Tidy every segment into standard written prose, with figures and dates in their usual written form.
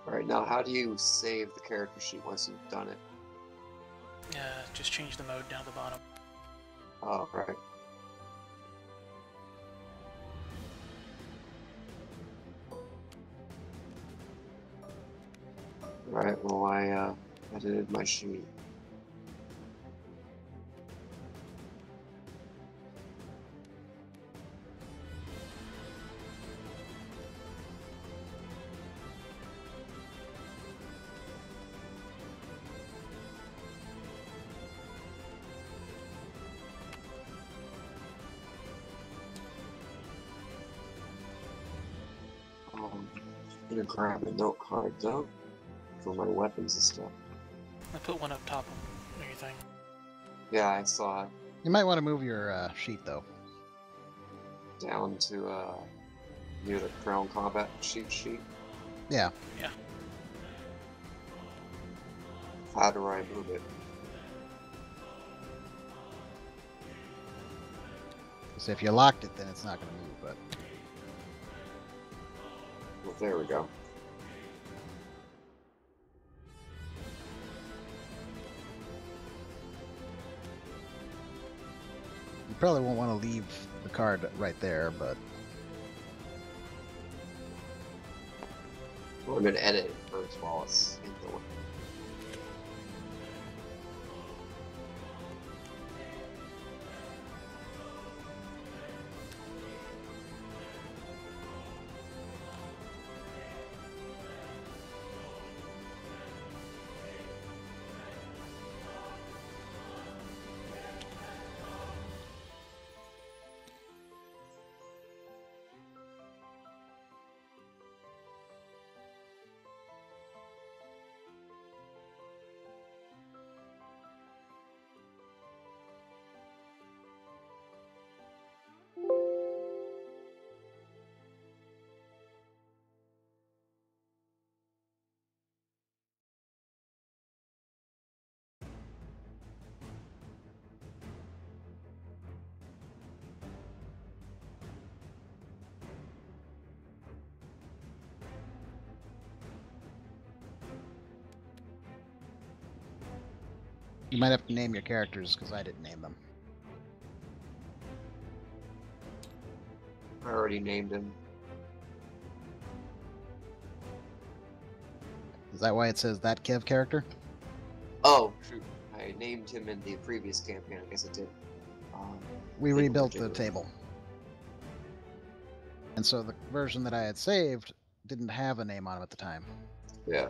Alright, now how do you save the character sheet once you've done it? Just change the mode down at the bottom. Oh, right. Right, well, I edited my sheet. I'm gonna grab the note cards out for my weapons and stuff. I put one up top of everything. Yeah, I saw it. You might want to move your sheet, though. Down to near the Crown Combat sheet. Yeah. Yeah. How do I move it? So if you locked it, then it's not going to move, but... Well, there we go. You probably won't want to leave the card right there, but... Well, I'm gonna edit it first while it's in the way. You might have to name your characters, because I didn't name them. I already named him. Is that why it says that Kev character? Oh, shoot. I named him in the previous campaign. I guess it did. We rebuilt the table. And so the version that I had saved didn't have a name on it at the time. Yeah.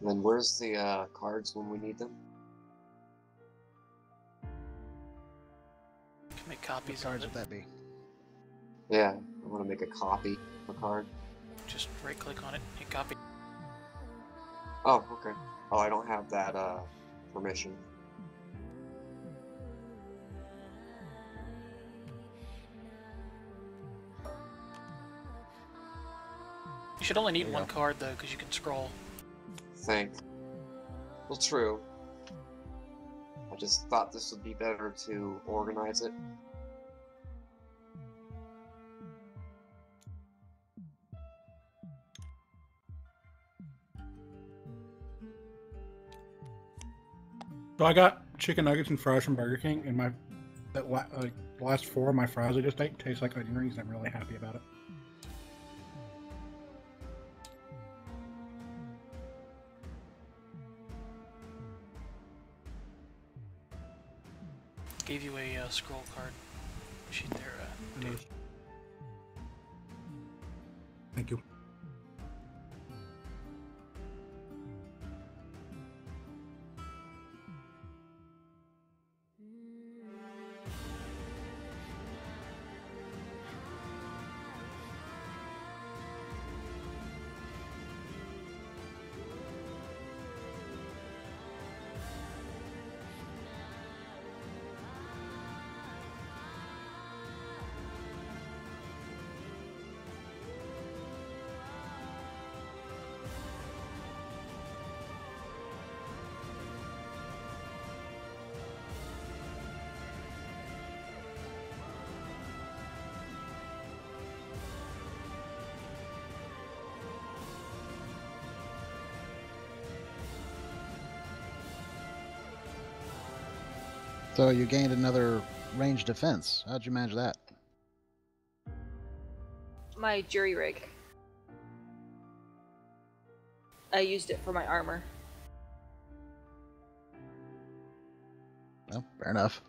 And where's the cards when we need them? Can make What copies of cards it. would that be? Yeah, I want to make a copy of a card. Just right click on it, hit copy. Oh, okay. Oh, I don't have that permission. You should only need There you one go. card though, because you can scroll. Think. Well, true. I just thought this would be better to organize it. So I got chicken nuggets and fries from Burger King, and the last 4 of my fries I just ate taste like onion rings, and I'm really happy about it. Gave you a scroll card sheet there, Dave. Thank you. So you gained another ranged defense. How'd you manage that? My jury rig. I used it for my armor. Well, fair enough.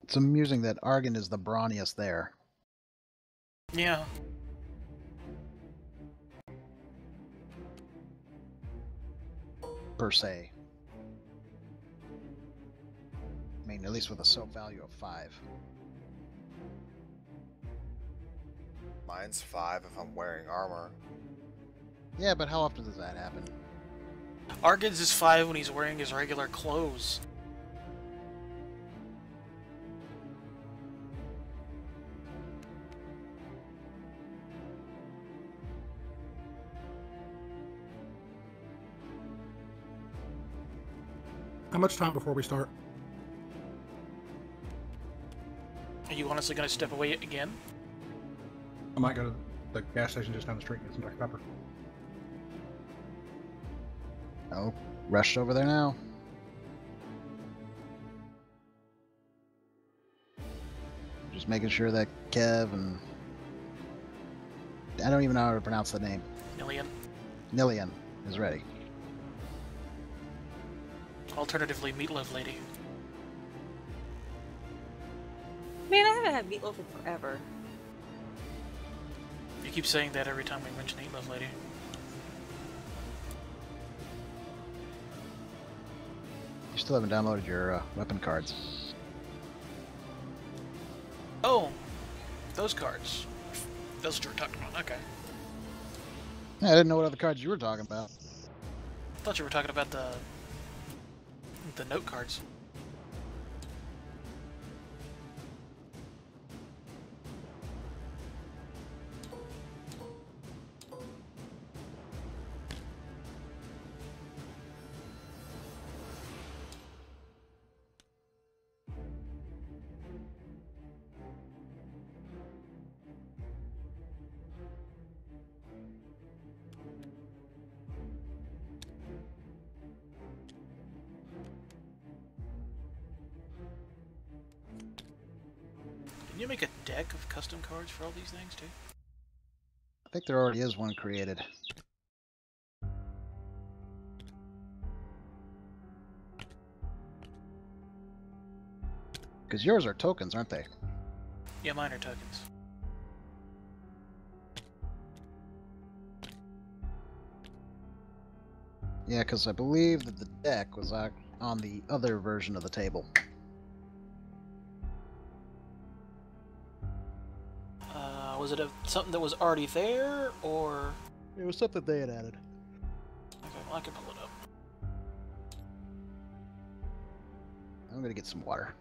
It's amusing that Argon is the brawniest there. Yeah. Per se. I mean, at least with a soap value of 5. Mine's 5 if I'm wearing armor. Yeah, but how often does that happen? Argan's is 5 when he's wearing his regular clothes. How much time before we start? Are you honestly going to step away again? I might go to the gas station just down the street and get some Dr. Pepper. Oh, rushed over there now. Just making sure that Kev and... I don't even know how to pronounce the name. Nillian is ready. Alternatively, Meatloaf Lady. Man, I haven't had meatloaf in forever. You keep saying that every time we mention Meatloaf Lady. You still haven't downloaded your weapon cards. Oh, those cards. Those what you were talking about. Okay. Yeah, I didn't know what other cards you were talking about. I thought you were talking about the note cards. Can you make a deck of custom cards for all these things too? I think there already is one created. Because yours are tokens, aren't they? Yeah, mine are tokens. Yeah, because I believe that the deck was on the other version of the table. Was it something that was already there, or? It was something they had added. Okay, well, I can pull it up. I'm gonna get some water.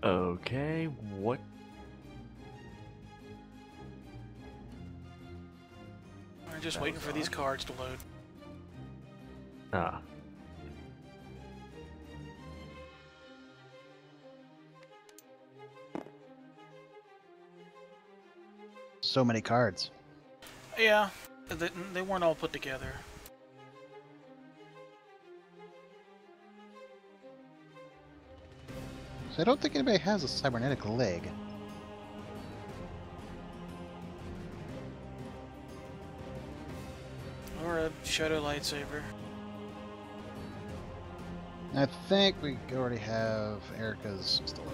Okay, what? We're just waiting for these cards to load. Ah. So many cards. Yeah, they weren't all put together. So I don't think anybody has a cybernetic leg. Or a shadow lightsaber. I think we already have Erica's store.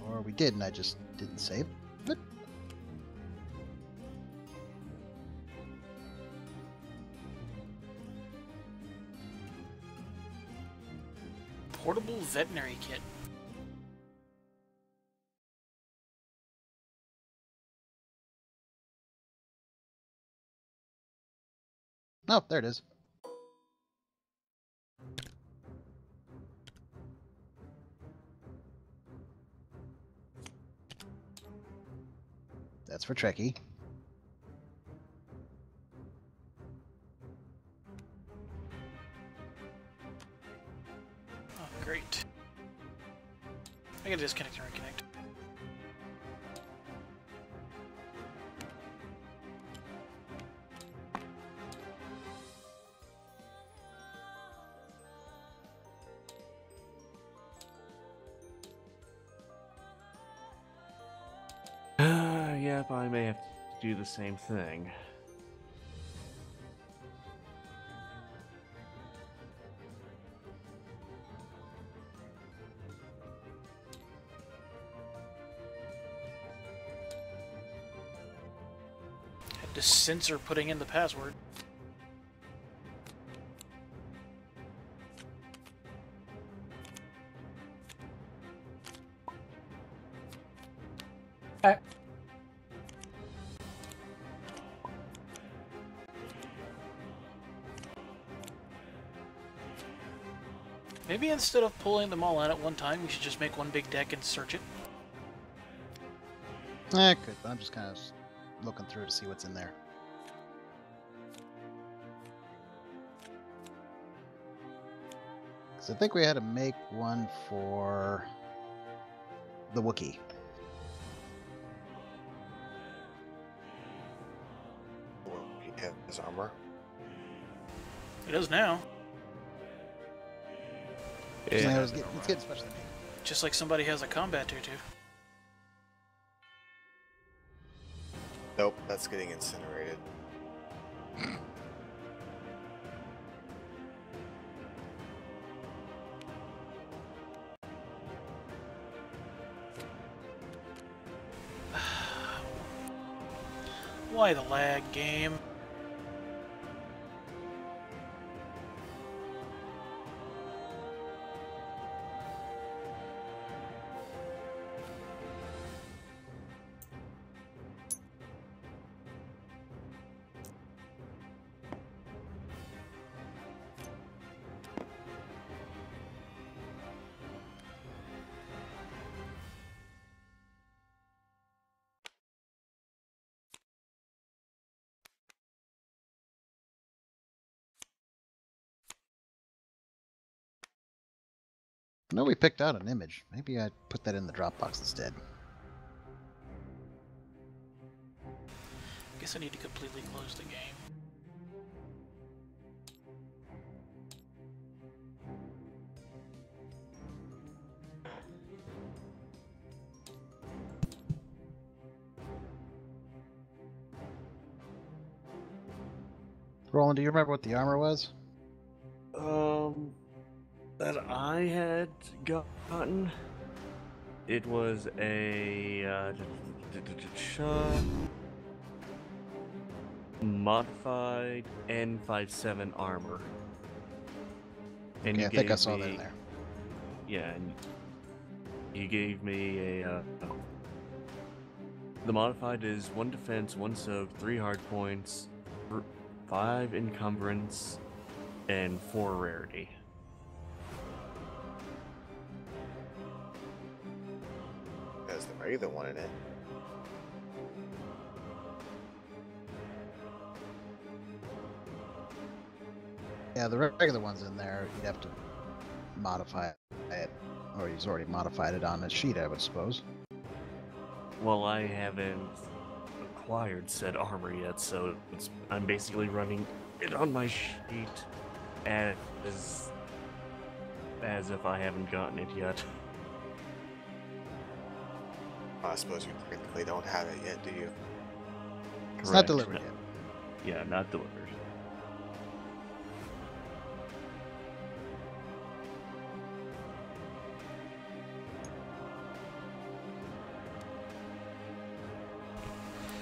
Or we did, and I just didn't save it. Portable veterinary kit. Oh, there it is. That's for Trekkie. Great. I gotta disconnect and reconnect. Yep, I may have to do the same thing. Had to censor putting in the password. Maybe instead of pulling them all out at one time, we should just make one big deck and search it. I could, but I'm just kind of looking through to see what's in there. Because I think we had to make one for the Wookiee. Well, he has his armor. It does now. Yeah. It's getting special to me. Just like somebody has a combat tutu. Nope, that's getting incinerated. Why the lag, game? I know we picked out an image. Maybe I put that in the Dropbox instead. Guess I need to completely close the game. Roland, do you remember what the armor was? That I had gotten. It was a modified N57 armor. And Okay, you I think I gave saw that me- in there. Yeah, and you gave me a. The modified is 1 defense, 1 soak, 3 hard points, 5 encumbrance, and 4 rarity. There's the regular one in it. Yeah, the regular one's in there. You'd have to modify it. Or he's already modified it on the sheet, I would suppose. Well, I haven't acquired said armor yet, so I'm basically running it on my sheet as if I haven't gotten it yet. I suppose you technically don't have it yet, do you? It's not delivered yet. Yeah, not delivered.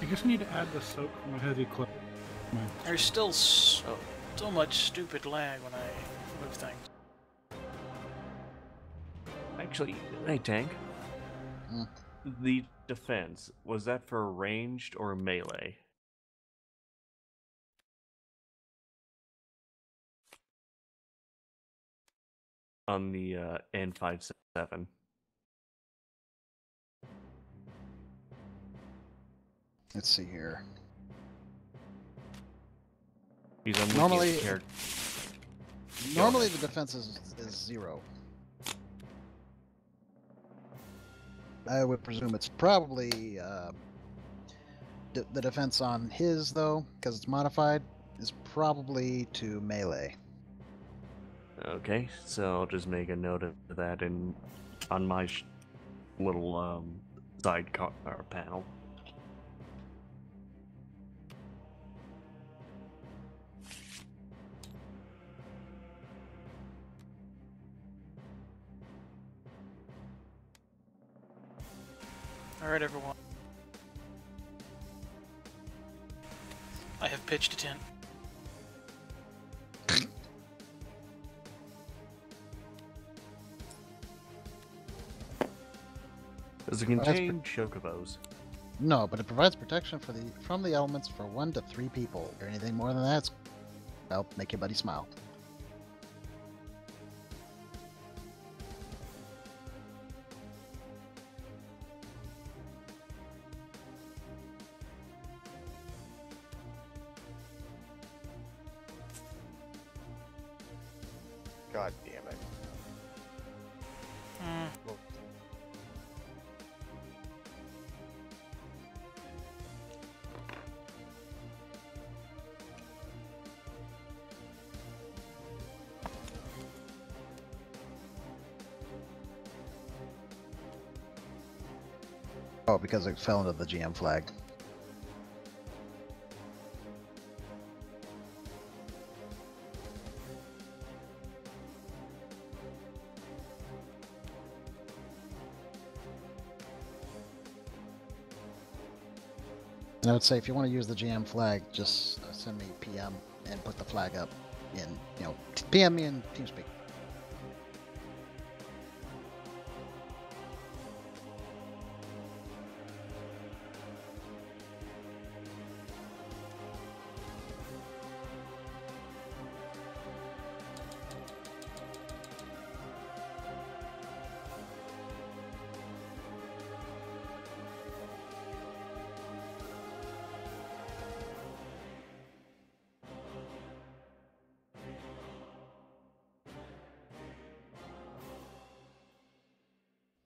I guess I need to add the soak from a heavy clip. There's still so much stupid lag when I move things. Actually, hey Tank. Hmm. The defense, was that for ranged or melee? On the N57. Let's see here. Because I'm Normally- looking at Normally the defense is 0. I would presume it's probably the defense on his, though, because it's modified, is probably to melee. Okay, so I'll just make a note of that on my little side panel. Alright, everyone. I have pitched a tent. Does it contain chocobos? No, but it provides protection from the elements for 1 to 3 people. Or anything more than that, well, make your buddy smile. God damn it. Oh, because it fell into the GM flag. And I would say if you want to use the GM flag, just send me PM and put the flag up in, PM me in TeamSpeak.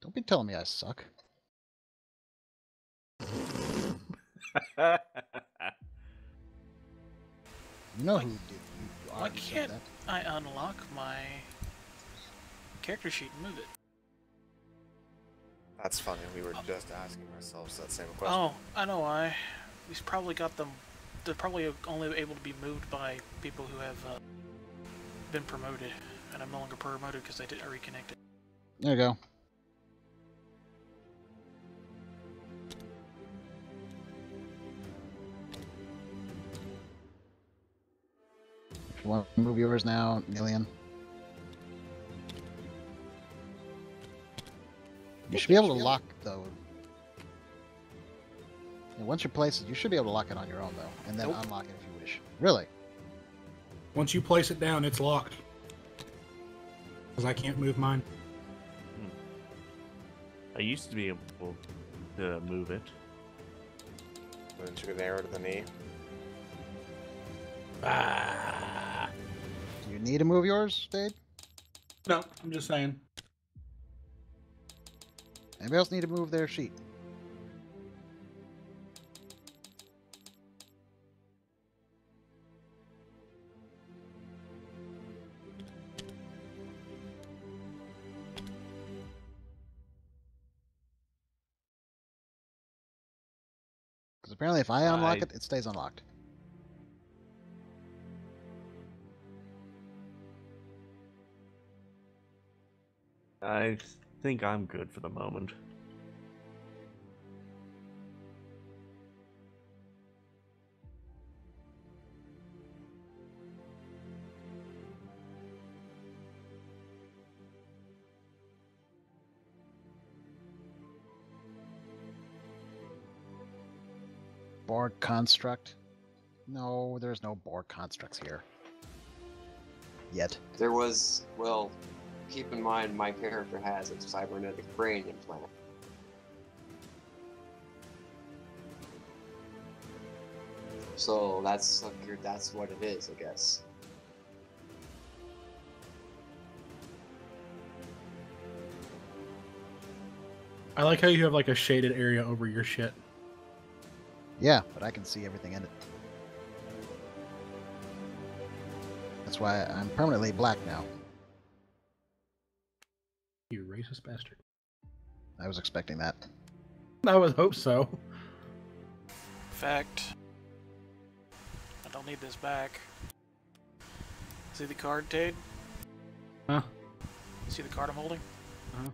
Don't be telling me I suck. You know who did. You Why already said can't that. I unlock my character sheet and move it? That's funny. We were just asking ourselves that same question. Oh, I know why. We've probably got them. They're probably only able to be moved by people who have been promoted, and I'm no longer promoted because I reconnected. There you go. If you want to move yours now, Nillian. You should be able to lock, though. And once you place it, you should be able to lock it on your own, though, and then unlock it if you wish. Really? Once you place it down, it's locked. Because I can't move mine. I used to be able to move it. Went too narrow to the knee. Do you need to move yours, Dave? No, I'm just saying. Anybody else need to move their sheet? Because apparently if I unlock it, it stays unlocked. I think I'm good for the moment. Borg construct? No, there's no Borg constructs here. Yet. There was, well, keep in mind my character has a cybernetic brain implant. So that's what it is, I guess. I like how you have like a shaded area over your shit. Yeah, but I can see everything in it. That's why I'm permanently black now. You racist bastard. I was expecting that. I would hope so. Fact. I don't need this back. See the card, Tade? Huh? See the card I'm holding? Uh-huh.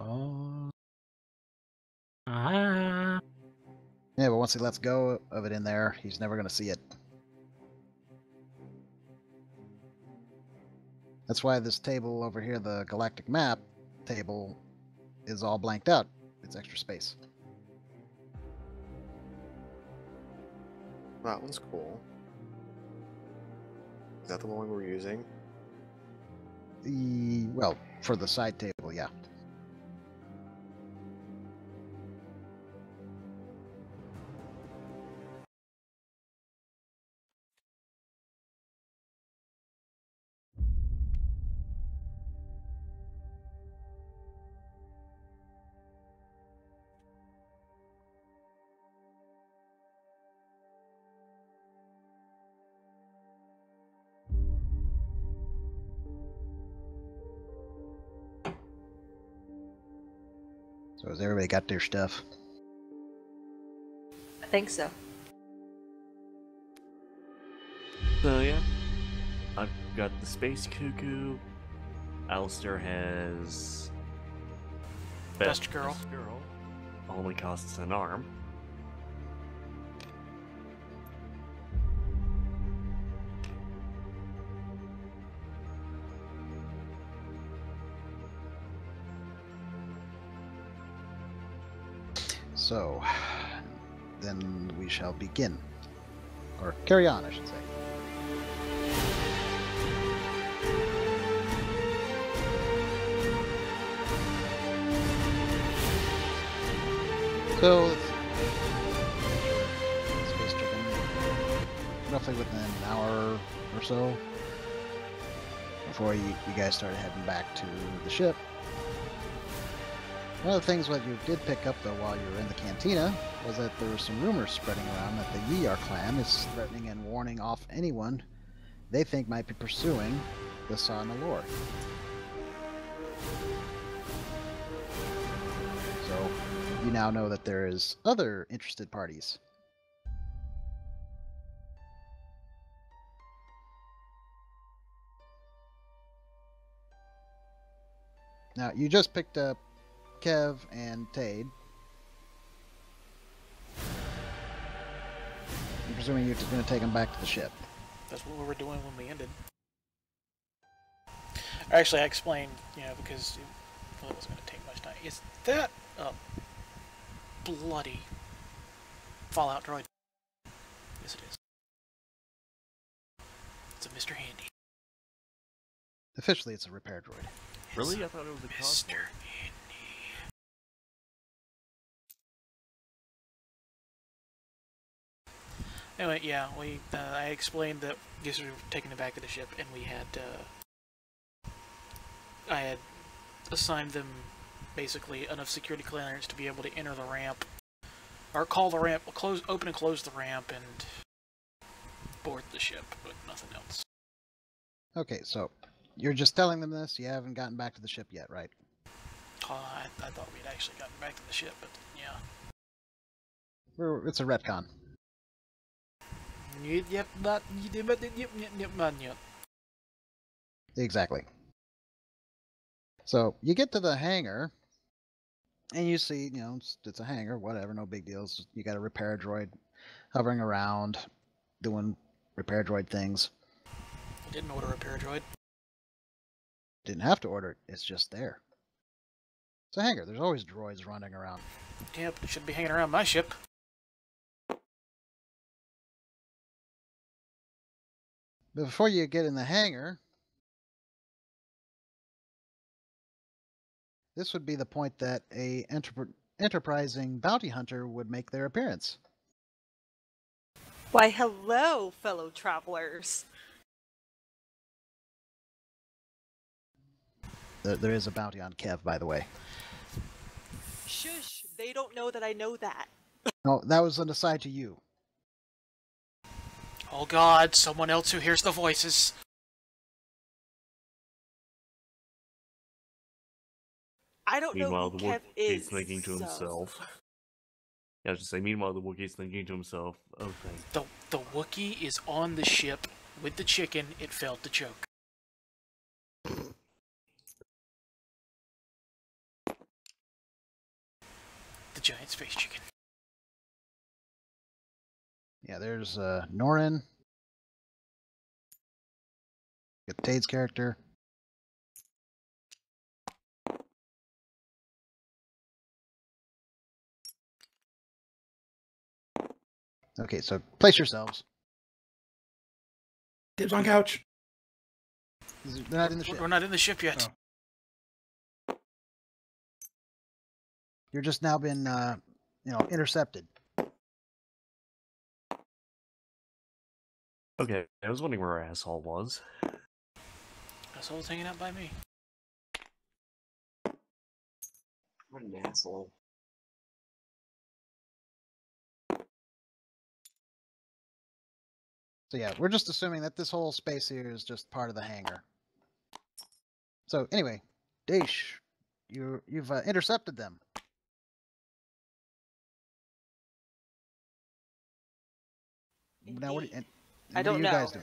Oh. Ah. Yeah, but once he lets go of it in there, he's never going to see it. That's why this table over here, the galactic map table, is all blanked out. It's extra space. That one's cool. Is that the one we're using? Well, for the side table, yeah. So has everybody got their stuff? I think so. So yeah, I've got the Space Cuckoo. Alastor has Best girl. Only costs an arm. So, then we shall begin. Or carry on, I should say. So, Space Chicken, roughly within an hour or so, before you guys started heading back to the ship. One of the things what you did pick up, though, while you were in the cantina, was that there were some rumors spreading around that the Yar clan is threatening and warning off anyone they think might be pursuing the Alastor. So, you now know that there is other interested parties. Now, you just picked up Kev and Tade. I'm presuming you're just going to take them back to the ship. That's what we were doing when we ended. Actually, I explained, because it wasn't going to take much time. Is that a bloody Fallout droid? Yes, it is. It's a Mr. Handy. Officially, it's a repair droid. Really? I thought it was a Mr. cosplay. Handy. Anyway, yeah, I explained that we were taking it back to the ship, and we had, I had assigned them basically enough security clearance to be able to enter the ramp, or call the ramp, open and close the ramp, and board the ship, but nothing else. Okay, so you're just telling them this? You haven't gotten back to the ship yet, right? I thought we'd actually gotten back to the ship, but yeah. It's a retcon. Exactly. So you get to the hangar, and you see, it's a hangar, whatever, no big deal. You got a repair droid hovering around, doing repair droid things. I didn't order a repair droid. Didn't have to order it, it's just there. It's a hangar, there's always droids running around. Yeah, but it should be hanging around my ship. But before you get in the hangar, this would be the point that a enterprising bounty hunter would make their appearance. Why, hello, fellow travelers. There is a bounty on Kev, by the way. Shush! They don't know that I know that. No, that was an aside to you. Oh God, someone else who hears the voices. I don't know Meanwhile, who the Kev Wookiee's is. thinking to so- himself. Yeah, I was just saying, meanwhile, the Wookiee's thinking to himself, oh, thank The Wookiee is on the ship with the chicken. It failed to choke. The giant space chicken. Yeah, there's Norin. Got Tade's character. Okay, so place yourselves. Dibs on couch. They're not in the ship. We're not in the ship yet. Oh. You're just now been, intercepted. Okay, I was wondering where our asshole was. Asshole's hanging out by me. What an asshole. So yeah, we're just assuming that this whole space here is just part of the hangar. So anyway, Daesh, you've intercepted them. Now what? Indeed. And I what don't you know. guys do?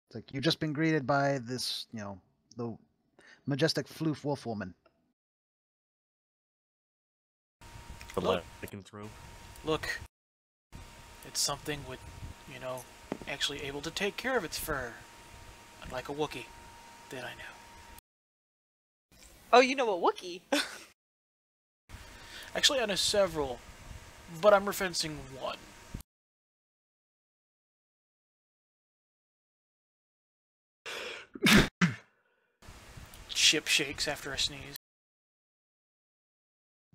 It's like you've just been greeted by this, the majestic floof wolf woman. The Look. lycanthrope. Look. It's something with, actually able to take care of its fur. Unlike a Wookiee that I know. Oh, you know a Wookiee? Actually, I know several, but I'm referencing one. Ship shakes after a sneeze.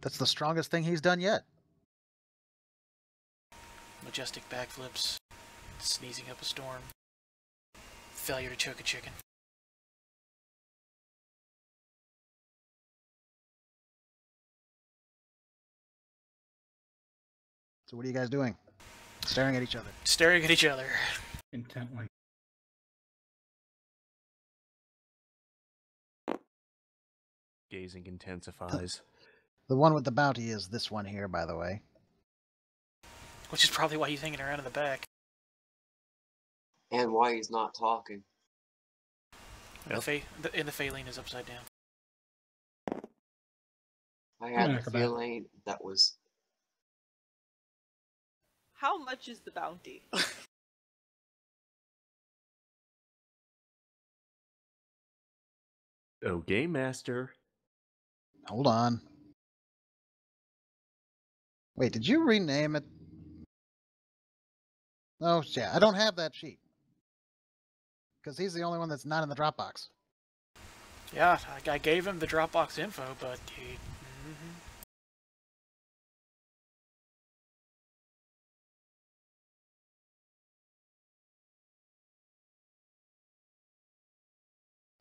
That's the strongest thing he's done yet. Majestic backflips. Sneezing up a storm. Failure to choke a chicken. So what are you guys doing? Staring at each other. Staring at each other. Intently. Gazing intensifies. The one with the bounty is this one here, by the way. Which is probably why he's hanging around in the back. And why he's not talking. And the Phaline is upside down. I had the acrobat. feeling that was... How much is the bounty? Oh, Game Master. Hold on. Wait, did you rename it? Oh, yeah, I don't have that sheet. Because he's the only one that's not in the Dropbox. Yeah, I gave him the Dropbox info, but he...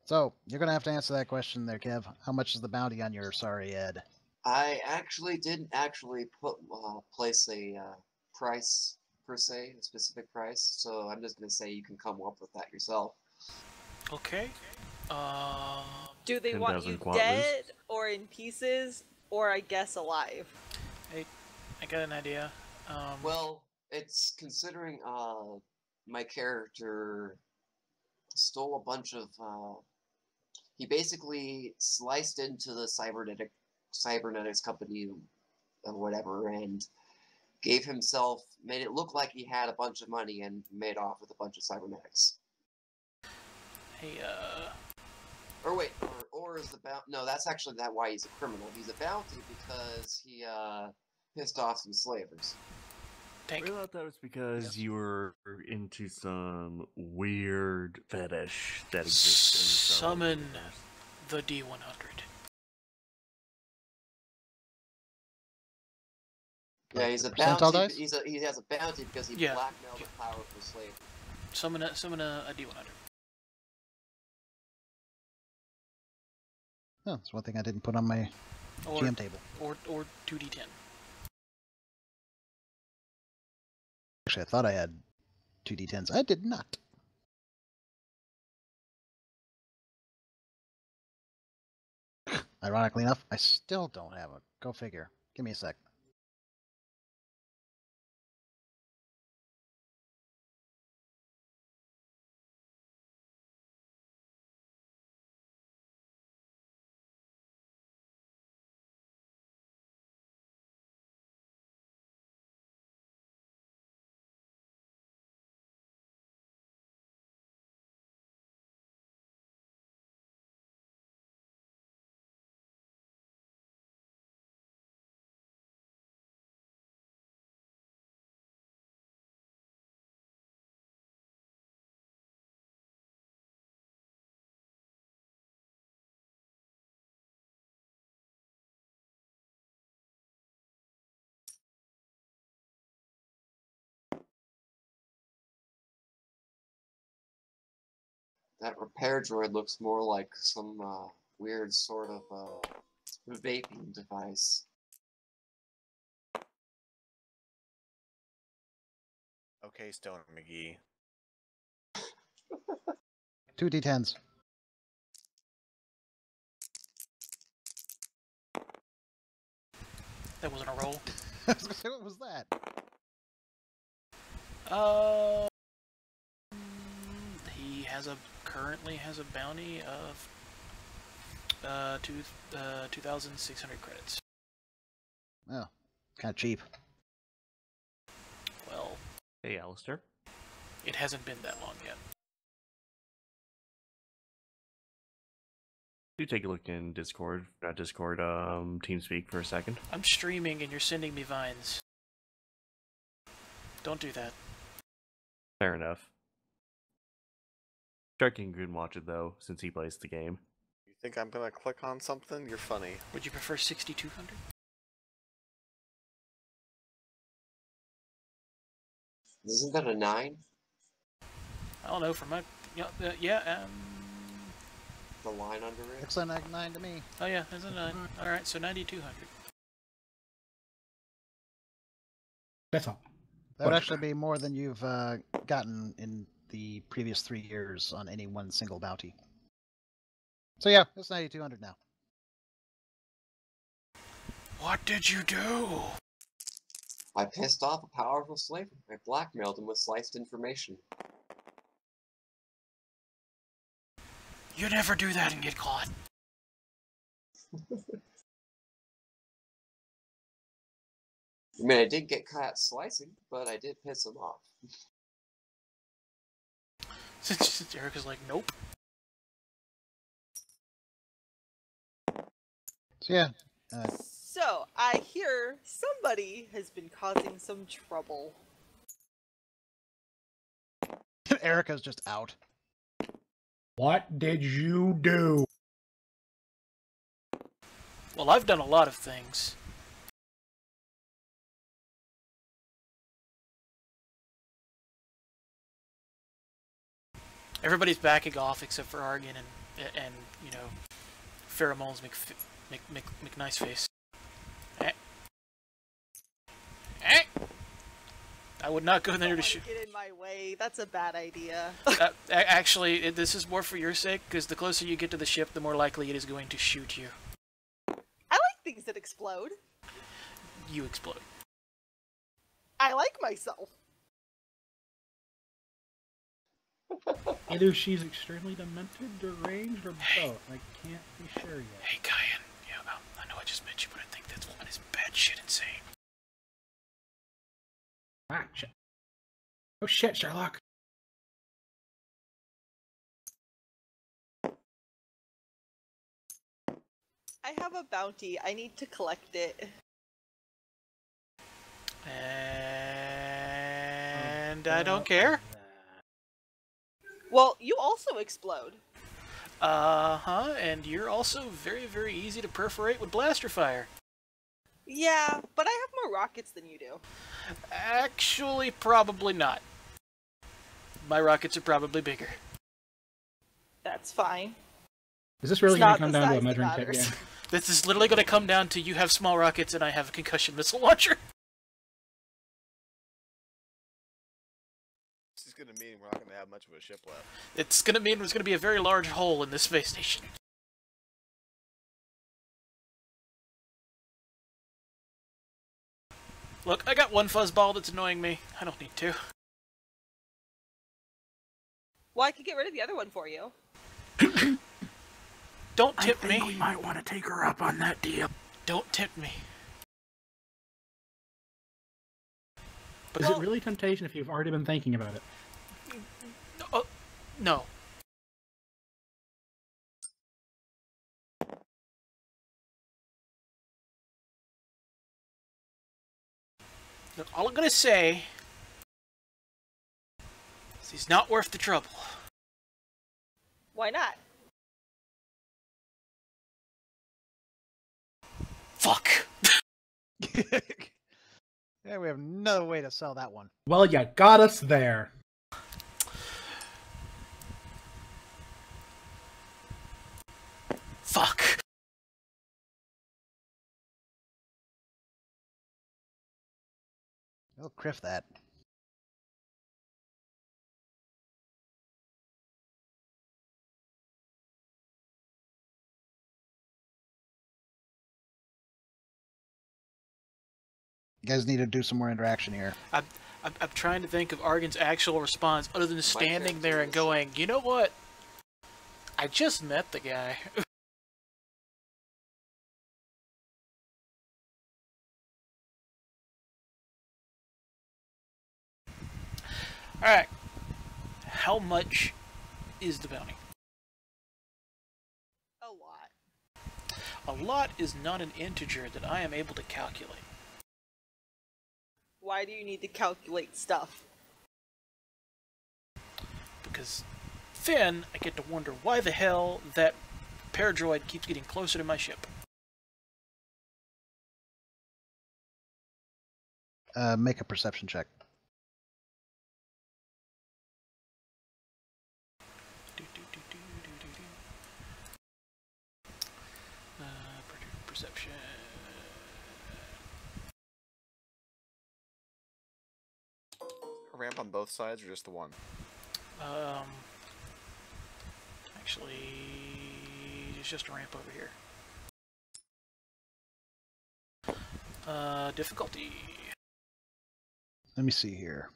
So, you're going to have to answer that question there, Kev. How much is the bounty on your sorry Ed? I actually didn't actually place a price, per se, a specific price, so I'm just going to say you can come up with that yourself. Okay. Do they want 10,000 you quattros. dead, or in pieces, or I guess alive? I got an idea. Well, it's considering my character stole a bunch of... he basically sliced into the cybernetics company or whatever and made it look like he had a bunch of money and made off with a bunch of cybernetics. Hey, Or wait, or is the bounty... No, that's actually why he's a criminal. He's a bounty because he pissed off some slavers. Tank. I thought that was because you were into some weird fetish that exists in the Summon universe. the D100. Yeah, he's a percentile bounty. dice? He has a bounty because he Yeah. blackmailed a powerful slave. Summon a D100. Oh, that's one thing I didn't put on my Or, GM table. or 2d10. Actually, I thought I had 2d10s. I did not. Ironically enough, I still don't have it. Go figure. Give me a sec. That repair droid looks more like some weird sort of vaping device. Okay, Stone McGee. 2d10s. That wasn't a roll. I was gonna say, what was that? He currently has a bounty of 2,600 credits. Oh, kind of cheap. Well, Hey, Alastor. it hasn't been that long yet. Do take a look in Discord, not Discord, TeamSpeak for a second. I'm streaming and you're sending me vines. Don't do that. Fair enough. Sharky can watch it though, since he plays the game. You think I'm gonna click on something? You're funny. Would you prefer 6,200? Isn't that a 9? I don't know. For my The line under it? Looks like 9 to me. Oh yeah, there's a 9. All right, so 9,200. That's all. That would What? actually be more than you've gotten in the previous 3 years on any one single bounty. So yeah, it's 9,200 now. What did you do? I pissed off a powerful slave. I blackmailed him with sliced information. You never do that and get caught. I mean, I did get caught slicing, but I did piss him off. Erica's like, nope. So yeah, So, I hear somebody has been causing some trouble. Erica's just out. What did you do? Well, I've done a lot of things. Everybody's backing off except for Argan and you know, Pheromones McNiceface. I would not go there to shoot. Get in my way. That's a bad idea. Actually, this is more for your sake, because the closer you get to the ship, the more likely it is going to shoot you. I like things that explode. You explode. I like myself. Either she's extremely demented, deranged, or both. I can't be sure yet. Hey, Kyan. Yeah, I know I just met you, but I think that woman is batshit insane. Ah, shit. Oh shit, Sherlock. I have a bounty. I need to collect it. And I don't care. Well, you also explode. Uh-huh, and you're also very, very easy to perforate with blaster fire. Yeah, but I have more rockets than you do. Actually, probably not. My rockets are probably bigger. That's fine. Is this really It's going not to come the down to a size that measuring tape matters. game? This is literally going to come down to you have small rockets and I have a concussion missile launcher. This is gonna mean we're not gonna have much of a ship left. It's going to mean there's going to be a very large hole in this space station. Look, I got one fuzzball that's annoying me. I don't need two. Well, I could get rid of the other one for you. Don't tip me. We might want to take her up on that deal. Don't tip me. Is it really temptation if you've already been thinking about it? No. Look, all I'm going to say is he's not worth the trouble. Why not? Fuck. Yeah, we have no way to sell that one. Well, you got us there. Fuck. We'll criff that. You guys need to do some more interaction here. I'm trying to think of Argon's actual response other than standing there and going, you know what? I just met the guy. Alright. How much is the bounty? A lot. A lot is not an integer that I am able to calculate. Why do you need to calculate stuff? Because then I get to wonder why the hell that paradroid keeps getting closer to my ship. Make a perception check. Perception. A ramp on both sides or just the one? Actually, it's just a ramp over here. Difficulty. Let me see here.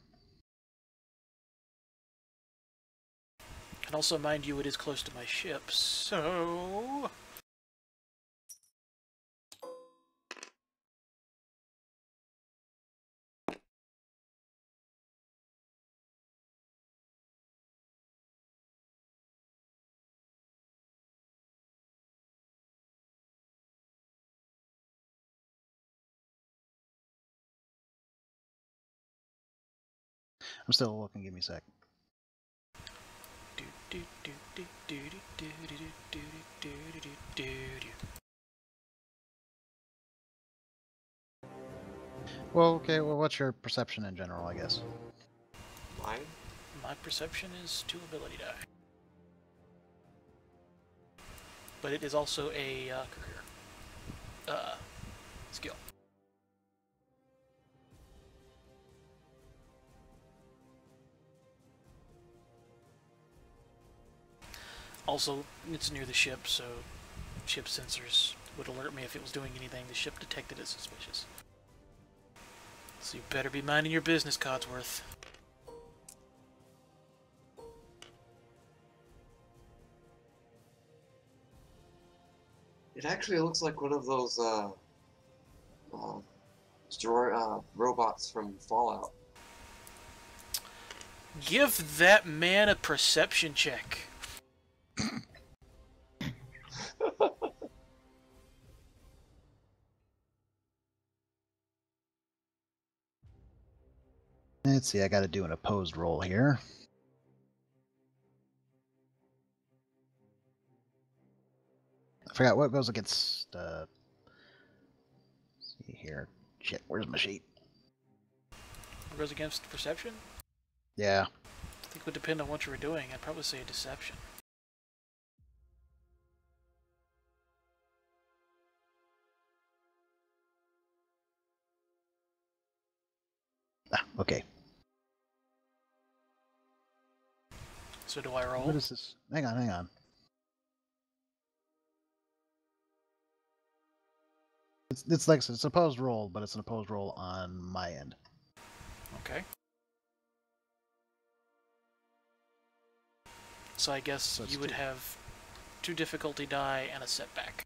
And also, mind you, it is close to my ship, so... I'm still looking. Give me a sec. Well, okay. Well, what's your perception in general, I guess? Mine? My perception is 2 ability die. But it is also a career skill. Also, it's near the ship, so ship sensors would alert me if it was doing anything the ship detected as suspicious. So you better be minding your business, Codsworth. It actually looks like one of those robots from Fallout. Give that man a perception check. Let's see. I got to do an opposed roll here. I forgot what goes against. See here. Shit, where's my sheet? What goes against perception? Yeah. I think it would depend on what you were doing. I'd probably say deception. Ah, okay. So do I roll? What is this? Hang on, hang on. It's like it's an opposed roll, but it's an opposed roll on my end. Okay. So I guess So it's you would 2. have 2 difficulty die and a setback.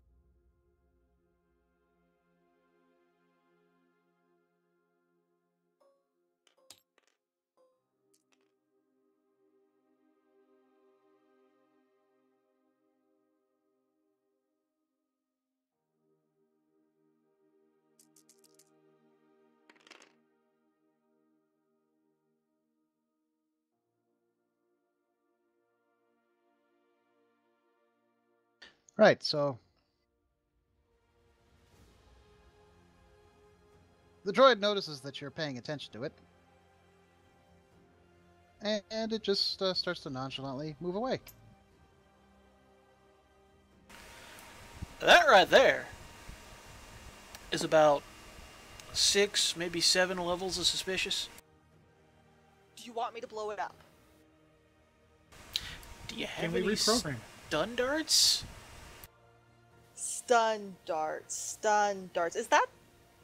Right, so the droid notices that you're paying attention to it, and it just starts to nonchalantly move away. That right there is about 6, maybe 7 levels of suspicious. Do you want me to blow it up? Do you Can have we any reprogram? stun darts? Stun darts. Stun darts. Is that...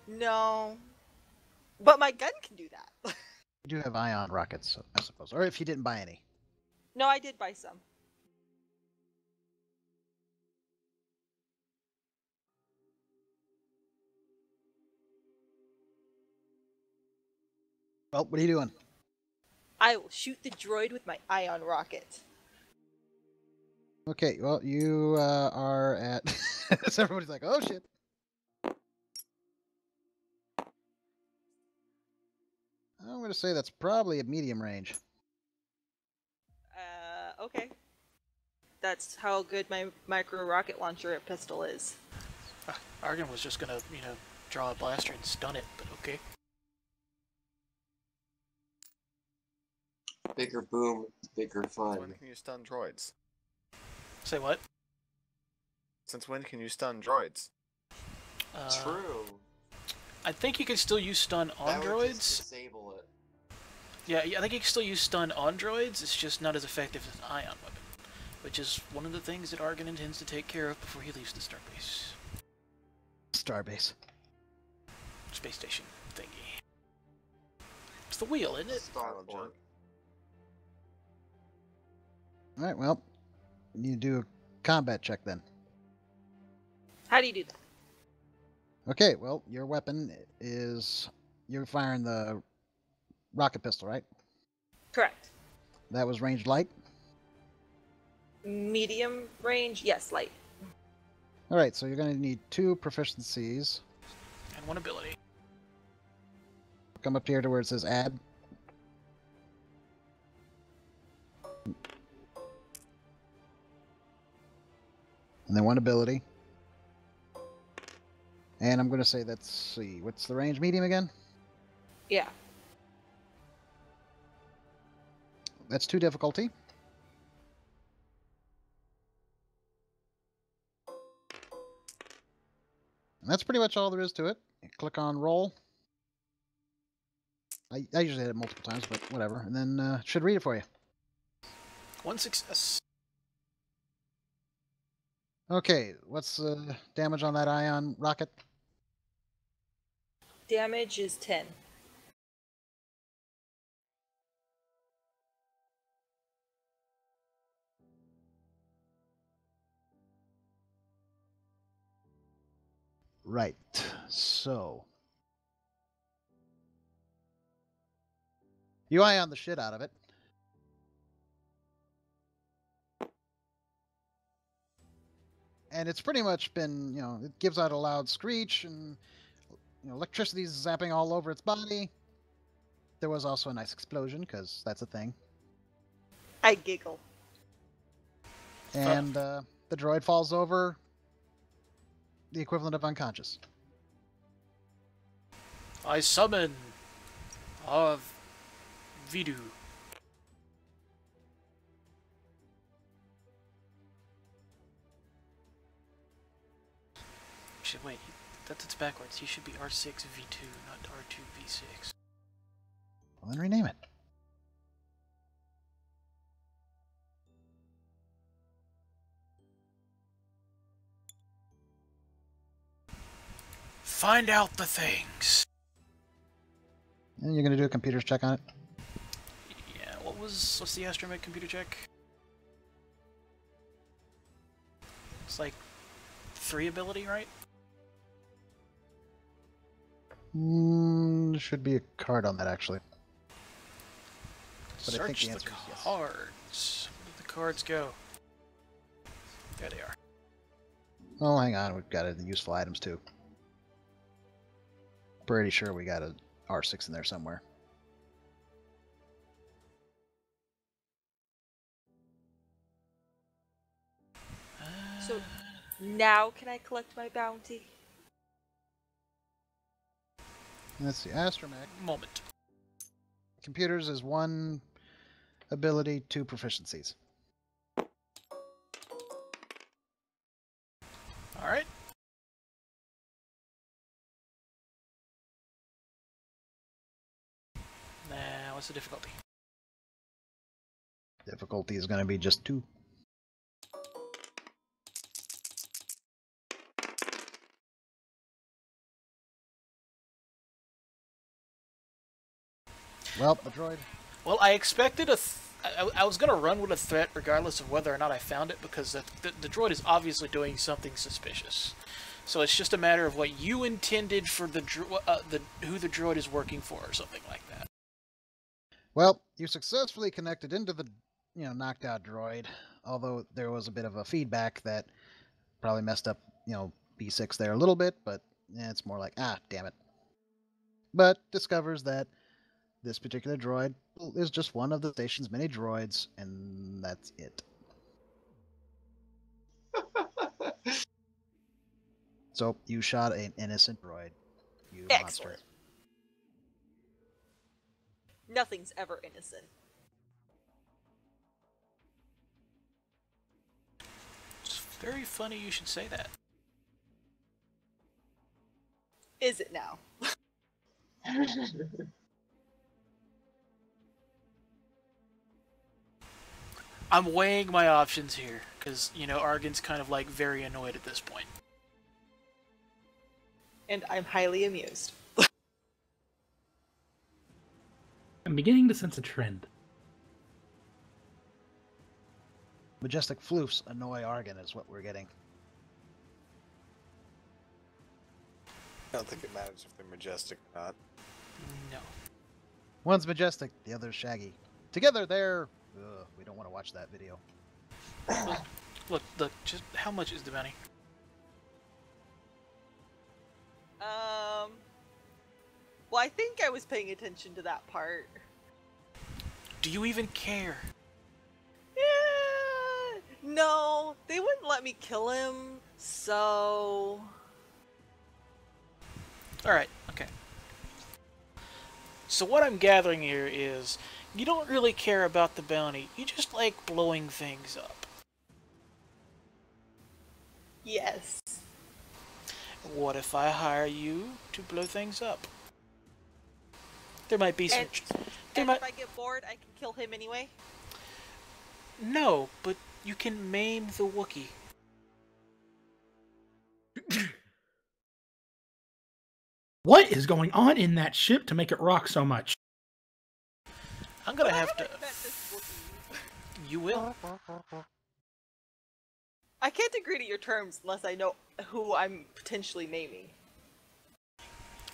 No. But my gun can do that. You do have ion rockets, I suppose, or if you didn't buy any. No, I did buy some. Well, what are you doing? I will shoot the droid with my ion rocket. Okay, well, you are at... so everybody's like, oh, shit. I'm going to say that's probably at medium range. Okay. That's how good my micro rocket launcher pistol is. Argon was just gonna, draw a blaster and stun it, but okay. Bigger boom, bigger When fun. can you stun droids? Say what? Since when can you stun droids? True. I think you can still use stun on That would just droids. disable it. Yeah, I think you can still use stun on droids. It's just not as effective as an ion weapon, which is one of the things that Argon intends to take care of before he leaves the starbase. Starbase. Space station thingy. It's the wheel, isn't it? Starport. jump. All right, well, you do a combat check then. How do you do that? Okay, well, your weapon is... You're firing the rocket pistol, right? Correct. That was ranged light? Medium range? Yes, light. All right, so you're going to need 2 proficiencies. And 1 ability. Come up here to where it says add. And then 1 ability. And I'm going to say let's see, what's the range? Medium again? Yeah. That's 2 difficulty. And that's pretty much all there is to it. You click on roll. I usually hit it multiple times, but whatever. And then should read it for you. 1 success. Okay, what's the damage on that ion rocket? Damage is 10. Right, so... You ion the shit out of it. And it's pretty much been, it gives out a loud screech and electricity's zapping all over its body. There was also a nice explosion, because that's a thing. I giggle. And the droid falls over, the equivalent of unconscious. I summon Vidu. Actually, wait, that's backwards. He should be R6 V2, not R2 V6. Well, then rename it. Find out the things. And you're gonna do a computer's check on it? Yeah, what's the astromech computer check? It's like 3 ability, right? Should be a card on that, actually. But I think Search the the answer is yes. cards. Where did the cards go? There they are. Oh, hang on. We've got the useful items, too. Pretty sure we got a R6 in there somewhere. So now can I collect my bounty? Let's see. Astromech. Moment. Computers is 1 ability, 2 proficiencies. Alright. Now, what's the difficulty? Difficulty is going to be just 2. Well, the droid. Well, I expected I was going to run with a threat regardless of whether or not I found it, because the droid is obviously doing something suspicious. So it's just a matter of what you intended for who the droid is working for, or something like that. Well, you successfully connected into the, knocked out droid, although there was a bit of a feedback that probably messed up, B6 there a little bit, but it's more like, damn it. But discovers that this particular droid is just one of the station's many droids, and that's it. So you shot an innocent droid, you Excellent. monster. Nothing's ever innocent. It's very funny you should say that. Is it now? I'm weighing my options here, because, Argon's kind of, very annoyed at this point. And I'm highly amused. I'm beginning to sense a trend. Majestic floofs annoy Argon is what we're getting. I don't think it matters if they're majestic or not. No. One's majestic, the other's shaggy. Together they're... Ugh, we don't want to watch that video. Look, just how much is the bounty? Well, I think I was paying attention to that part. Do you even care? Yeah, no, they wouldn't let me kill him, so... Alright, okay. So what I'm gathering here is, you don't really care about the bounty, you just like blowing things up. Yes. What if I hire you to blow things up? There might be some... And if I get bored, I can kill him anyway? No, but you can maim the Wookiee. What is going on in that ship to make it rock so much? I'm gonna Well, I have to... haven't met this Wookiee. You will? I can't agree to your terms unless I know who I'm potentially maiming.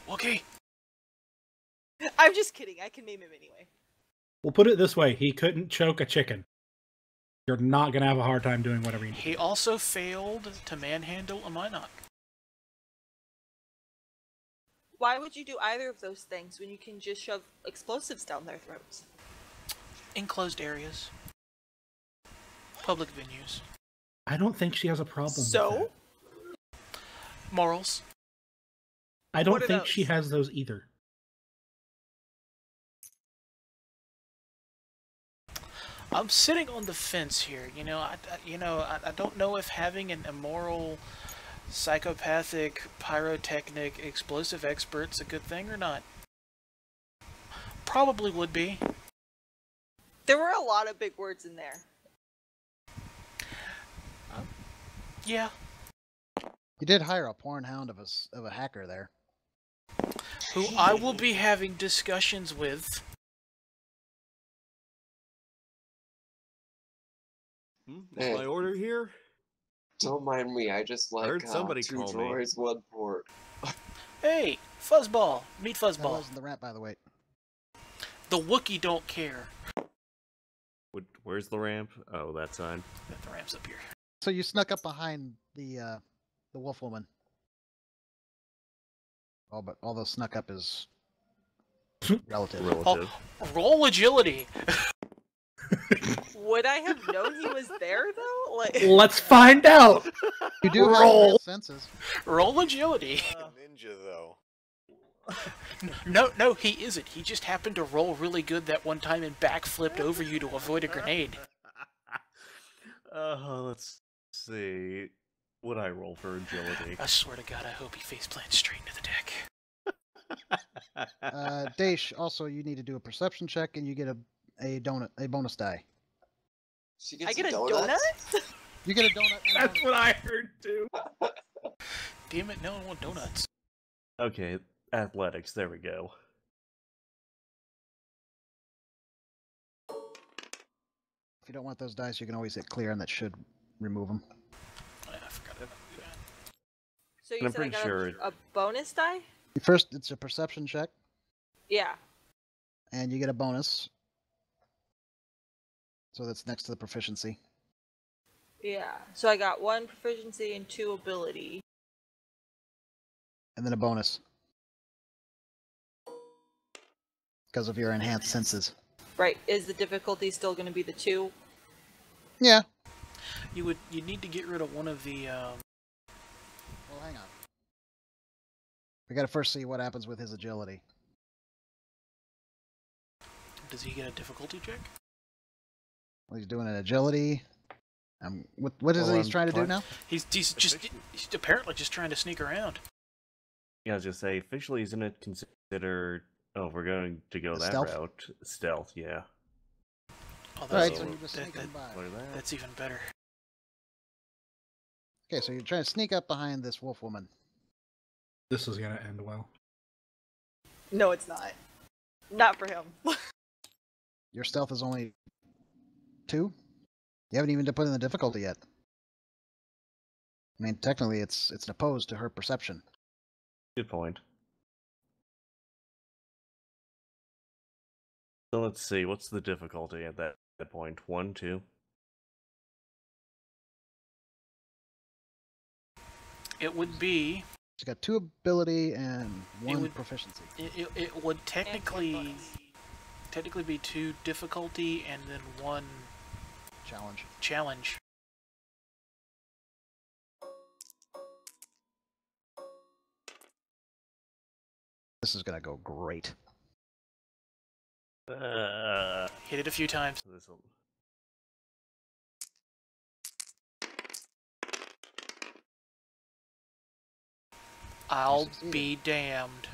Wookiee! I'm just kidding, I can maim him anyway. We'll put it this way, he couldn't choke a chicken. You're not going to have a hard time doing whatever you need. He also failed to manhandle a Minot. Why would you do either of those things when you can just shove explosives down their throats? Enclosed areas. Public venues. I don't think she has a problem with So? that. Morals. I don't What are think those? she has those either. I'm sitting on the fence here. I don't know if having an immoral, psychopathic, pyrotechnic, explosive expert's a good thing or not. Probably would be. There were a lot of big words in there. Yeah. You did hire a porn hound of a hacker there. Who I will be having discussions with. Is my order here? Don't mind me, I just like heard somebody 2 call me. droids, 1 port. Hey, Fuzzball! Meet That Fuzzball. wasn't the ramp, by the way. The Wookiee don't care. Where's the ramp? Oh, that sign. The ramp's up here. So you snuck up behind the wolf woman. Oh, but although snuck up is relative. Relative. Oh, roll agility. Would I have known he was there though? Like, Let's find out. You do Roll. have senses. Roll agility. Ninja, though. No, he isn't. He just happened to roll really good that one time and backflipped over you to avoid a grenade. Let's see. What I roll for agility? I swear to God, I hope he faceplants straight into the deck. Daesh, also you need to do a perception check, and you get a bonus die. She gets I get a donut? donut? You get a donut. And a That's bonus. what I heard too. Damn it, no one wants donuts. Okay, athletics. There we go. If you don't want those dice, you can always hit clear, and that should remove them. I forgot about that. So you I'm said I pretty got sure a bonus die? First, it's a perception check, Yeah. and you get a bonus. So that's next to the proficiency. Yeah. So I got 1 proficiency and 2 ability. And then a bonus. Because of your enhanced senses. Right. Is the difficulty still going to be the 2? Yeah. You need to get rid of one of the. Well, hang on. We gotta first see what happens with his agility. Does he get a difficulty check? Well, he's doing an agility. What is it he's trying to do now? He's apparently just trying to sneak around. Yeah, I was just say, officially he's gonna consider... Oh, we're going to go that Stealth? route. Stealth, yeah. Oh, Alright, that's, so you're just sneaking by. Look at that. that's even better. Okay, so you're trying to sneak up behind this wolf woman. This is gonna end well. No, it's not. Not for him. Your stealth is only 2? You haven't even put in the difficulty yet. I mean, technically, it's opposed to her perception. Good point. So let's see, what's the difficulty at that point? 1, 2? It would be. She's got 2 ability and 1 would- proficiency. It would technically be 2 difficulty and then 1 Challenge. challenge. This is gonna go great. Hit it a few times. This'll... I'll succeeded. be damned.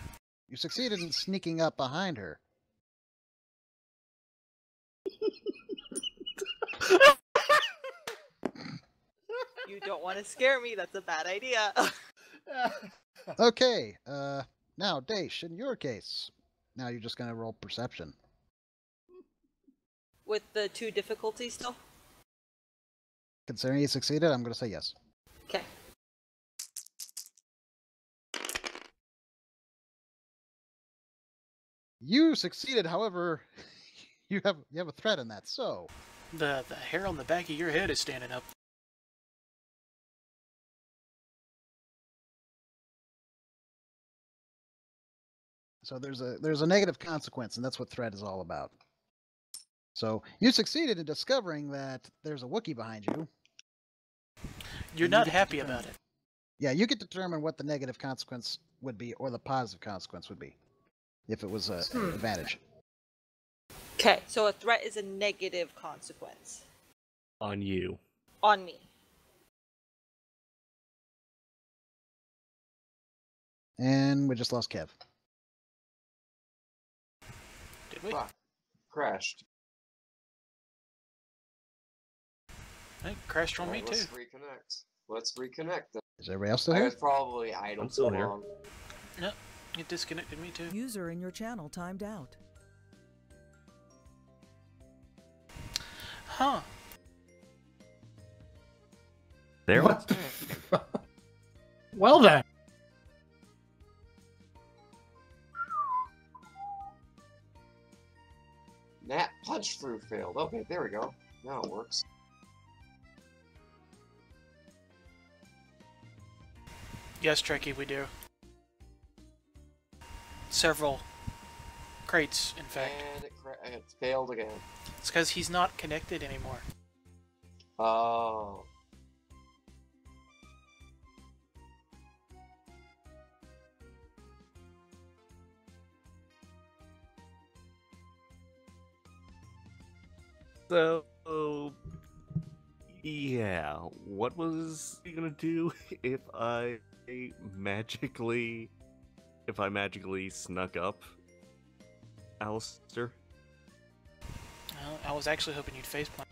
You succeeded in sneaking up behind her. You don't want to scare me. That's a bad idea. Okay, now, Daesh, in your case, now you're just gonna roll perception. With the 2 difficulties still? Considering you succeeded, I'm gonna say yes. Okay. You succeeded, however, you have a threat in that, so... The hair on the back of your head is standing up. So there's a negative consequence, and that's what threat is all about. So you succeeded in discovering that there's a Wookiee behind you. You're And not you get to happy determine- about it. Yeah, you get to determine what the negative consequence would be, or the positive consequence would be, if it was an advantage. Okay, so a threat is a negative consequence. On you. On me. And we just lost Kev. Did we? Fuck. Crashed. It crashed on me Alright, too. let's reconnect. Let's reconnect then. Is everybody else still I here? was probably idle I'm still too here. long. Yep, it disconnected me too. User in your channel timed out. Huh. There What was. the fuck? Well then. That punch through failed. Okay, there we go. Now it works. Yes, Trekkie, we do. Several crates, in fact. And it failed again. It's because he's not connected anymore. Oh. So, yeah, what was he gonna do if I magically snuck up Alastor? I was actually hoping you'd faceplant.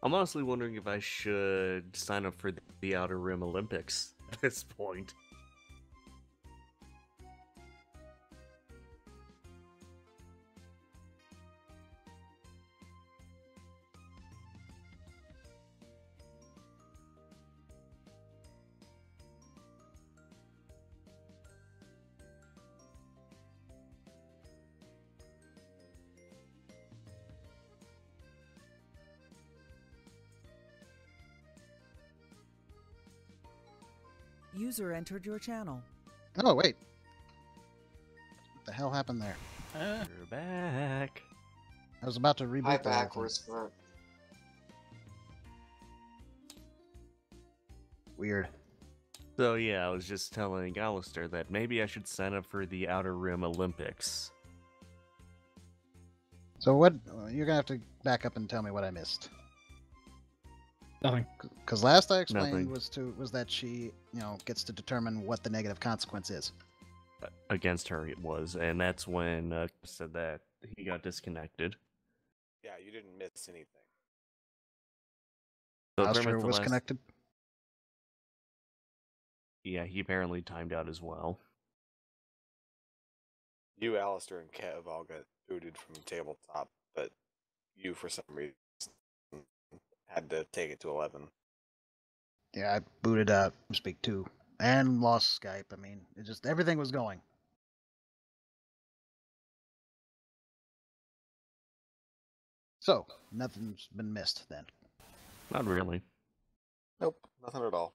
I'm honestly wondering if I should sign up for the Outer Rim Olympics at this point. User entered your channel. Oh, wait. What the hell happened there? You're back. I was about to reboot Hi, the whole thing. backwards front. Weird. So yeah, I was just telling Alastor that maybe I should sign up for the Outer Rim Olympics. So what? You're gonna have to back up and tell me what I missed. Nothing. Because last I explained Nothing. was that she, gets to determine what the negative consequence is. Against her it was, and that's when said that he got disconnected. Yeah, you didn't miss anything. So pretty Alastor much the was last- connected. Yeah, he apparently timed out as well. You, Alastor, and Kev all got booted from tabletop, but you, for some reason, had to take it to 11. Yeah, I booted Speak 2 and lost Skype. I mean, it just everything was going. So nothing's been missed then. Not really. Nope, nothing at all.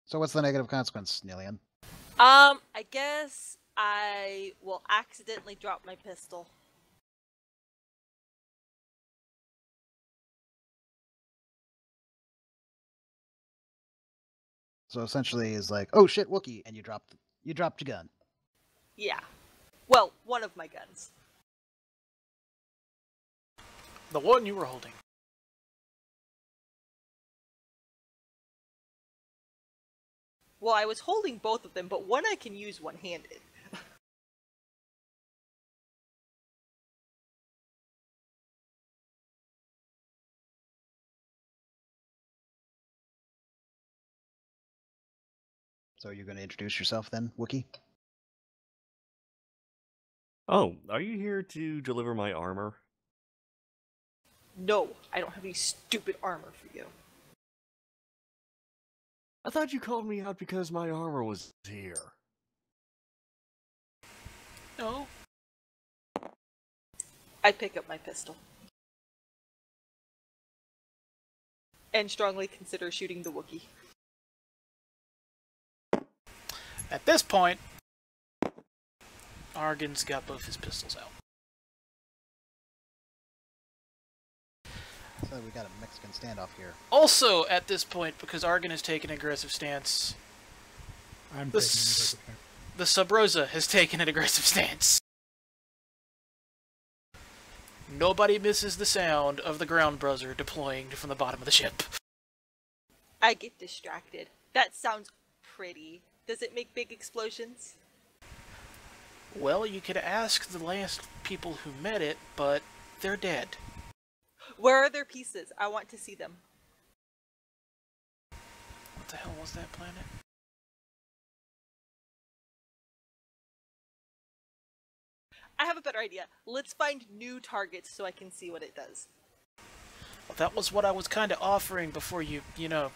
So what's the negative consequence, Nilian? I guess I will accidentally drop my pistol. So essentially, is like, oh shit, Wookiee, and you dropped your gun. Yeah. Well, one of my guns. The one you were holding. Well, I was holding both of them, but one I can use one-handed. So you're going to introduce yourself then, Wookiee? Oh, are you here to deliver my armor? No, I don't have any stupid armor for you. I thought you called me out because my armor was here. No. I pick up my pistol. And strongly consider shooting the Wookiee. At this point, Argon's got both his pistols out. So we got a Mexican standoff here. Also, at this point, because Argon has taken an aggressive stance, I'm the, taking s- it as the Sub Rosa has taken an aggressive stance. Nobody misses the sound of the ground buzzer deploying from the bottom of the ship. I get distracted. That sounds pretty. Does it make big explosions? Well, you could ask the last people who met it, but they're dead. Where are their pieces? I want to see them. What the hell was that planet? I have a better idea. Let's find new targets so I can see what it does. Well, that was what I was kind of offering before you know,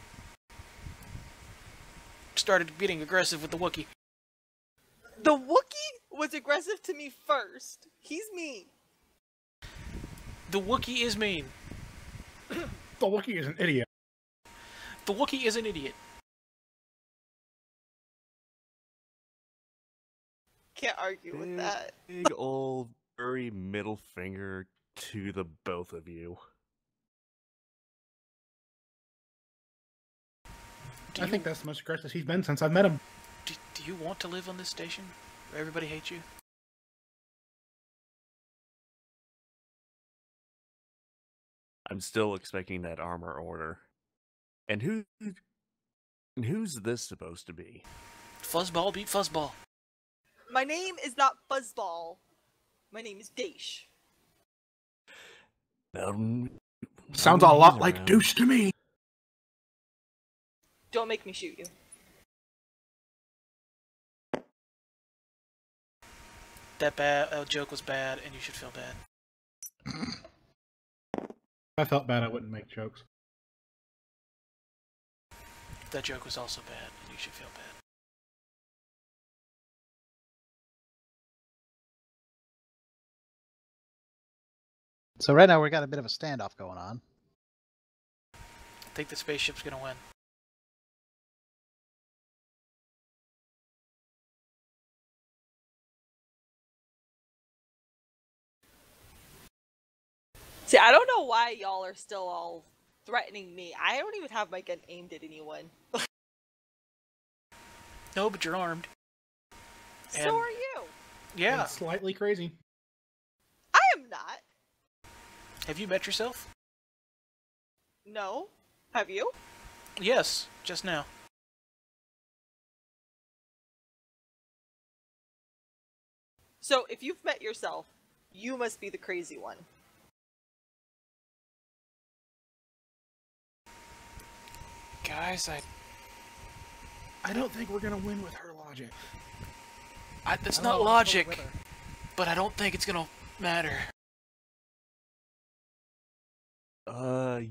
started getting aggressive with the Wookiee. The Wookiee was aggressive to me first. He's mean. The Wookiee is mean. The Wookiee is an idiot. The Wookiee is an idiot. Can't argue with that. Big old furry middle finger to the both of you. I think that's the most aggressive he's been since I've met him. Do you want to live on this station where everybody hates you? I'm still expecting that armor order. And who's this supposed to be? Fuzzball beat Fuzzball. My name is not Fuzzball. My name is Daesh. Sounds a lot like douche to me. Don't make me shoot you. That joke was bad, and you should feel bad. If I felt bad, I wouldn't make jokes. That joke was also bad, and you should feel bad. So right now we got a bit of a standoff going on. I think the spaceship's gonna win. See, I don't know why y'all are still all threatening me. I don't even have my gun aimed at anyone. No, but you're armed. So And- are you. Yeah. And slightly crazy. I am not. Have you met yourself? No. Have you? Yes, just now. So if you've met yourself, you must be the crazy one. Guys, I don't think we're gonna win with her logic. that's I don't not know what's logic, with her. but I don't think it's gonna matter.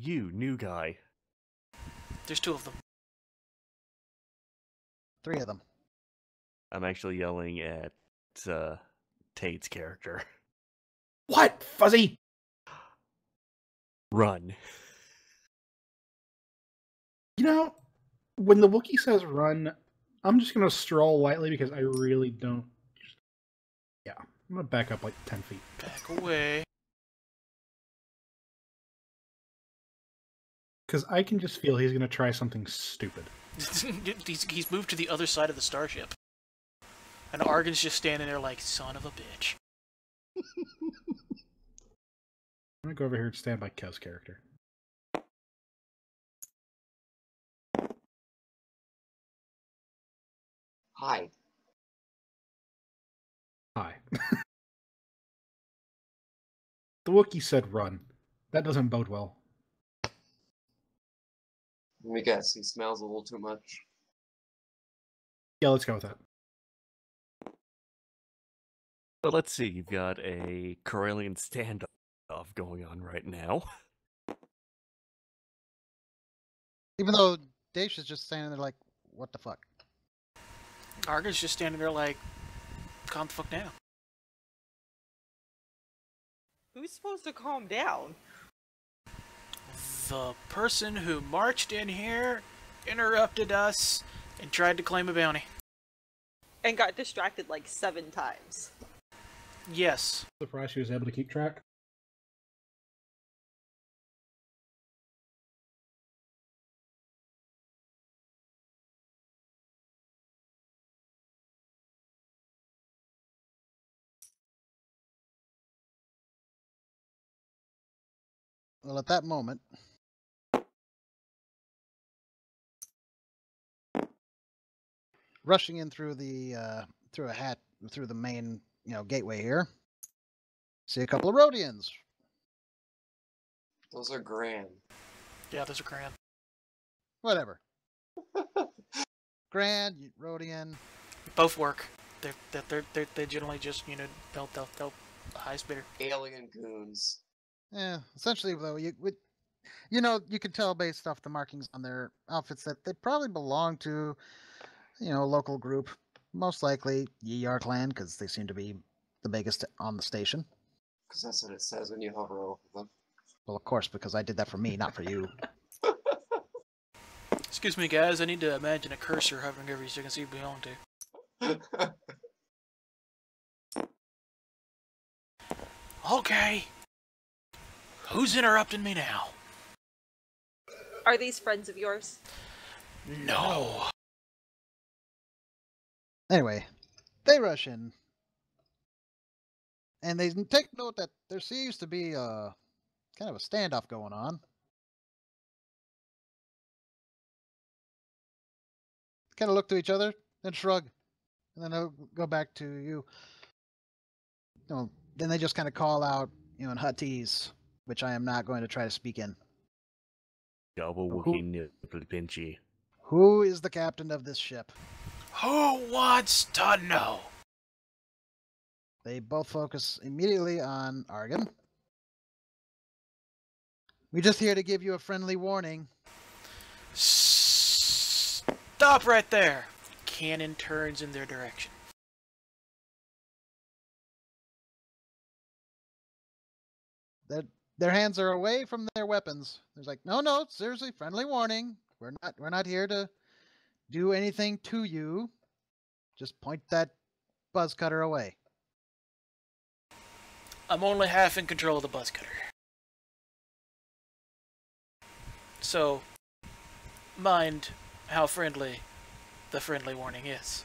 You, new guy. There's two of them. 3 of them. I'm actually yelling at Tate's character. What, Fuzzy? Run. You know, when the Wookiee says run, I'm just gonna stroll lightly because I really don't. Yeah, I'm gonna back up like 10 feet. Back away. Because I can just feel he's gonna try something stupid. He's moved to the other side of the starship. And Argon's just standing there like, son of a bitch. I'm gonna go over here and stand by Kev's character. Hi. Hi. The Wookiee said run. That doesn't bode well. Let me guess, he smells a little too much. Yeah, let's go with that. But let's see, you've got a Corellian standoff going on right now. Even though Daesh is just standing there like, what the fuck? Argon's just standing there like, calm the fuck down. Who's supposed to calm down? The person who marched in here, interrupted us, and tried to claim a bounty. And got distracted like 7 times. Yes. Surprised she was able to keep track. Well, at that moment, rushing in through the through the main gateway here, see a couple of Rhodians. Those are grand. Yeah, those are grand. Whatever. Grand, Rhodian. Both work. They generally just they'll highest bidder. Alien goons. Yeah, essentially though, you can tell based off the markings on their outfits that they probably belong to, a local group. Most likely Yar clan, because they seem to be the biggest on the station. Because that's what it says when you hover over them. Well, of course, because I did that for me, not for you. Excuse me, guys. I need to imagine a cursor hovering over you so you can see who you belong to. Okay. Who's interrupting me now? Are these friends of yours? No. Anyway, they rush in. And they take note that there seems to be a kind of a standoff going on. Kind of look to each other, then shrug. And then they'll go back to you. Then they just kind of call out, in Huttese, which I am not going to try to speak in. Pinchy. Who is the captain of this ship? Who wants to know? They both focus immediately on Argon. We're just here to give you a friendly warning. Stop right there. Cannon turns in their direction. Their hands are away from their weapons. There's like, no, seriously, friendly warning. We're not here to do anything to you. Just point that buzz cutter away. I'm only half in control of the buzz cutter. So, mind how friendly the friendly warning is.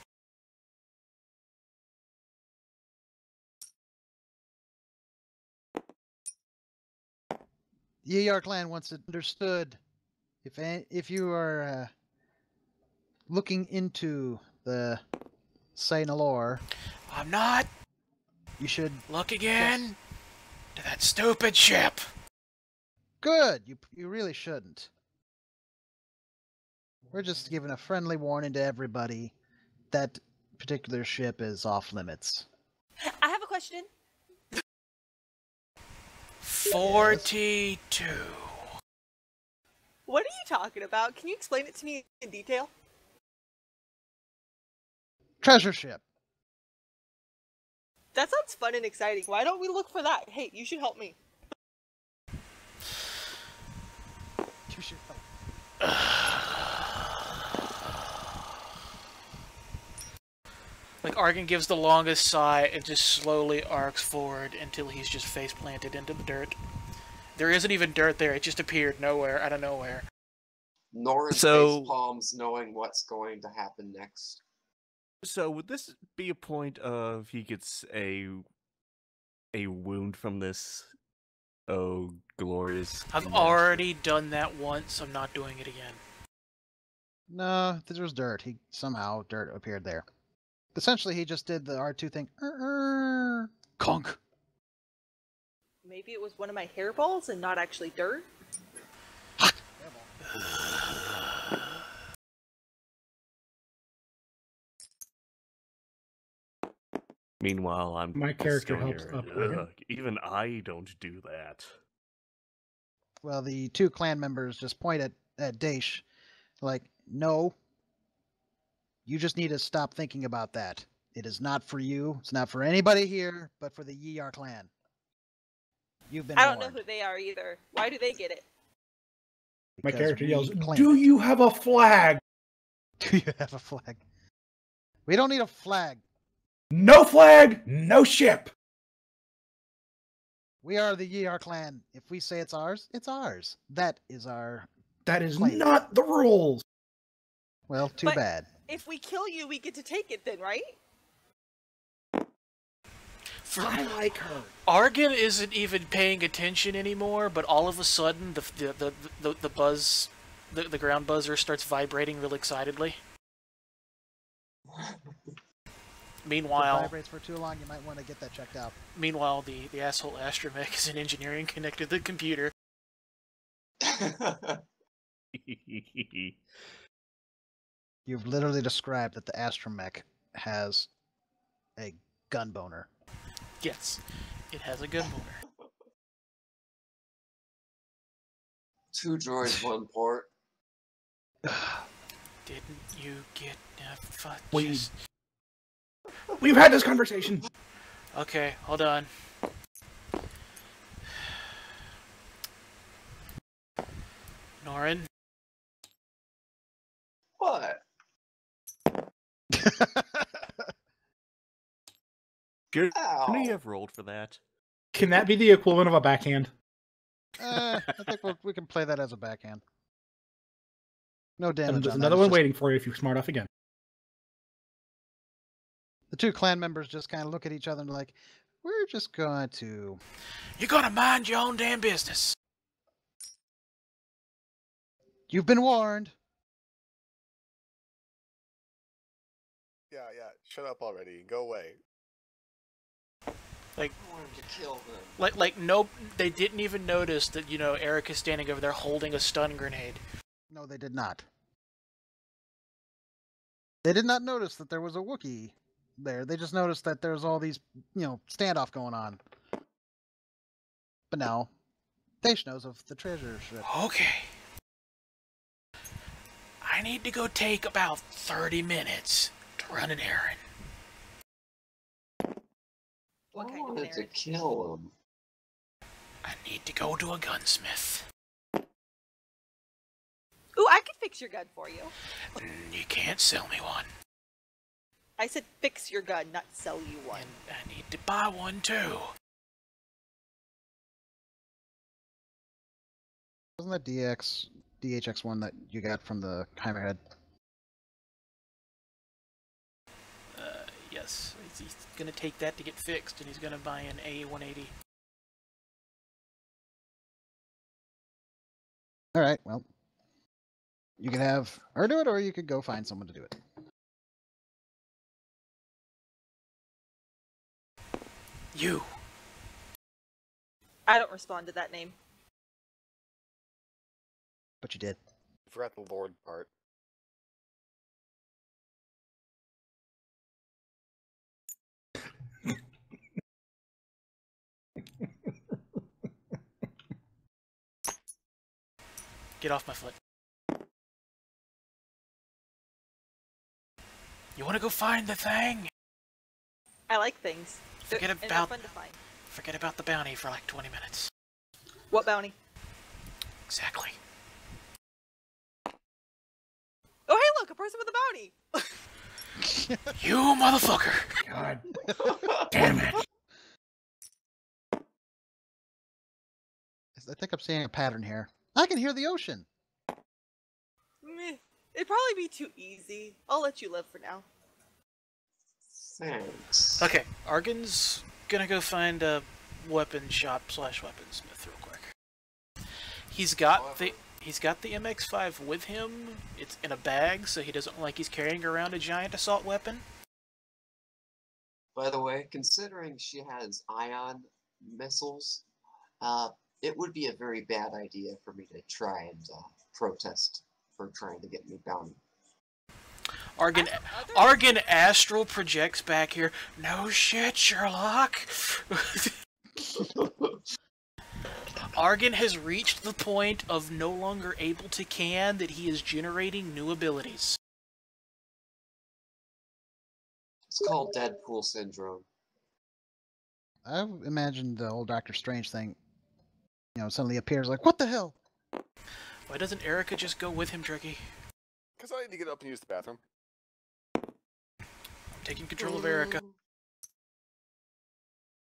The Yar clan wants it understood. If you are looking into the Sainalor, I'm not. You should look again to that stupid ship. Good. You really shouldn't. We're just giving a friendly warning to everybody that particular ship is off limits. I have a question. 42. What are you talking about? Can you explain it to me in detail? Treasure ship. That sounds fun and exciting. Why don't we look for that? Hey, you should help me. You should help. Like, Argon gives the longest sigh and just slowly arcs forward until he's just face planted into the dirt. There isn't even dirt there, it just appeared out of nowhere. Nor is face palms knowing what's going to happen next. So would this be a point of he gets a wound from this? Oh, glorious. I've already done that once, I'm not doing it again. No, there was dirt. Somehow dirt appeared there. Essentially, he just did the R2 thing. Conk. Maybe it was one of my hairballs and not actually dirt? Meanwhile, my character helps here. up. Even I don't do that. Well, the two clan members just point at Daesh, like, no. You just need to stop thinking about that. It is not for you. It's not for anybody here, but for the Yar clan. You've been I don't warned. know who they are either. Why do they get it? My character yells, claim "Do it." you have a flag?" Do you have a flag? We don't need a flag. No flag, no ship. We are the Yar clan. If we say it's ours, it's ours. That is our That is claim. not the rules. Well, too But- bad. If we kill you, we get to take it then, right? I like her. Argon isn't even paying attention anymore, but all of a sudden the buzz, the ground buzzer starts vibrating real excitedly. If it Meanwhile, vibrates for too long, you might want to get that checked out. meanwhile, the asshole astromech is in engineering connected to the computer. You've literally described that the astromech has a gun boner. Yes, it has a gun boner. 2 droids, 1 port. Didn't you get We- just... We've had this conversation. Okay, hold on. Norin, What? Couldn't Ow. he have rolled for that? Can that be the equivalent of a backhand? I think we can play that as a backhand. No And damage there's on that. another It's one just- waiting for you if you smart off again. The 2 clan members just kind of look at each other and like, we're just going to... you're gonna mind your own damn business. You've been warned. Yeah. Shut up already. Go away. Like, I wanted to kill them. like no, they didn't even notice that, Eric is standing over there holding a stun grenade. No, they did not. They did not notice that there was a Wookiee there. They just noticed that there's all these, standoff going on. But now, Daesh knows of the treasure ship. Okay. I need to go take about 30 minutes to run an errand. What I kind of wanted to errand? kill him. I need to go to a gunsmith. Ooh, I could fix your gun for you. You can't sell me one. I said fix your gun, not sell you one. And I need to buy one too. Wasn't that DHX one that you got from the Hammerhead? Yes. He's gonna take that to get fixed, and he's gonna buy an A180. Alright, well. You could have her do it, or you could go find someone to do it. You. I don't respond to that name. But you did. You forgot the Lord part. Get off my foot. You wanna go find the thing? I like things. Forget And they're about fun to find. Forget about the bounty for like 20 minutes. What bounty? Exactly. Oh, hey, look, a person with a bounty. You motherfucker! God damn it. I think I'm seeing a pattern here. I can hear the ocean. Meh. It'd probably be too easy. I'll let you live for now. Thanks. Okay, Argon's gonna go find a weapon shop / weaponsmith real quick. He's got the MX5 with him. It's in a bag, so he doesn't look like he's carrying around a giant assault weapon. By the way, considering she has ion missiles, it would be a very bad idea for me to try and protest for trying to get me bounty. Argon astral projects back here. No shit, Sherlock. Argon has reached the point of no longer able to can that he is generating new abilities. It's called Deadpool syndrome. I imagined the old Doctor Strange thing, suddenly appears like, what the hell? Why doesn't Erica just go with him, Tricky? Because I need to get up and use the bathroom. taking control of Erica.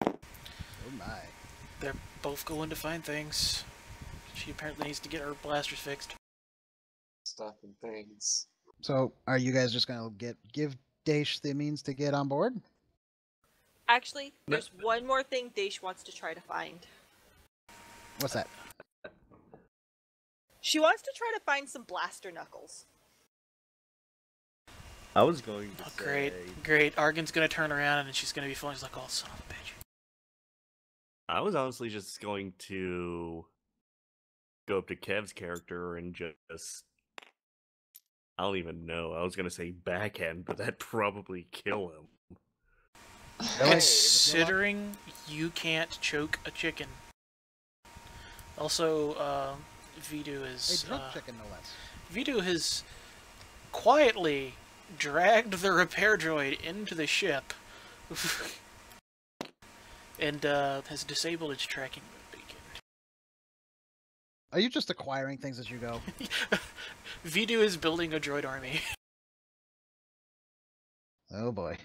Oh my. They're both going to find things. She apparently needs to get her blasters fixed. Stuff and things. So, are you guys just gonna give Daesh the means to get on board? Actually, there's one more thing Daesh wants to try to find. What's that? She wants to try to find some blaster knuckles. I was going to Oh, say... great. Argan's gonna turn around and she's gonna be falling. She's like, oh, son of a bitch. I was honestly just going to go up to Kev's character and just... I don't even know. I was going to say backhand, but that'd probably kill him. Considering you can't choke a chicken. Also, Vidu is... A drunk chicken, no less. Vidu has quietly dragged the repair droid into the ship and has disabled its tracking beacon. Are you just acquiring things as you go? Vidu is building a droid army. Oh boy.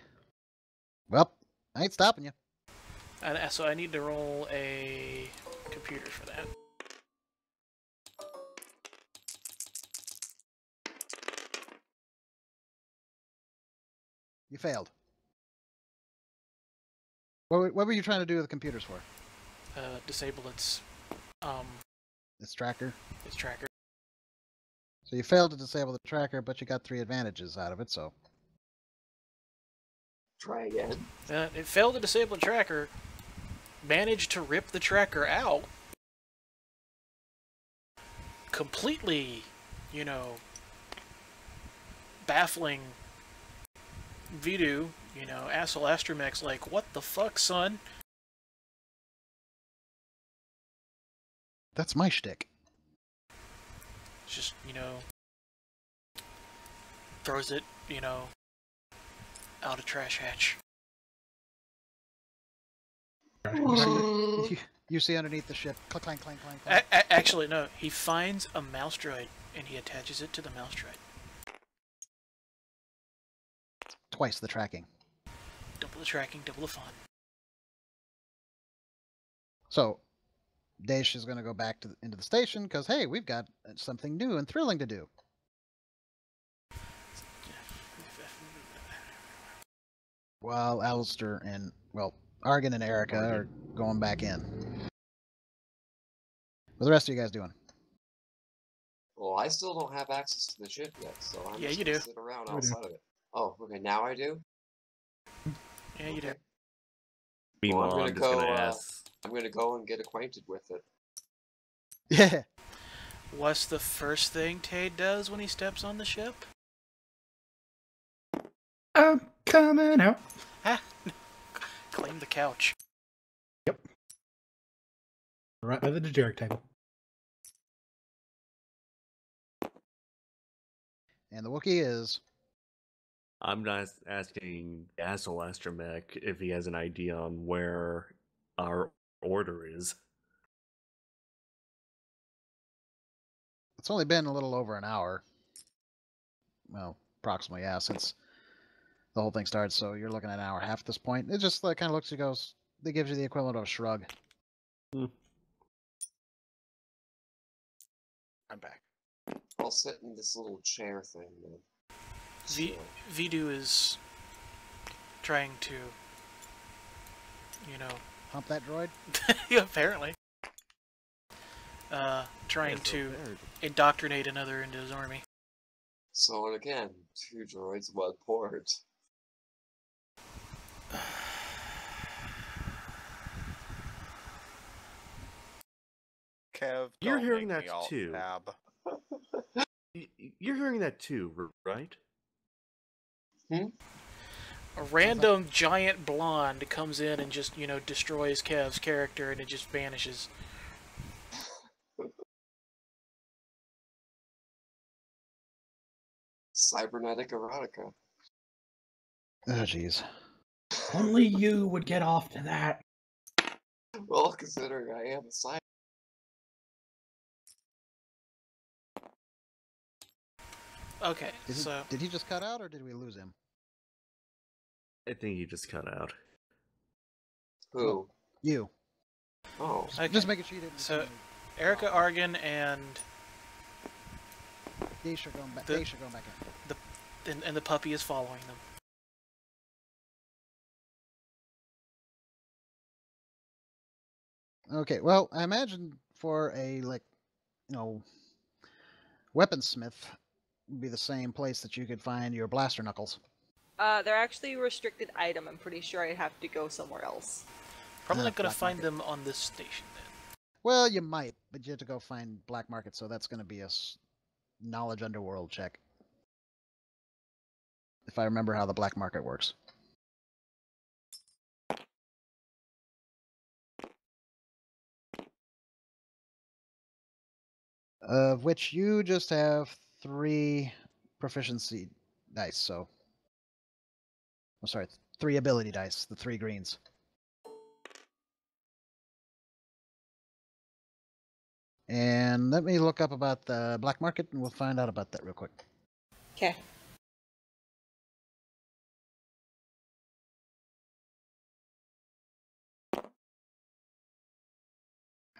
Well, I ain't stopping you. And so I need to roll a computer for that. You failed. What were you trying to do with the computers for? Disable its tracker? its tracker. So you failed to disable the tracker, but you got 3 advantages out of it, so... Try again. It failed to disable the tracker, managed to rip the tracker out, completely, baffling Vidu, Alastor like, what the fuck, son? That's my shtick. Just, throws it, out a trash hatch. You see underneath the ship, clank, clank, clank, clank, clank. Actually, no. He finds a mouse droid, and he attaches it to the mouse droid. Twice the tracking. Double the tracking, double the fun. So, Daesh is going to go back into the station, because, hey, we've got something new and thrilling to do. While Alastor and, Argan and Erica are going back in. What are the rest of you guys doing? Well, I still don't have access to the ship yet, so I'm just gonna sit around outside of it. Oh, okay, now I do? Yeah, you do. Meanwhile, Well, I'm just going to ask... I'm gonna go and get acquainted with it. Yeah. What's the first thing Tade does when he steps on the ship? I'm coming out. Ah, claim the couch. Yep. Right by the Dejeric table. And the Wookiee is... I'm not asking Alastor if he has an idea on where our order is. It's only been a little over an hour. Well, approximately, yeah, since the whole thing started, so you're looking at an hour and a half at this point. It just kind of looks and goes, it gives you the equivalent of a shrug. I'm back. I'll sit in this little chair thing then. Vidu is trying to, Hump that droid? apparently. Trying to indoctrinate another into his army. So, and again, 2 droids, 1 port. Kev, You're don't hearing make that me alt too. tab. You're hearing that too, right? A random giant blonde comes in and just, destroys Kev's character and it just vanishes. Cybernetic erotica. Oh, jeez. Only you would get off to that. Well, considering I am a cyber. Okay, Did he just cut out, or did we lose him? I think you just cut out. Who? You. Oh. Okay. Just making sure you didn't. So, Erica Argan and Daisha going back. the- Daisha going back in. and the puppy is following them. Okay. Well, I imagine for a weaponsmith would be the same place that you could find your blaster knuckles. They're actually a restricted item. I'm pretty sure I'd have to go somewhere else. Probably not gonna Black find market. them on this station then. Well, you might, but you have to go find black market, so that's going to be a knowledge underworld check. If I remember how the black market works. Of which you just have 3 proficiency dice, so. I'm sorry, 3 ability dice, the 3 greens. And let me look up about the black market and we'll find out about that real quick. Okay.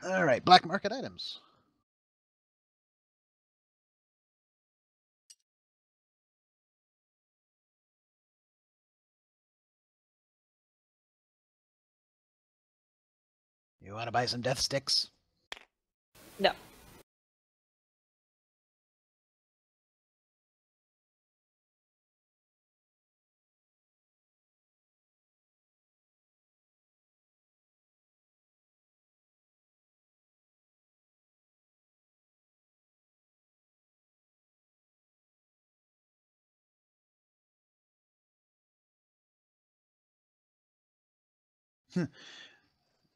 Alright, black market items. You want to buy some death sticks? No.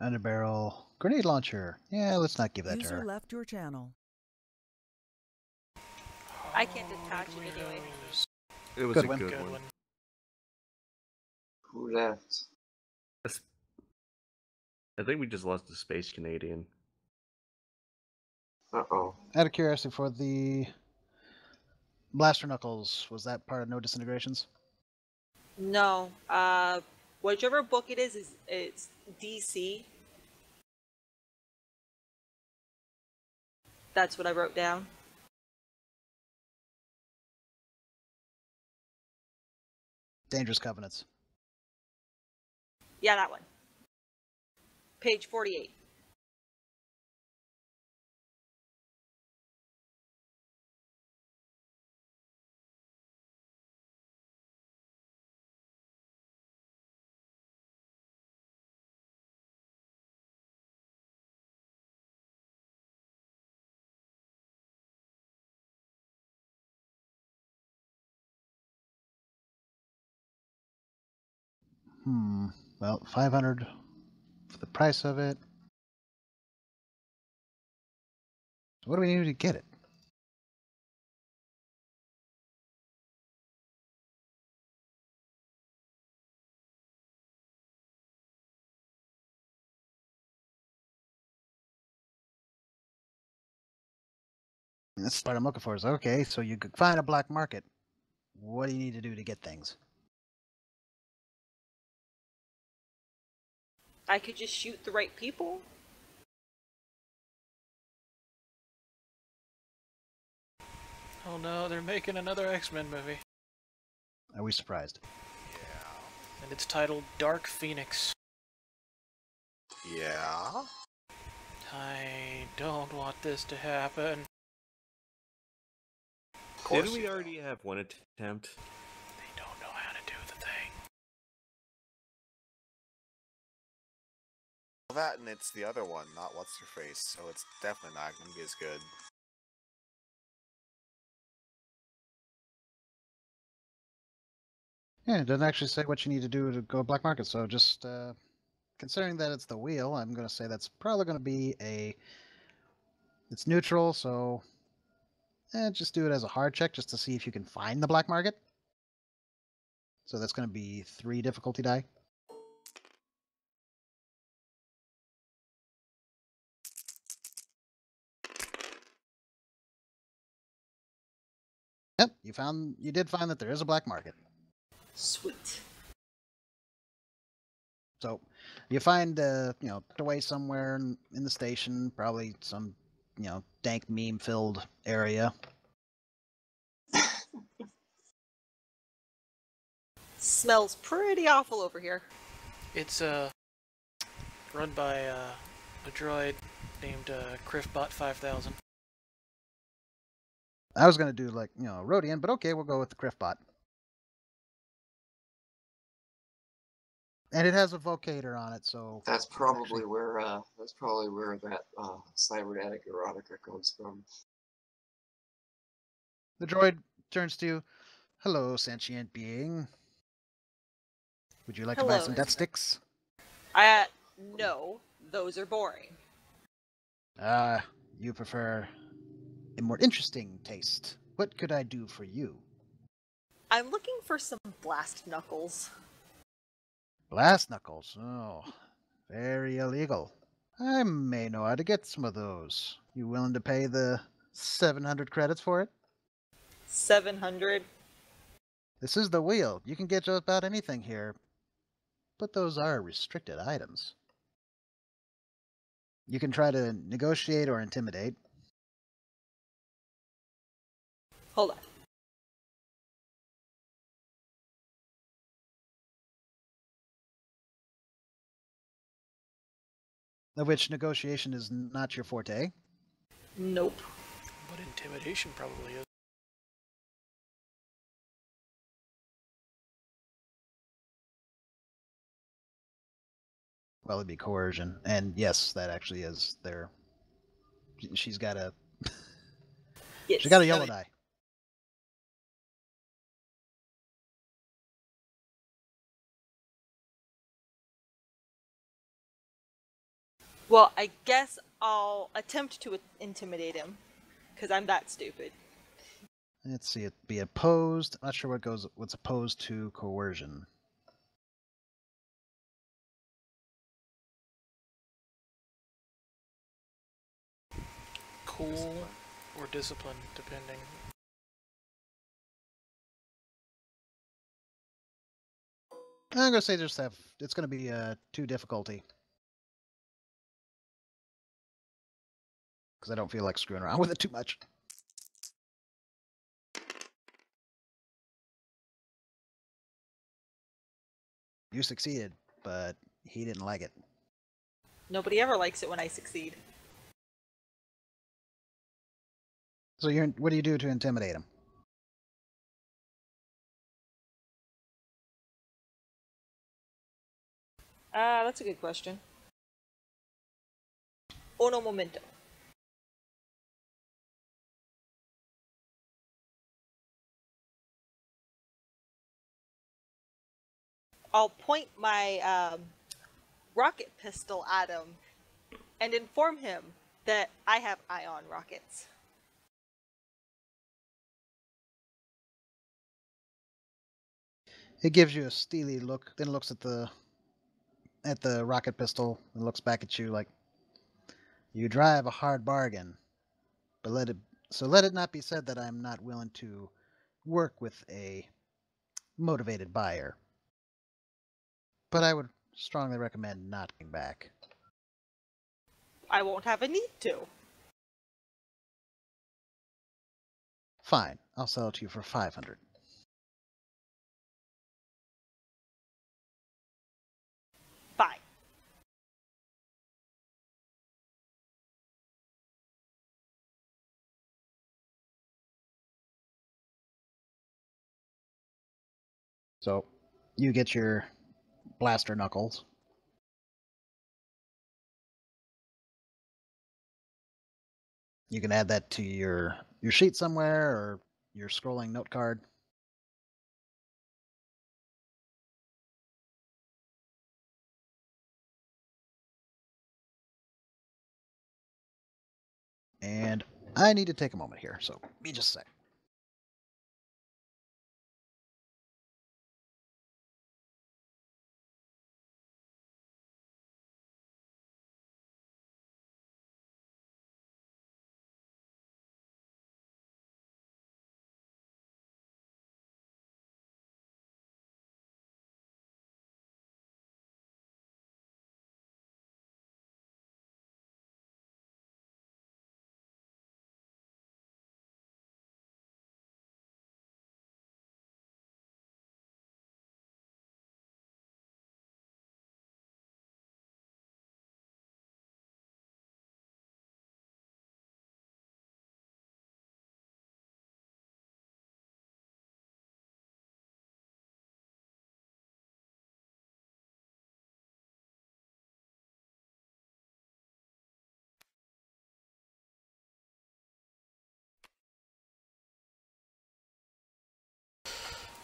Underbarrel grenade launcher. Yeah, let's not give that to User her. left your channel. I can't Oh, attach did it we anyway. lose? It was Good a one. good Good one. one. Who left? I think we just lost the Space Canadian. Uh-oh. Out of curiosity, for the blaster knuckles, was that part of no disintegrations? No. Whichever book it is it's DC. That's what I wrote down. Dangerous Covenants. Yeah, that one. Page 48. Well, 500 for the price of it. What do we need to get it? That's what I'm looking for. Is okay, so you could find a black market. What do you need to do to get things? I could just shoot the right people. Oh no, they're making another X-Men movie. Are we surprised? And it's titled Dark Phoenix. Yeah. I don't want this to happen. Of course Didn't we you already have one attempt? They don't know how to do the thing. Well, that and it's the other one, not what's her face, so it's definitely not going to be as good. Yeah, it doesn't actually say what you need to do to go black market. So just considering that it's the wheel, I'm going to say that's probably going to be a. It's neutral, so just do it as a hard check just to see if you can find the black market. So that's going to be 3 difficulty die. Yep, you did find that there is a black market. Sweet. So you find, tucked away somewhere in the station, probably some, dank meme-filled area. Smells pretty awful over here. It's run by a droid named Criffbot 5000. I was going to do like, Rhodian, but okay, we'll go with the Criffbot. And it has a vocator on it, so That's probably where that cybernetic erotica comes from. the droid turns to you. Hello, sentient being. Would you like to buy Hello. some death sticks? No, those are boring. You prefer a more interesting taste. What could I do for you? I'm looking for some blast knuckles. Blast knuckles. Oh, very illegal. I may know how to get some of those. You willing to pay the 700 credits for it? 700. This is the wheel. You can get just about anything here, but those are restricted items. You can try to negotiate or intimidate. Hold on. Of which negotiation is not your forte. Nope. But intimidation probably is. Well, it'd be coercion. And yes, that actually is there. She's got a Yes. she got a yellow die. Well, I guess I'll attempt to intimidate him, because I'm that stupid. Let's see, it'd be opposed. I'm not sure what's opposed to coercion. Cool or discipline, depending. I'm gonna say it's gonna be 2 difficulty. Because I don't feel like screwing around with it too much. You succeeded, but he didn't like it. Nobody ever likes it when I succeed. So what do you do to intimidate him? That's a good question. Uno momento. I'll point my rocket pistol at him and inform him that I have ion rockets. It gives you a steely look, then looks at the rocket pistol and looks back at you like, you drive a hard bargain, but let it not be said that I'm not willing to work with a motivated buyer. But I would strongly recommend not going back. I won't have a need to. Fine, I'll sell it to you for 500. Fine. So you get your blaster knuckles. You can add that to your sheet somewhere or your scrolling note card. And I need to take a moment here, so give me just a sec.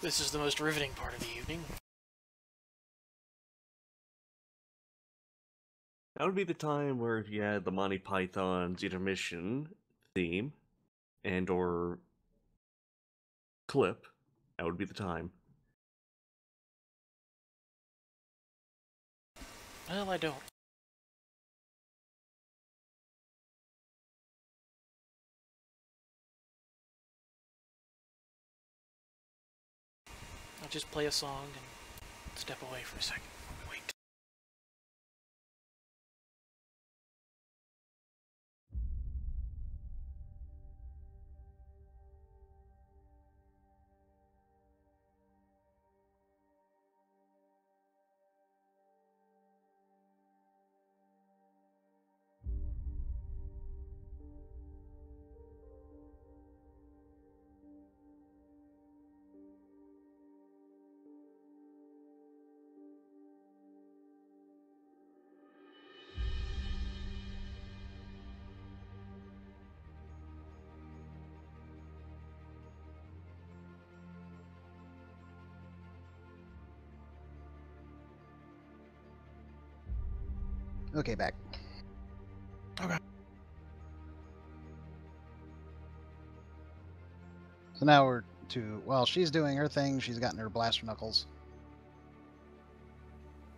This is the most riveting part of the evening. That would be the time where if you had the Monty Python's intermission theme and or clip, that would be the time. Well, I don't. I'll just play a song and step away for a second. Wait. Okay, back. Okay. So now we're to, while she's doing her thing, she's gotten her blaster knuckles.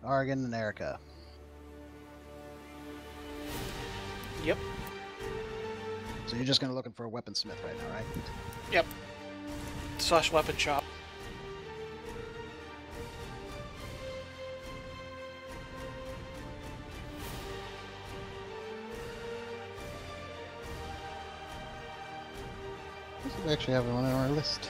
Argon and Erica. Yep. So you're just going to looking for a weaponsmith right now, right? Yep. / weapon shop. We actually have one on our list.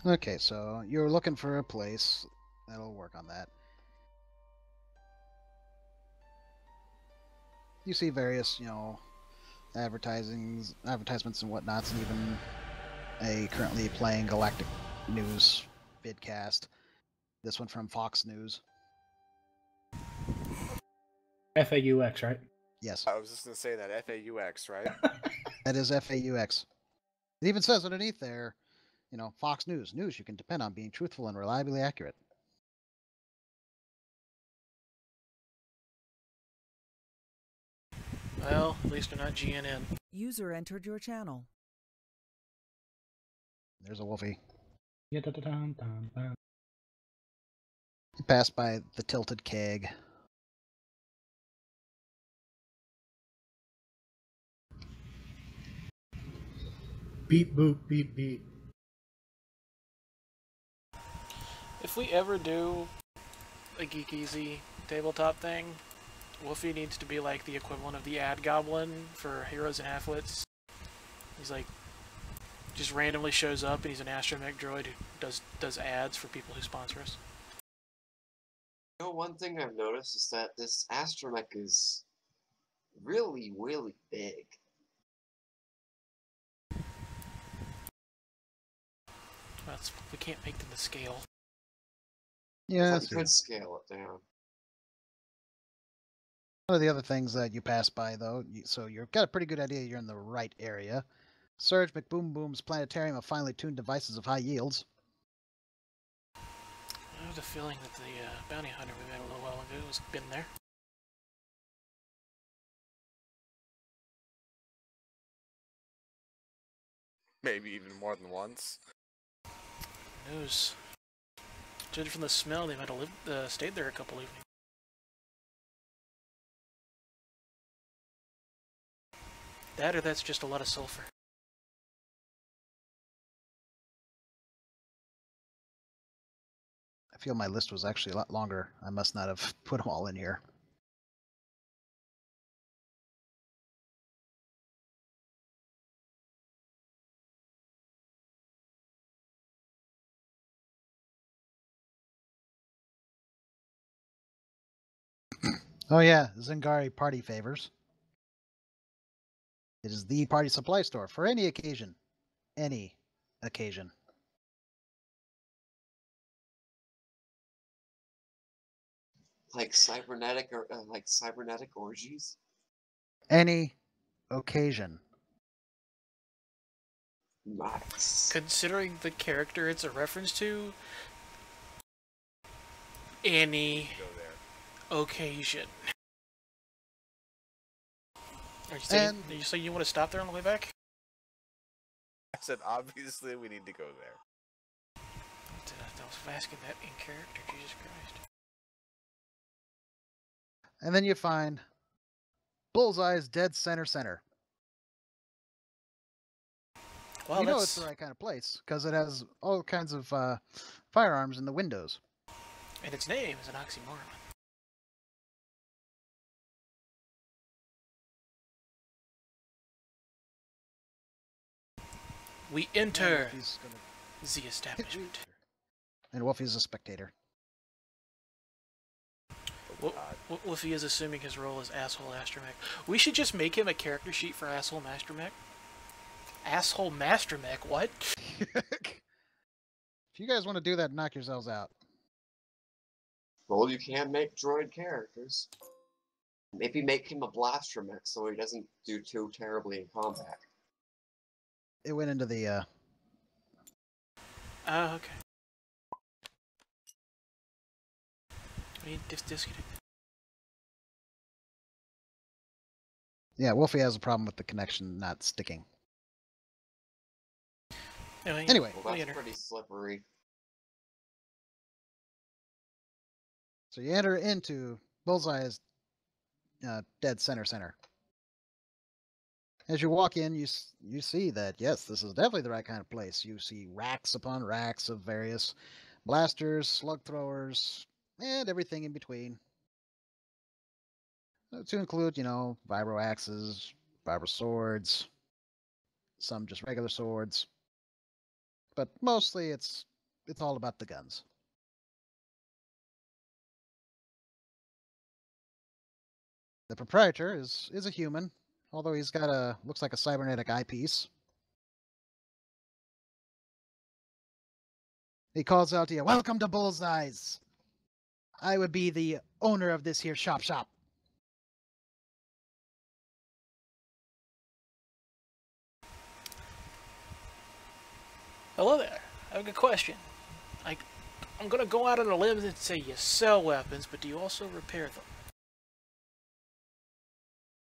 Okay, so you're looking for a place that'll work on that. You see various, advertisements and whatnots, and even a currently playing Galactic News vidcast. This one from Fox News. FAUX, right? Yes, I was just gonna say that FAUX, right? that is FAUX. It even says underneath there, Fox News you can depend on being truthful and reliably accurate. Well, at least they're not GNN. User entered your channel. There's a Wolfie. Yeah, He passed by the tilted keg. Beep boop beep beep. If we ever do a Geek Easy tabletop thing, Wolfie needs to be like the equivalent of the ad goblin for Heroes and Halfwits. He's like, just randomly shows up and he's an astromech droid who does ads for people who sponsor us. One thing I've noticed is that this astromech is really, really big. We can't make them to scale. Yeah, I that's could scale it down. one of the other things that you pass by, though, so you've got a pretty good idea you're in the right area. Surge McBoom Boom's planetarium of finely tuned devices of high yields. I have a feeling that the bounty hunter we met a little while ago has been there. Maybe even more than once. Who knows? Judging from the smell, they might have stayed there a couple evenings. That or that's just a lot of sulfur. I feel my list was actually a lot longer. I must not have put them all in here. Oh yeah, Zingari party favors. It is the party supply store for any occasion. Any occasion. Like cybernetic orgies. Any occasion. Nice. Considering the character it's a reference to, any Go there. occasion. Are you saying you want to stop there on the way back? I said, obviously, we need to go there. I was asking that in character, Jesus Christ. And then you find Bullseye's dead center. Well, you know it's the right kind of place, because it has all kinds of firearms in the windows. And its name is an oxymoron. We enter the establishment. And Wolfie's a spectator. Wolfie is assuming his role is Asshole Astromech. We should just make him a character sheet for Asshole Mastromech. Asshole Mastromech, what? If you guys want to do that, knock yourselves out. Well, you can make droid characters. Maybe make him a blastromech so he doesn't do too terribly in combat. It went into the Okay. I need disconnect. Yeah, Wolfie has a problem with the connection not sticking. Anyway. Well, that's pretty slippery. So you enter into Bullseye's dead center. As you walk in, you see that, yes, this is definitely the right kind of place. You see racks upon racks of various blasters, slug throwers, and everything in between. To include, vibro axes, vibro swords, some just regular swords. But mostly it's all about the guns. The proprietor is a human, although he's got looks like a cybernetic eyepiece. He calls out to you, "Welcome to Bullseyes. I would be the owner of this here shop. Hello there. I have a good question. I'm gonna go out on a limb and say you sell weapons, but do you also repair them?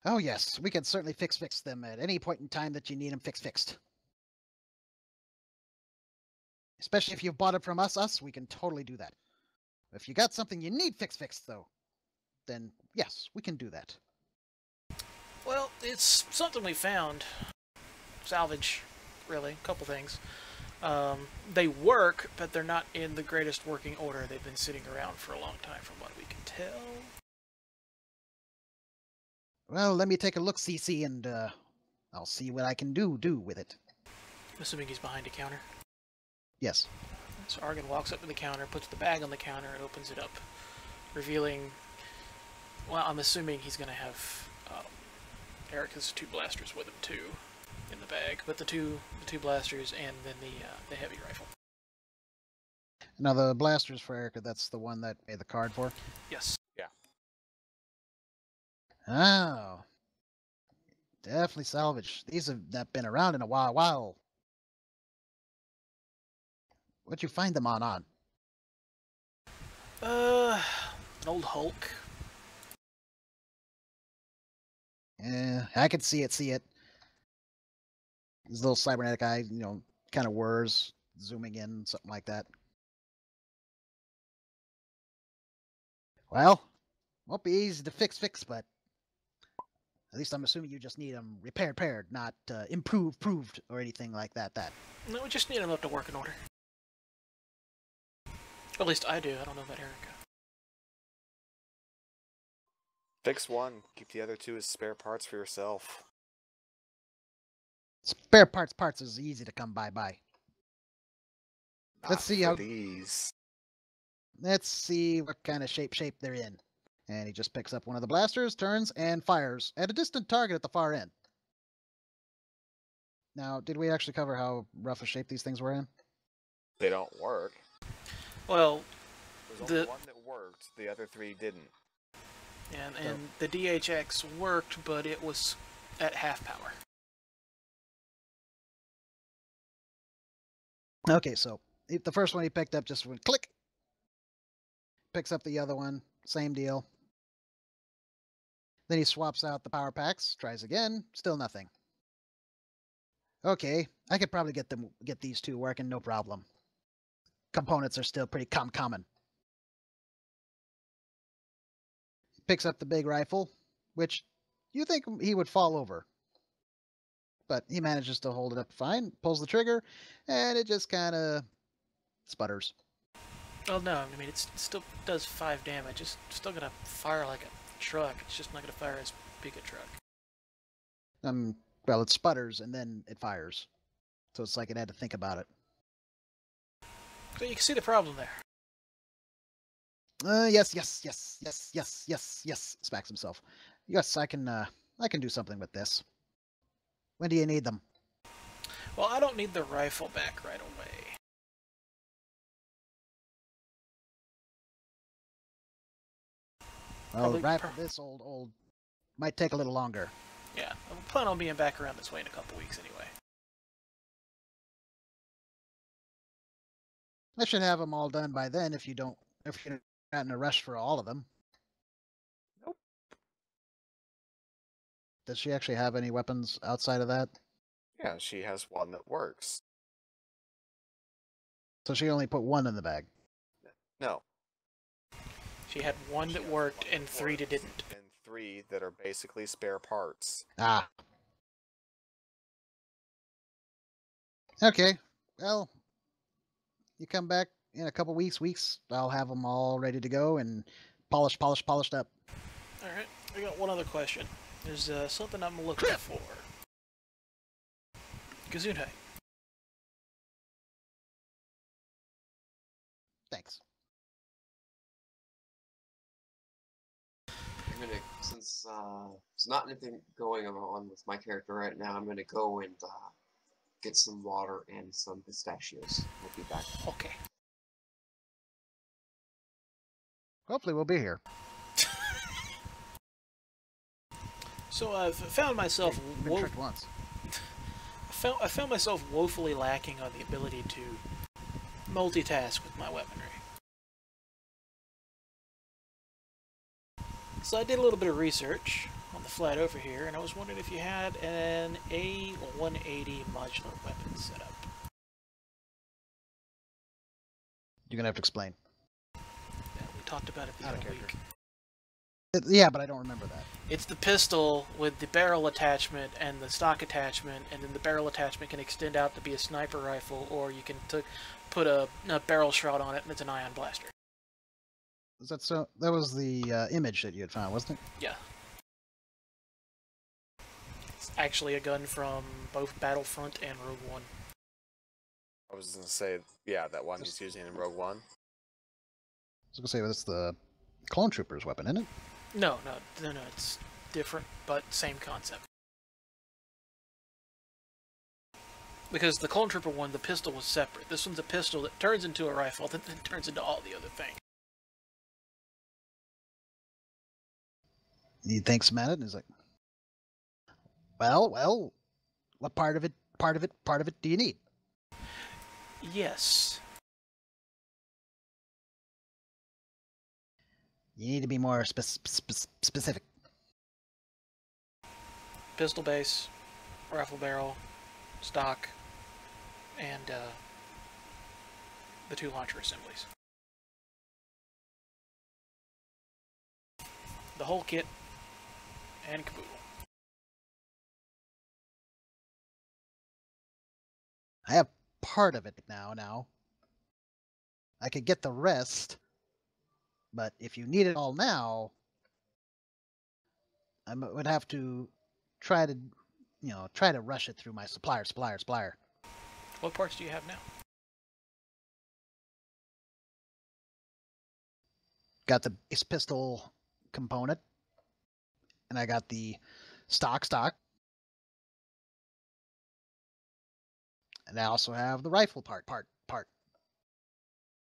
Oh yes, we can certainly fix them at any point in time that you need them fixed. Especially if you've bought it from us, we can totally do that. If you got something you need fixed though, then yes, we can do that. Well, it's something we found. Salvage, really. A couple things. They work, but they're not in the greatest working order. They've been sitting around for a long time, from what we can tell. Well, let me take a look, CC, and I'll see what I can do with it. I'm assuming he's behind a counter. Yes. So Argon walks up to the counter, puts the bag on the counter, and opens it up, revealing... Well, I'm assuming he's going to have Erica's 2 blasters with him, too, in the bag. But the two blasters and then the heavy rifle. Now, the blasters for Erica, that's the one that made the card for? Yes. Yeah. Oh. Definitely salvage. These have not been around in a while. What'd you find them on? An old Hulk. Yeah, I could see it. His little cybernetic eye, kind of whirs, zooming in, something like that. Well, won't be easy to fix, but at least I'm assuming you just need them repaired, not improved, or anything like that. No, we just need them up to working order. At least I do. I don't know about Erica. Fix one. Keep the other 2 as spare parts for yourself. Spare parts is easy to come by. Not Let's see for how these. Let's see what kind of shape they're in. And he just picks up one of the blasters, turns, and fires at a distant target at the far end. Now, did we actually cover how rough a shape these things were in? They don't work. Well, There's only one that worked. The other 3 didn't. and the DHX worked, but it was at half power. Okay, so the first one he picked up just went click. Picks up the other one, same deal. Then he swaps out the power packs, tries again, still nothing. Okay, I could probably get these 2 working, no problem. Components are still pretty common. Picks up the big rifle, which you think he would fall over. But he manages to hold it up fine, pulls the trigger, and it just kind of sputters. Well, no, I mean, it still does 5 damage. It's still going to fire like a truck. It's just not going to fire as big a truck. Well, it sputters, and then it fires. So it's like it had to think about it. So you can see the problem there. Yes, smacks himself. Yes, I can do something with this. When do you need them? Well, I don't need the rifle back right away. Well, rifle this old might take a little longer. Yeah, I plan on being back around this way in a couple weeks anyway. I should have them all done by then if you're not in a rush for all of them. Nope. Does she actually have any weapons outside of that? Yeah, she has one that works. So she only put 1 in the bag. No. She had 1 that worked and 3 that didn't. And 3 that are basically spare parts. Ah. Okay. Well, you come back in a couple weeks, I'll have them all ready to go and polished up. Alright, I got one other question. There's something I'm looking for. Gesundheit. Thanks. I'm gonna, since there's not anything going on with my character right now, I'm gonna go and get some water and some pistachios. We'll be back. Okay. Hopefully we'll be here. So I've found myself Been tricked once. I found myself woefully lacking on the ability to multitask with my weaponry. So I did a little bit of research on the flat over here, and I was wondering if you had an A180 modular weapon setup. You're gonna have to explain. Yeah, we talked about it the other week. Yeah, but I don't remember that. It's the pistol with the barrel attachment and the stock attachment, and then the barrel attachment can extend out to be a sniper rifle, or you can put a barrel shroud on it and it's an ion blaster. Is that so? That was the image that you had found, wasn't it? Yeah. It's actually a gun from both Battlefront and Rogue One. I was gonna say, yeah, that one he's using in Rogue One. I was gonna say that's the clone trooper's weapon, isn't it? No, it's different, but same concept. Because the clone trooper one, the pistol was separate. This one's a pistol that turns into a rifle, that then turns into all the other things. He thinks about it, and he's like, "Well, what part of it do you need?" Yes. You need to be more specific. Pistol base, rifle barrel, stock, and the 2 launcher assemblies. The whole kit and caboodle. I have part of it now. I could get the rest, but if you need it all now, I would have to try to rush it through my supplier. What parts do you have now? Got the base pistol component, and I got the stock. And I also have the rifle part.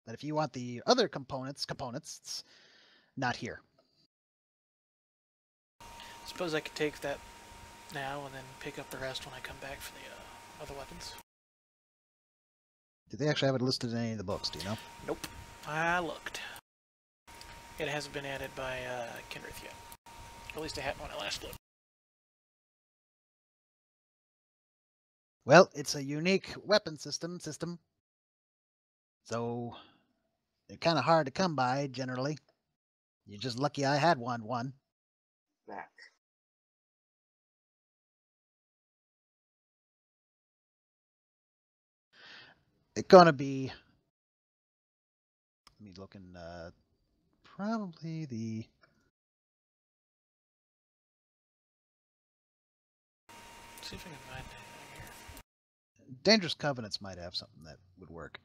But if you want the other components, it's not here. Suppose I could take that now and then pick up the rest when I come back for the other weapons. Do they actually have it listed in any of the books? Do you know? Nope. I looked. It hasn't been added by Kenrith yet. At least it hadn't when I last looked. Well, it's a unique weapon system. So they're kind of hard to come by generally. You're just lucky I had one. Back. It's gonna be. Let me look in. Probably the. See if I can find anything here. Dangerous Covenants might have something that would work.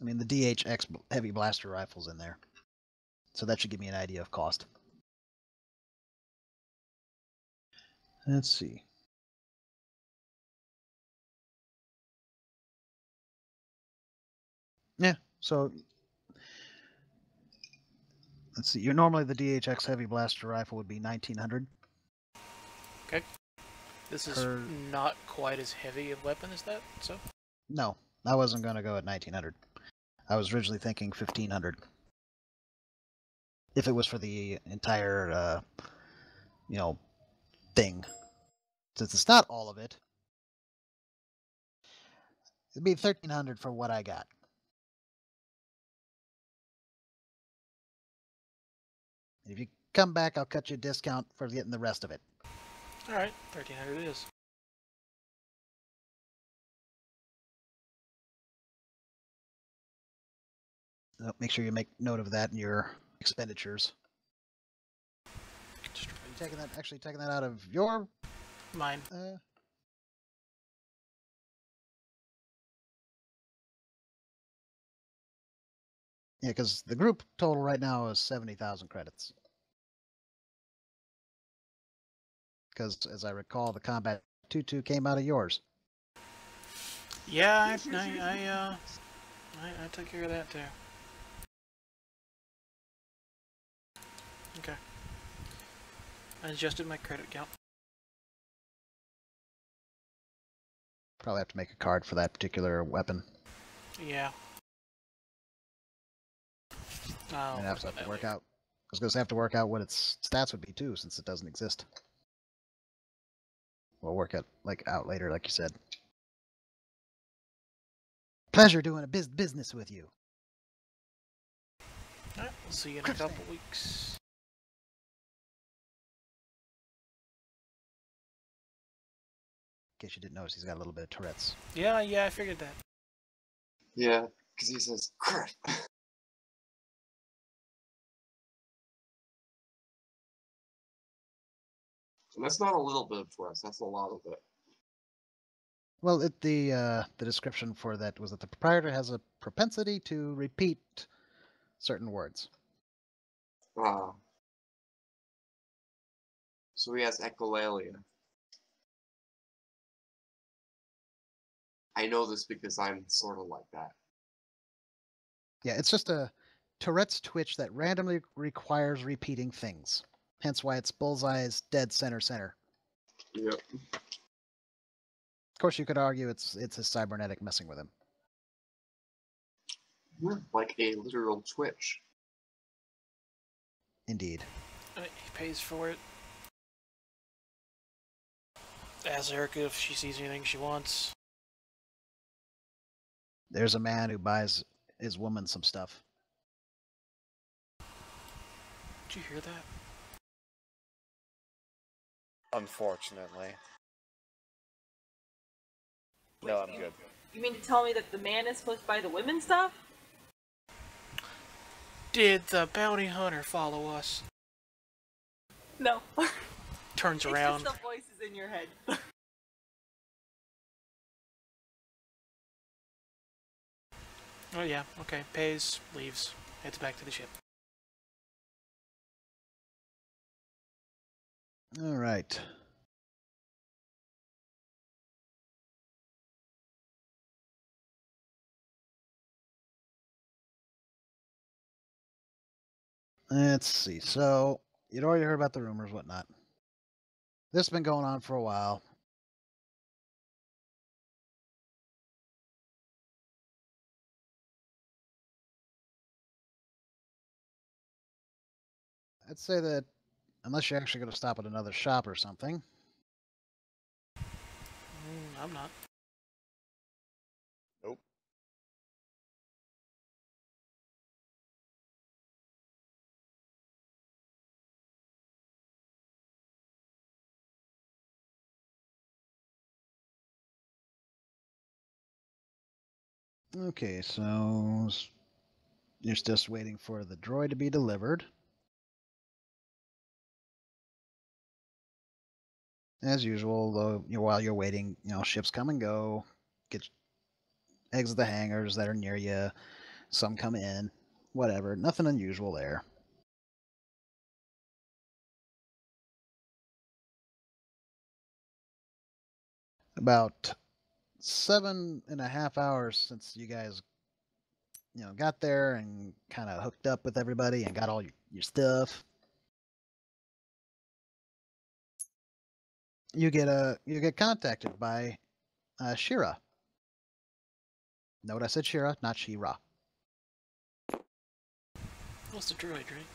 I mean, the DHX heavy blaster rifle's in there. So that should give me an idea of cost. Let's see. Yeah, so let's see. You're normally the DHX heavy blaster rifle would be 1900. Okay. This is not quite as heavy a weapon as that, so? No, I wasn't going to go at 1900. I was originally thinking 1500. If it was for the entire, thing. Since it's not all of it, it'd be 1300 for what I got. If you come back, I'll cut you a discount for getting the rest of it. Alright, 1300 it is. Make sure you make note of that in your expenditures. Just Are you taking that out of your... mine. Yeah, because the group total right now is 70,000 credits. Because, as I recall, the Combat 2-2 came out of yours. Yeah, I took care of that too. Okay. I adjusted my credit count. Probably have to make a card for that particular weapon. Yeah. Oh, And have to work out. I was going to have to work out what its stats would be too, since it doesn't exist. We'll work it out later, like you said. Pleasure doing a business with you. Alright, we'll see you in a couple weeks. In case you didn't notice, he's got a little bit of Tourette's. Yeah, I figured that. Yeah, because he says, crap. And that's not a little bit for us, that's a lot of it. Well, the description for that was that the proprietor has a propensity to repeat certain words. So he has echolalia. I know this because I'm sort of like that. Yeah, it's just a Tourette's twitch that randomly requires repeating things. Hence why it's Bullseye's dead center. Yep. Of course, you could argue it's his cybernetic messing with him. Like a literal twitch. Indeed. He pays for it. Asks Erica if she sees anything she wants. There's a man who buys his woman some stuff. Did you hear that? Unfortunately. No, I'm good. You mean to tell me that the man is supposed to buy the women stuff? Did the bounty hunter follow us? No. Turns It's around. just the voices in your head. Oh yeah, okay. Pays, leaves, heads back to the ship. All right. Let's see. So, you'd already heard about the rumors, whatnot. This has been going on for a while. I'd say that unless you're actually going to stop at another shop or something. I'm not. Nope. Okay, so you're just waiting for the droid to be delivered. As usual, though, while you're waiting, ships come and go, get exit the hangars that are near you, some come in, whatever. Nothing unusual there. About 7.5 hours since you guys, got there and kind of hooked up with everybody and got all your stuff. You get contacted by Shira. Note I said Shira, not Shira. What's the droid, right?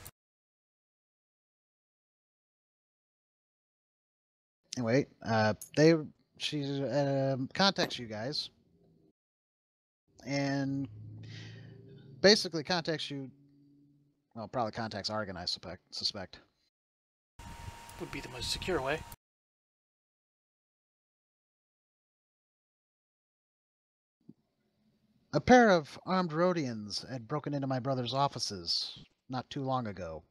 Anyway, she contacts you guys and basically contacts you. Well, probably contacts Argon, I suspect. Would be the most secure way. A pair of armed Rhodians had broken into my brother's offices not too long ago.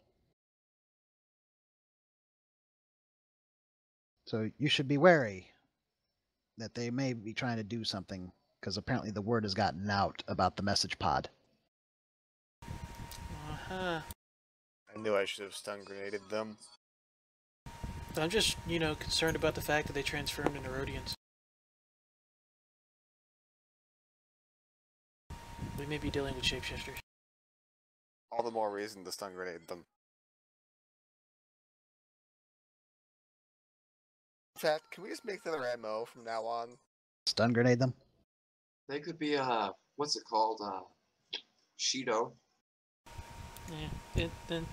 So you should be wary that they may be trying to do something, because apparently the word has gotten out about the message pod. Uh-huh. I knew I should have stun grenaded them. I'm just, concerned about the fact that they transformed into Rhodians. We may be dealing with shapeshifters. All the more reason to stun grenade them. In fact, can we just make that our MO from now on? Stun grenade them? They could be, what's it called? Shido. Yeah, we're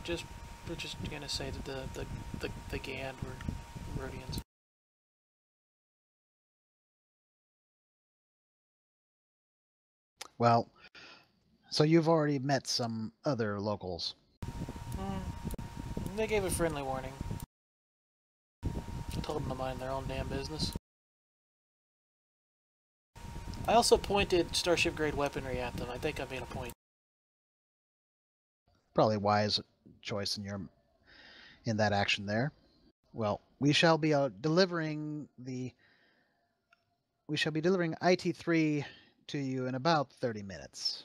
just gonna say that the Gand were Rhodians. Well, so you've already met some other locals. They gave a friendly warning. I told them to mind their own damn business. I also pointed Starship grade weaponry at them. I think I made a point. Probably wise choice in that action there. Well, we shall be delivering IT3 to you in about 30 minutes.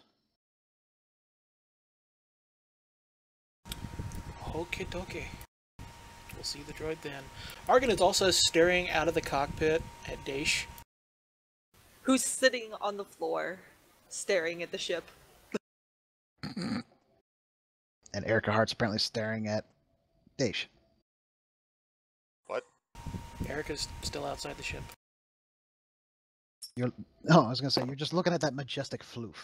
Okie dokie. We'll see the droid then. Argon is also staring out of the cockpit at Daesh, Who's sitting on the floor, staring at the ship. And Erica Hart's apparently staring at Daesh. What? Erica's still outside the ship. I was gonna say, you're just looking at that majestic floof.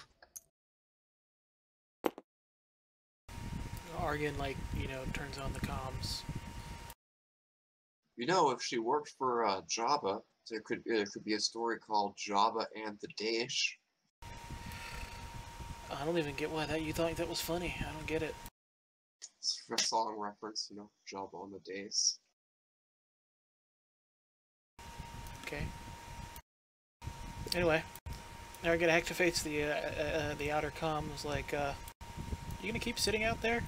Argon, turns on the comms. If she worked for Jabba, there could be a story called Jabba and the Daesh. I don't even get why you thought that was funny. I don't get it. It's a song reference, Jabba on the Daesh. Okay. Anyway, Argon activates the outer comms. You gonna keep sitting out there?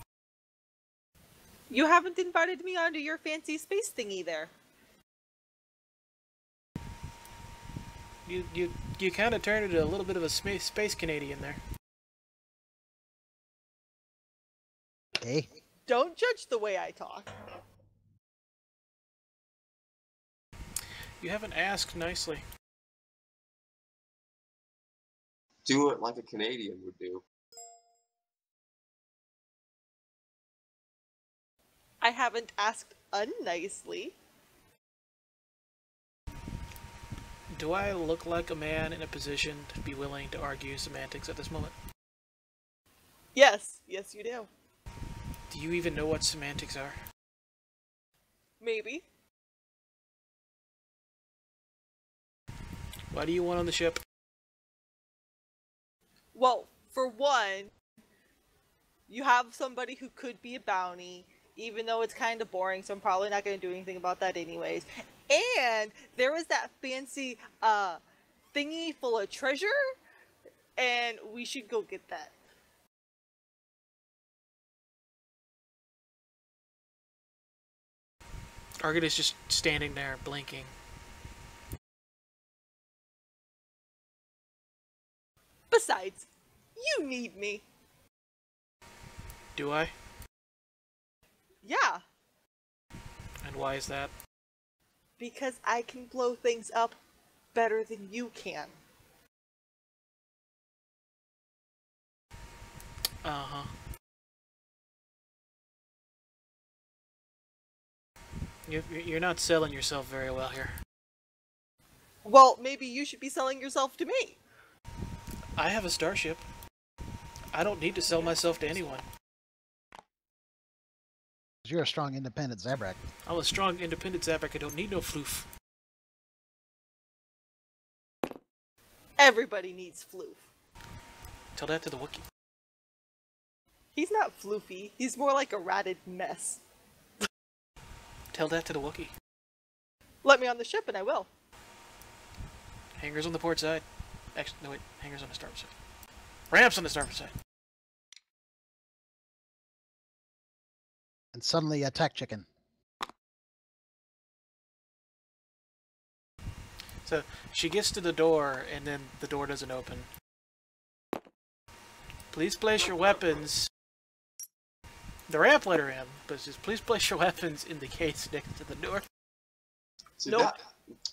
You haven't invited me onto your fancy space thingy there. You kind of turned into a little bit of a space Canadian there. Hey. Don't judge the way I talk. You haven't asked nicely. Do it like a Canadian would do. I haven't asked unnicely. Do I look like a man in a position to be willing to argue semantics at this moment? Yes, yes you do. Do you even know what semantics are? Maybe. Why do you want on the ship? Well, for one, you have somebody who could be a bounty, even though it's kind of boring, so I'm probably not going to do anything about that anyways. And there was that fancy thingy full of treasure, and we should go get that. Argid is just standing there, blinking. Besides, you need me. Do I? Yeah, And why is that? because I can blow things up better than you can. Uh-huh. You're not selling yourself very well here. Well, maybe you should be selling yourself to me. I have a starship. I don't need to sell myself to anyone. You're a strong, independent Zabrak. I'm a strong, independent Zabrak. I don't need no floof. Everybody needs floof. Tell that to the Wookiee. He's not floofy, he's more like a ratted mess. Tell that to the Wookiee. Let me on the ship and I will. Hangars on the port side. Actually, no wait. Hangars on the starboard side. Ramps on the starboard side. And suddenly attack chicken. So she gets to the door, and then the door doesn't open. Please place your weapons. The ramp let her in, but says, please place your weapons in the case next to the door. See, Nope.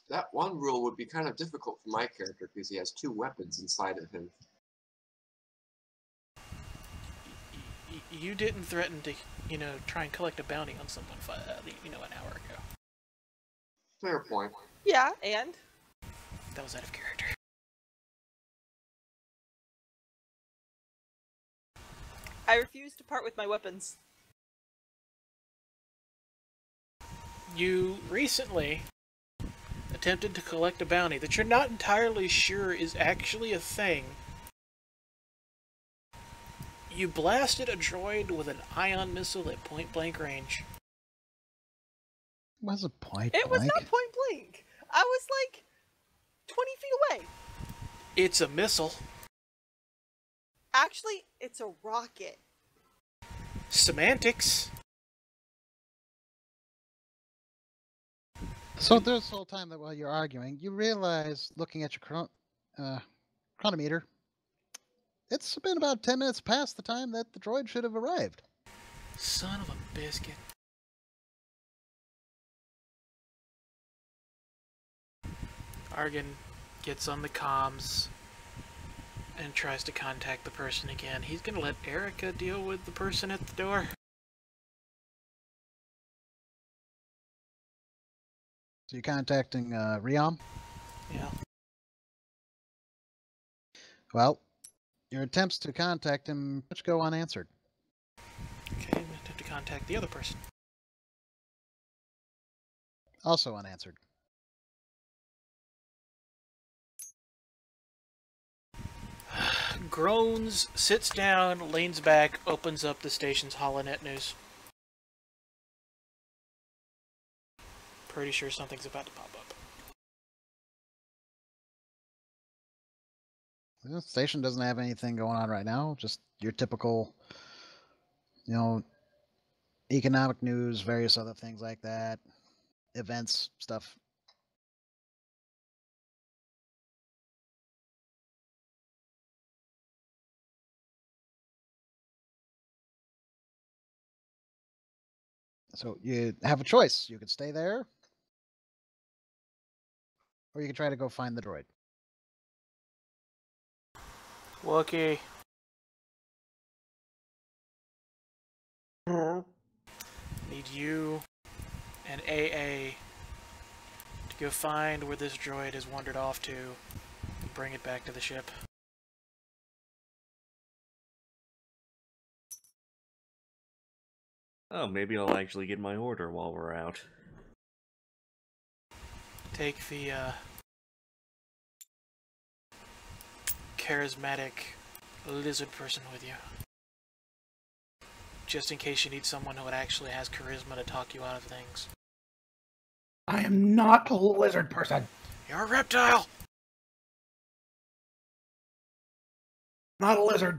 that one rule would be kind of difficult for my character because he has 2 weapons inside of him. You didn't threaten to, try and collect a bounty on someone, an hour ago. Fair point. Yeah, and? That was out of character. I refuse to part with my weapons. You recently attempted to collect a bounty that you're not entirely sure is actually a thing. You blasted a droid with an ion missile at point-blank range. It was a point It was blank. not point blank. I was like 20 feet away. It's a missile. Actually, it's a rocket. Semantics. So this whole time that while you're arguing, you realize, looking at your chronometer, it's been about 10 minutes past the time that the droid should have arrived. Son of a biscuit. Argan gets on the comms and tries to contact the person again. He's gonna let Erica deal with the person at the door. So you're contacting Riam? Yeah. Well, your attempts to contact him pretty much go unanswered. Okay, I'm gonna have to contact the other person. Also unanswered. Groans, sits down, leans back, opens up the station's holonet news. Pretty sure something's about to pop up. The station doesn't have anything going on right now. Just your typical, economic news, various other things like that, events, stuff. So you have a choice. You could stay there, or you could try to go find the droid. Wookie. Need need you and AA to go find where this droid has wandered off to and bring it back to the ship. Oh, maybe I'll actually get my order while we're out. Take the charismatic lizard person with you. Just in case you need someone who actually has charisma to talk you out of things. I am not a lizard person. You're a reptile! Not a lizard.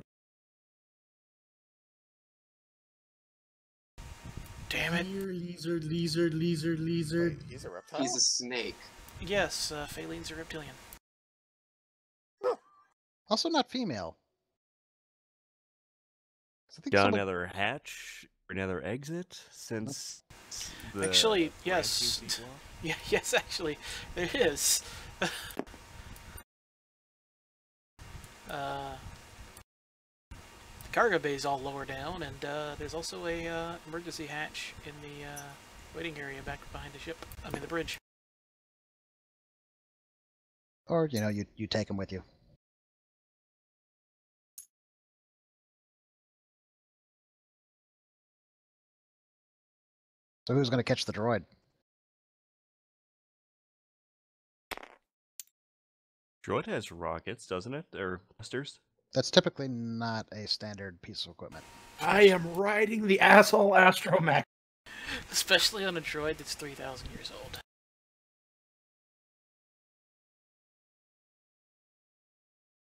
Damn it. Lizard. Wait, he's a reptile? He's a snake. Yes, Phalines are reptilian. Also not female. I think Got someone- another hatch or another exit since the Actually, ramp yes. used to be blocked? Yeah, yes, actually, there is. The cargo bay is all lower down, and there's also a emergency hatch in the waiting area back behind the ship. I mean, the bridge. Or, you take them with you. So who's going to catch the droid? Droid has rockets, doesn't it? Or busters? That's typically not a standard piece of equipment. I am riding the asshole astromech. Especially on a droid that's 3,000 years old.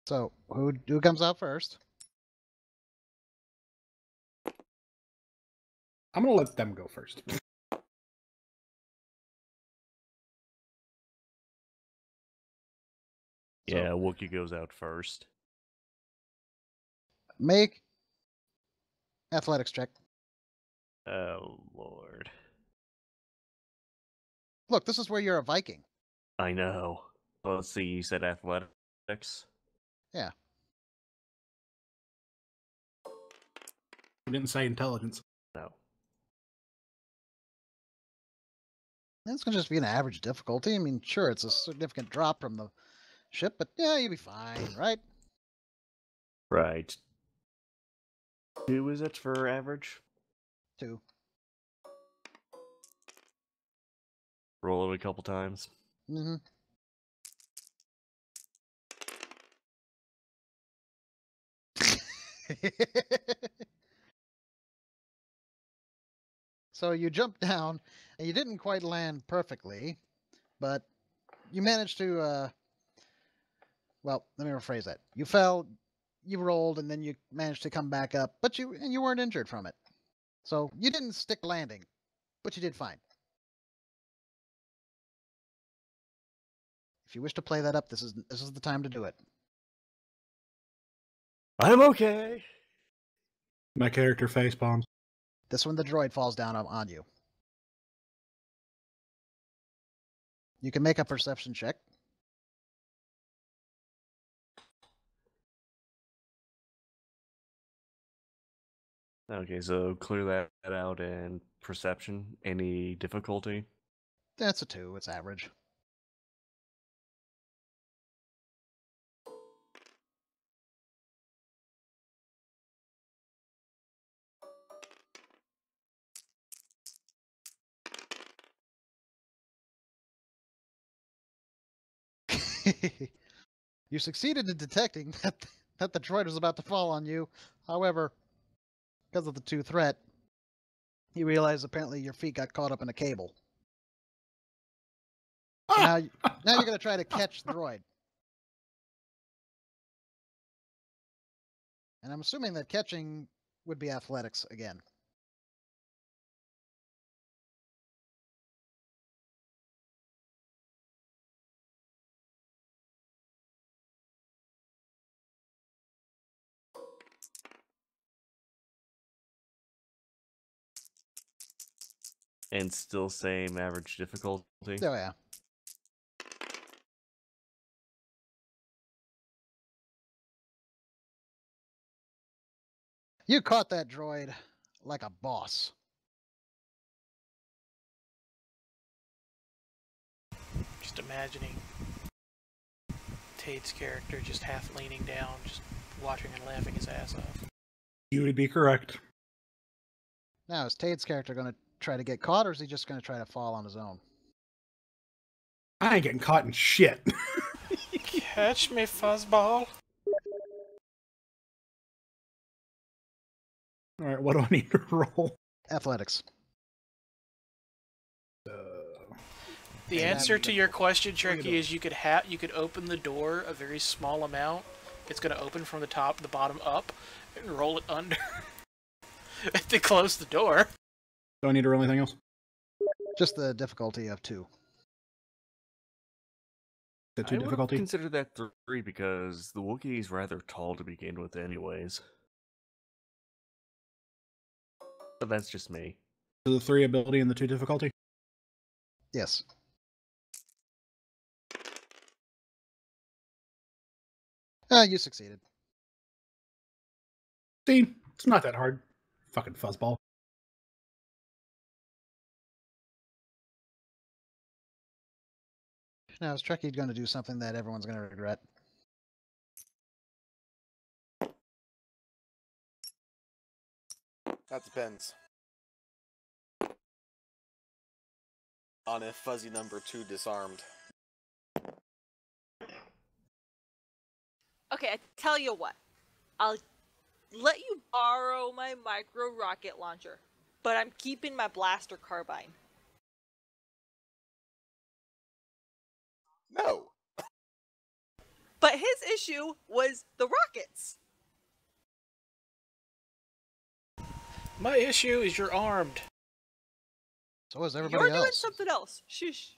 So who comes out first? I'm gonna let them go first. Yeah, Wookiee goes out first. Make athletics check. Oh, Lord. Look, this is where you're a Viking. I know. Well, let's see, you said athletics? Yeah. We didn't say intelligence. No. It's going to just be an average difficulty. I mean, sure, it's a significant drop from the ship, but yeah, you'll be fine, right? Right. 2 is it for average? 2. Roll it a couple times. Mm-hmm. So you jumped down, and you didn't quite land perfectly, but you managed to, well, let me rephrase that. You fell, you rolled, and then you managed to come back up, but you weren't injured from it. So you didn't stick landing, but you did fine. If you wish to play that up, this is the time to do it. I'm okay! My character face bombs. This one, the droid falls down on you. You can make a perception check. Okay, so clear that out and perception. Any difficulty? That's a 2. It's average. You succeeded in detecting that the droid was about to fall on you. However, because of the 2 threat, you realize apparently your feet got caught up in a cable. So now you're going to try to catch the droid. And I'm assuming that catching would be athletics again. And still same average difficulty? Oh, yeah. You caught that droid like a boss. just imagining Tate's character just half leaning down, just watching and laughing his ass off. You would be correct. Now, is Tade's character going to try to get caught, or is he just going to try to fall on his own? I ain't getting caught in shit. Catch me, fuzzball. Alright, what do I need to roll? Athletics. The And answer that- to your question, Trekkie, doing? is you could open the door a very small amount. It's going to open from the bottom up, and roll it under. And then close the door. Do I need to roll anything else? Just the difficulty of 2. The I 2 would difficulty? consider that 3 because the Wookiee's rather tall to begin with anyways. But that's just me. So the 3 ability and the 2 difficulty? Yes. You succeeded. See, it's not that hard. Fucking fuzzball. Now, is Trekkie going to do something that everyone's going to regret? That depends. On if fuzzy number 2 disarmed. Okay, I tell you what. I'll let you borrow my micro rocket launcher, but I'm keeping my blaster carbine. No! But his issue was the rockets. My issue is you're armed. So is everybody You're doing else. something else. Shush.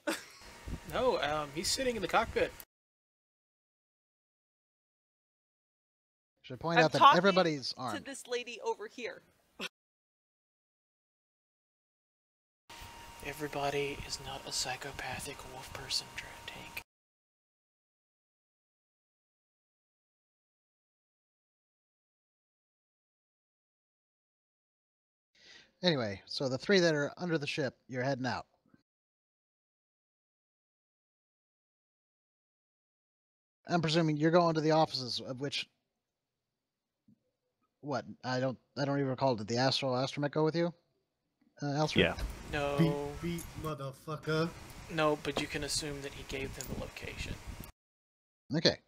No, he's sitting in the cockpit. Should point I'm out that talking everybody's to armed. this lady over here. Everybody is not a psychopathic wolf person, Tank. Anyway, so the 3 that are under the ship, you're heading out. I'm presuming you're going to the offices of which. What? I don't even recall. Did the astromech go with you? Alastor? Yeah. No, Beat, motherfucker. no, but you can assume that he gave them the location. Okay.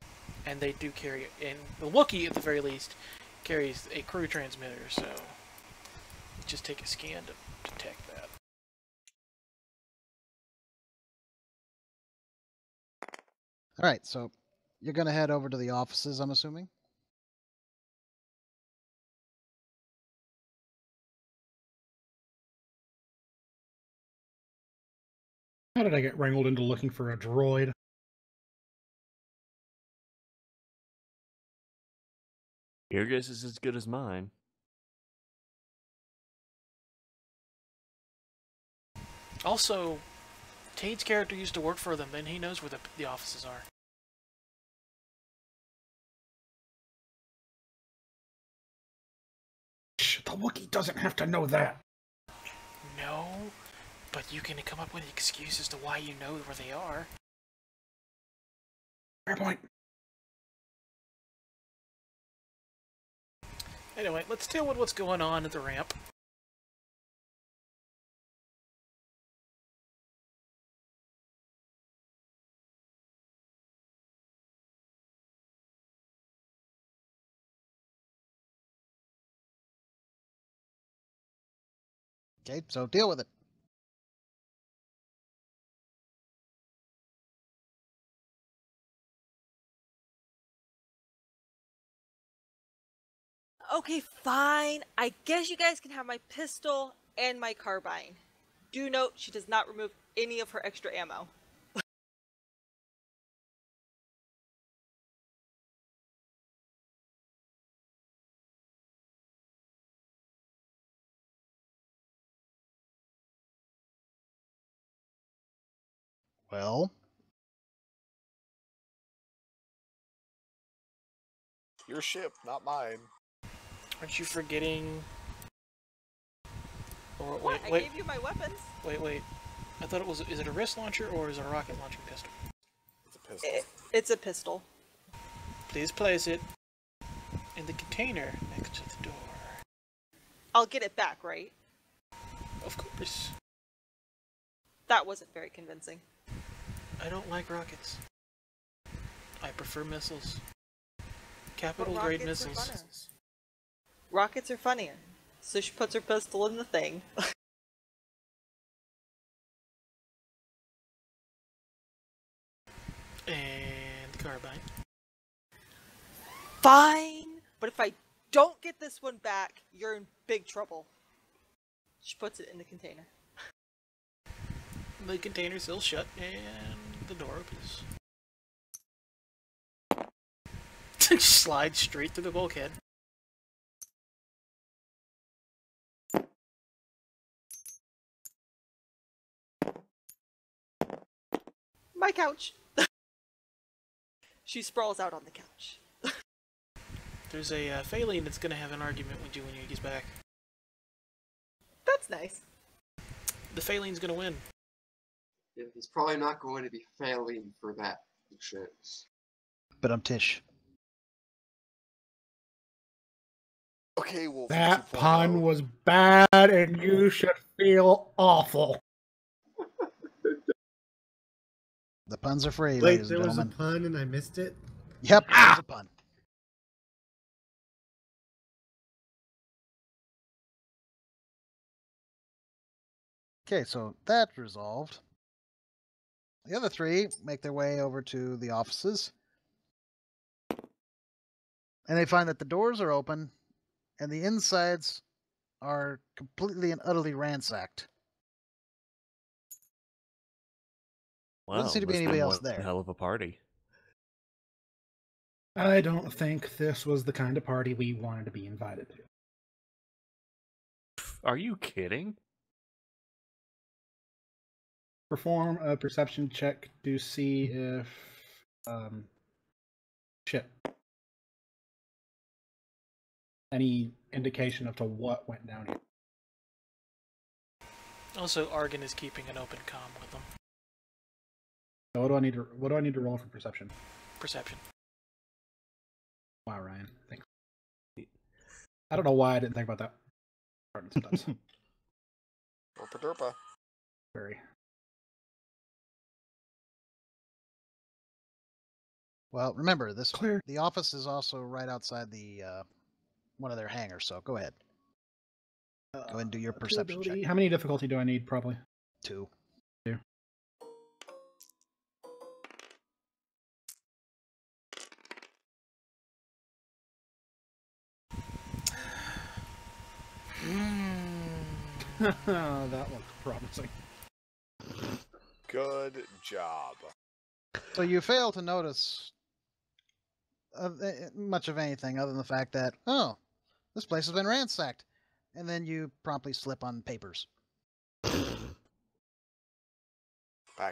And they do carry, and the Wookiee at the very least, carries a crew transmitter, so just take a scan to detect that. All right. So you're going to head over to the offices, I'm assuming. How did I get wrangled into looking for a droid? Your guess is as good as mine. Also, Tate's character used to work for them, and he knows where the offices are. Shh, the Wookiee doesn't have to know that. No, but you can come up with an excuse as to why you know where they are. Fair point. Anyway, let's deal with what's going on at the ramp. Okay. So deal with it. Okay, fine. I guess you guys can have my pistol and my carbine. Do note she does not remove any of her extra ammo. Well, Your ship, not mine. Aren't you forgetting? Or, What? I wait, gave you my weapons. wait. I thought it was. Is it a wrist launcher or is it a rocket launching pistol? It's a pistol. It's a pistol. Please place it in the container next to the door. I'll get it back, right? Of course. That wasn't very convincing. I don't like rockets. I prefer missiles. Capital But grade rockets are missiles. funner. Rockets are funnier. So she puts her pistol in the thing. And carbine. Fine. But if I don't get this one back, you're in big trouble. She puts it in the container. The container seals shut and the door opens. Slides straight through the bulkhead. My couch. She sprawls out on the couch. There's a Phaline that's gonna have an argument with you when he gets back. That's nice. The Phaline's gonna win. Yeah, he's probably not going to be failing for that shit. But I'm Tish. Okay, Wolf. That 2.0. pun was bad, and you should feel awful. The puns are free, Wait, ladies there and was a gentlemen. pun and I missed it? Yep, there's a pun. Okay, so that's resolved. The other three make their way over to the offices. And they find that the doors are open and the insides are completely and utterly ransacked. Wow, Doesn't seem to be must've anybody been else one there. hell of a party. I don't think this was the kind of party we wanted to be invited to. Are you kidding? Perform a perception check to see if shit. Any indication of to what went down here. Also, Argon is keeping an open comm with them. So what do I need to roll for perception? Perception. Wow, Ryan. Thanks. I don't know why I didn't think about that. Pardon, sometimes. Derpa derpa. Very. Well, remember, this Clear. the office is also right outside the one of their hangars, so go ahead. Go ahead and do your perception check. Ability. How many difficulty do I need, probably? 2. That looks promising. Good job. So you fail to notice much of anything other than the fact that, oh, this place has been ransacked. And then you promptly slip on papers. Back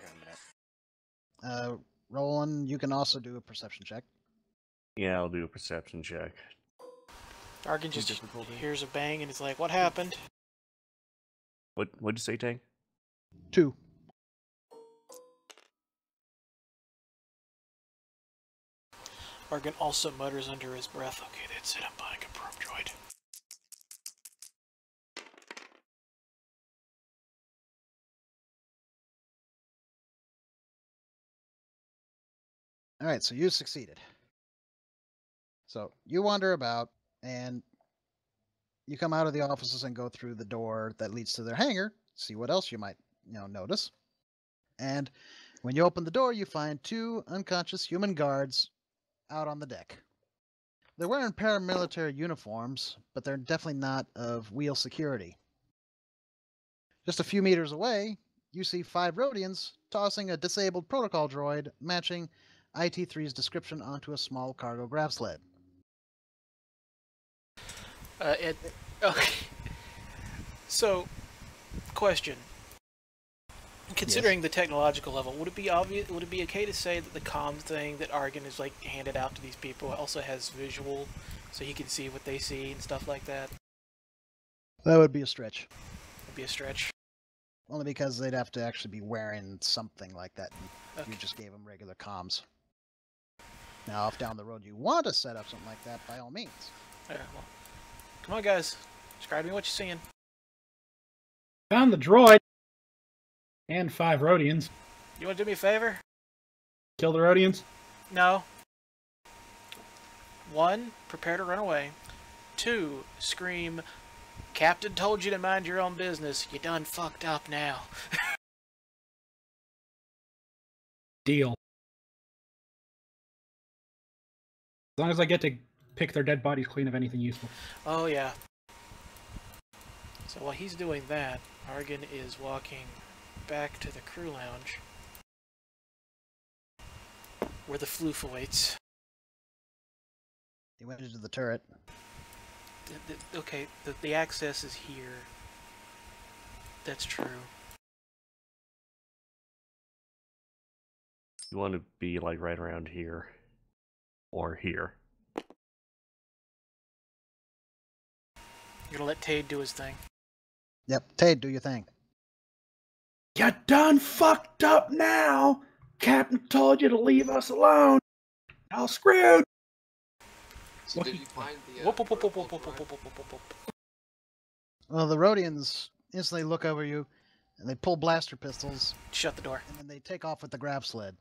in a minute. Roland, you can also do a perception check. Yeah, I'll do a perception check. Argon just difficulty? hears a bang and he's like, "What happened?" What'd you say, Tank? 2. Argon also mutters under his breath, "Okay, that's it. I'm buying a probe droid." All right, so you succeeded. So you wander about, and you come out of the offices and go through the door that leads to their hangar. See what else you might, notice. And when you open the door, you find 2 unconscious human guards out on the deck. They're wearing paramilitary uniforms, but they're definitely not of wheel security. Just a few meters away, you see 5 Rhodians tossing a disabled protocol droid matching IT-3's description onto a small cargo grab sled. Okay. So, question. Considering the technological level, would it be obvious? Would it be okay to say that the comm thing that Argon is handed out to these people also has visual, so he can see what they see and stuff like that? That would be a stretch. Would be a stretch. Only because they'd have to actually be wearing something like that. And Okay. You just gave them regular comms. Now, if down the road you want to set up something like that, by all means. Alright, well. Come on, guys. Describe me what you're seeing. Found the droid and 5 Rhodians. You want to do me a favor? Kill the Rhodians. No. 1, prepare to run away. 2, scream, Captain told you to mind your own business. You done fucked up now. Deal. As long as I get to pick their dead bodies clean of anything useful. Oh, yeah. So while he's doing that, Argon is walking back to the crew lounge, where the floof awaits. He went into the turret. Okay, the access is here. That's true. You want to be like right around here. Or here. You're gonna let Tade do his thing. Yep, Tade, do your thing. You done fucked up now! Captain told you to leave us alone! All screwed! So did you find the... Whoop, whoop, whoop, whoop, whoop, whoop, whoop, whoop, whoop, whoop, whoop. Well, the Rhodians instantly look over you, and they pull blaster pistols, Shut the door. and then they take off with the grab sled.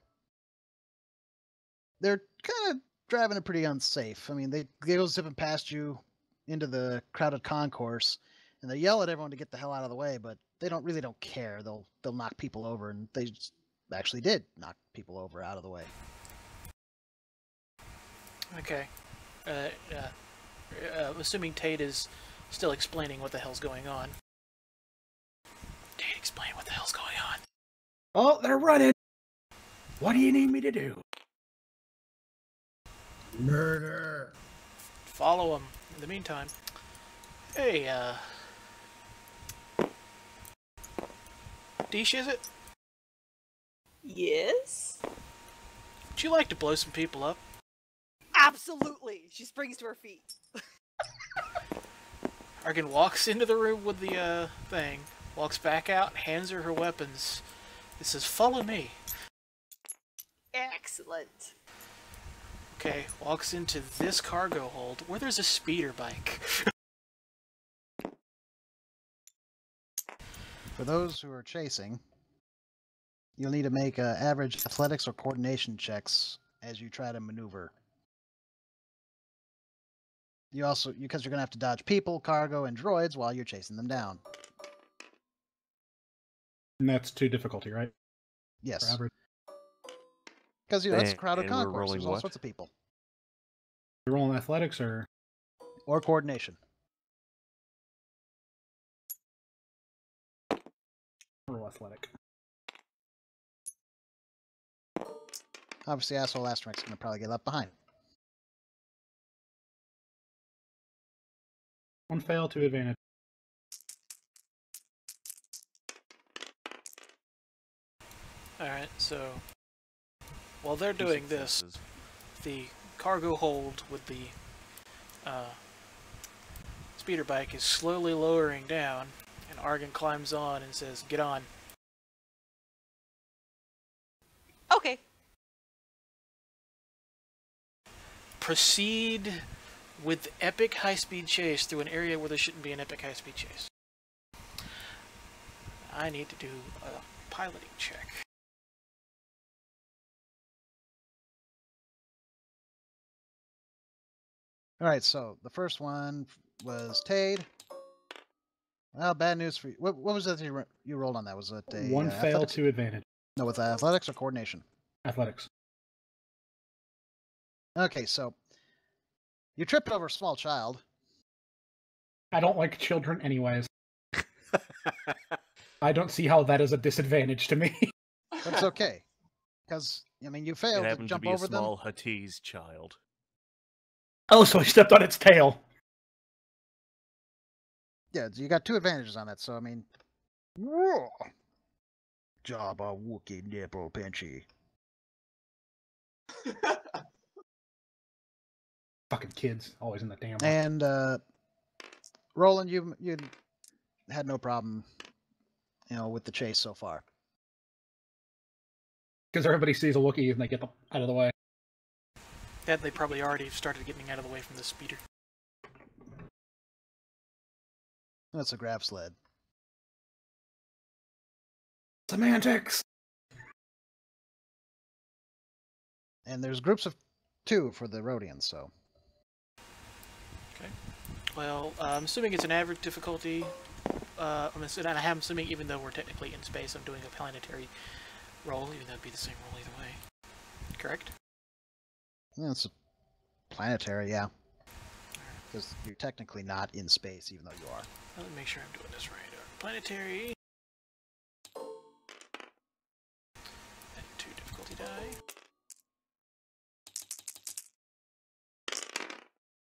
They're kind of driving it pretty unsafe. I mean, they go zipping past you into the crowded concourse, and they yell at everyone to get the hell out of the way, but they really don't care. They'll knock people over, and they actually did knock people over out of the way. Okay. Assuming Tate is still explaining what the hell's going on. Tate, explain what the hell's going on. Oh, they're running! What do you need me to do? Murder! Follow him. In the meantime, hey, Deesh, is it? Yes? Would you like to blow some people up? Absolutely! She springs to her feet. Argon walks into the room with the, thing, walks back out, hands her weapons. It says, follow me. Excellent. Okay, walks into this cargo hold, where there's a speeder bike. For those who are chasing, you'll need to make average athletics or coordination checks as you try to maneuver. You also, because you're going to have to dodge people, cargo, and droids while you're chasing them down. And that's 2 difficulty, right? For Yes. average. Because, you know, it's a crowded And we're concourse. rolling There's all what? sorts of people. You're rolling athletics or Or coordination. roll athletic? Obviously, asshole Asterix going to probably get left behind. 1 fail, 2 advantage. Alright, so while they're Two doing this, successes. the cargo hold with the speeder bike is slowly lowering down, and Argon climbs on and says, get on. Okay. Proceed with epic high-speed chase through an area where there shouldn't be an epic high-speed chase. I need to do a piloting check. All right, so the first one was Tade. Well, bad news for you. What was that you rolled on that? Was it a 1 fail, athletics? 2 advantage. No, with athletics or coordination? Athletics. Okay, so you tripped over a small child. I don't like children anyways. I don't see how that is a disadvantage to me. That's okay. Because, I mean, you It failed to happened to jump be a over them. small Huttese child. Oh, so I stepped on its tail. Yeah, you got 2 advantages on that, so, I mean... Whoa. Jabba Wookie Nipple Pinchy. Fucking kids, always in the damn. And, Roland, you had no problem with the chase so far. Because everybody sees a Wookiee and they get out of the way. That they probably already started getting out of the way from the speeder. That's a grav sled. Semantics! And there's groups of 2 for the Rhodians, so. Okay. Well, I'm assuming it's an average difficulty. I'm assuming even though we're technically in space, I'm doing a planetary roll, even though it'd be the same roll either way. Correct? Yeah, it's a planetary, yeah. Because you're technically not in space, even though you are. Let me make sure I'm doing this right. Planetary. And 2 difficulty die.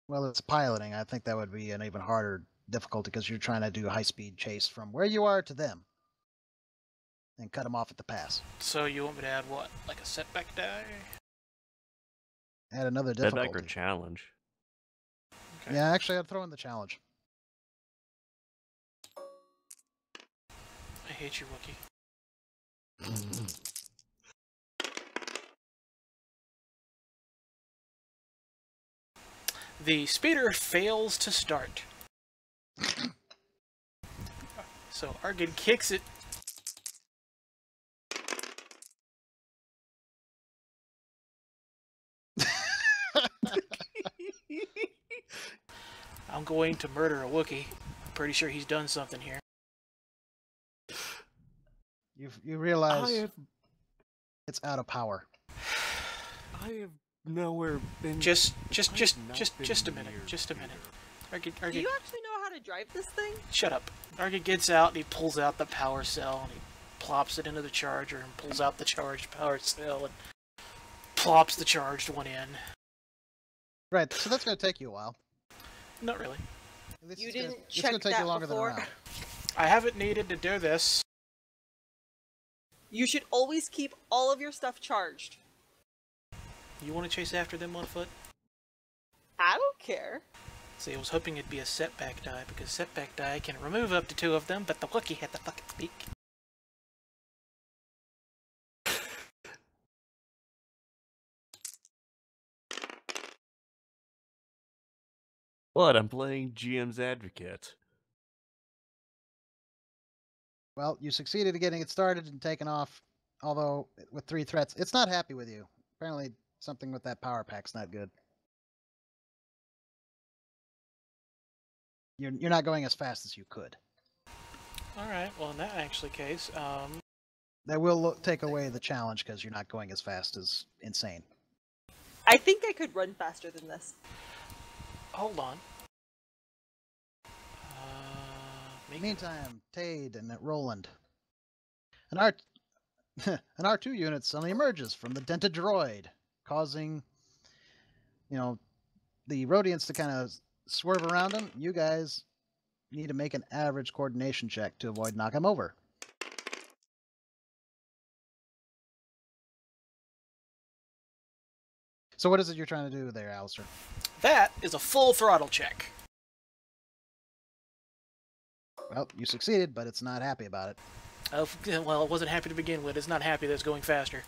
Well, it's piloting. I think that would be an even harder difficulty because you're trying to do a high-speed chase from where you are to them. And cut them off at the pass. So you want me to add what? Like a setback die? Add another difficulty. Setback or challenge? Okay. Yeah, actually, I'd throw in the challenge. I hate you, Wookiee. The speeder fails to start. So Argid kicks it. I'm going to murder a Wookiee. I'm pretty sure he's done something here. You realize it's out of power. I have nowhere been. Just a minute. Just a minute. Do Argid, you actually know how to drive this thing? shut up. Argid gets out and he pulls out the power cell and he plops it into the charger and pulls out the charged power cell and plops the charged one in. Right, so that's going to take you a while. Not really. You didn't It's check going to take that you longer before? than a round. I haven't needed to do this. You should always keep all of your stuff charged. You want to chase after them on foot? I don't care. See, I was hoping it'd be a setback die, because setback die can remove up to 2 of them, but the Wookiee had to fucking speak. What? I'm playing GM's advocate. Well, you succeeded in getting it started and taken off, although with 3 threats. It's not happy with you. Apparently something with that power pack's not good. You're not going as fast as you could. Alright, well in that actually case, That will take away the challenge because you're not going as fast as insane. I think I could run faster than this. hold on. Meantime, Tade and Roland. An R2 unit suddenly emerges from the dented droid, causing, the Rhodians to kind of swerve around him. You guys need to make an average coordination check to avoid knock him over. So what is it you're trying to do there, Alastor? That is a full throttle check. Well, you succeeded, but it's not happy about it. Oh, well, it wasn't happy to begin with. It's not happy that it's going faster.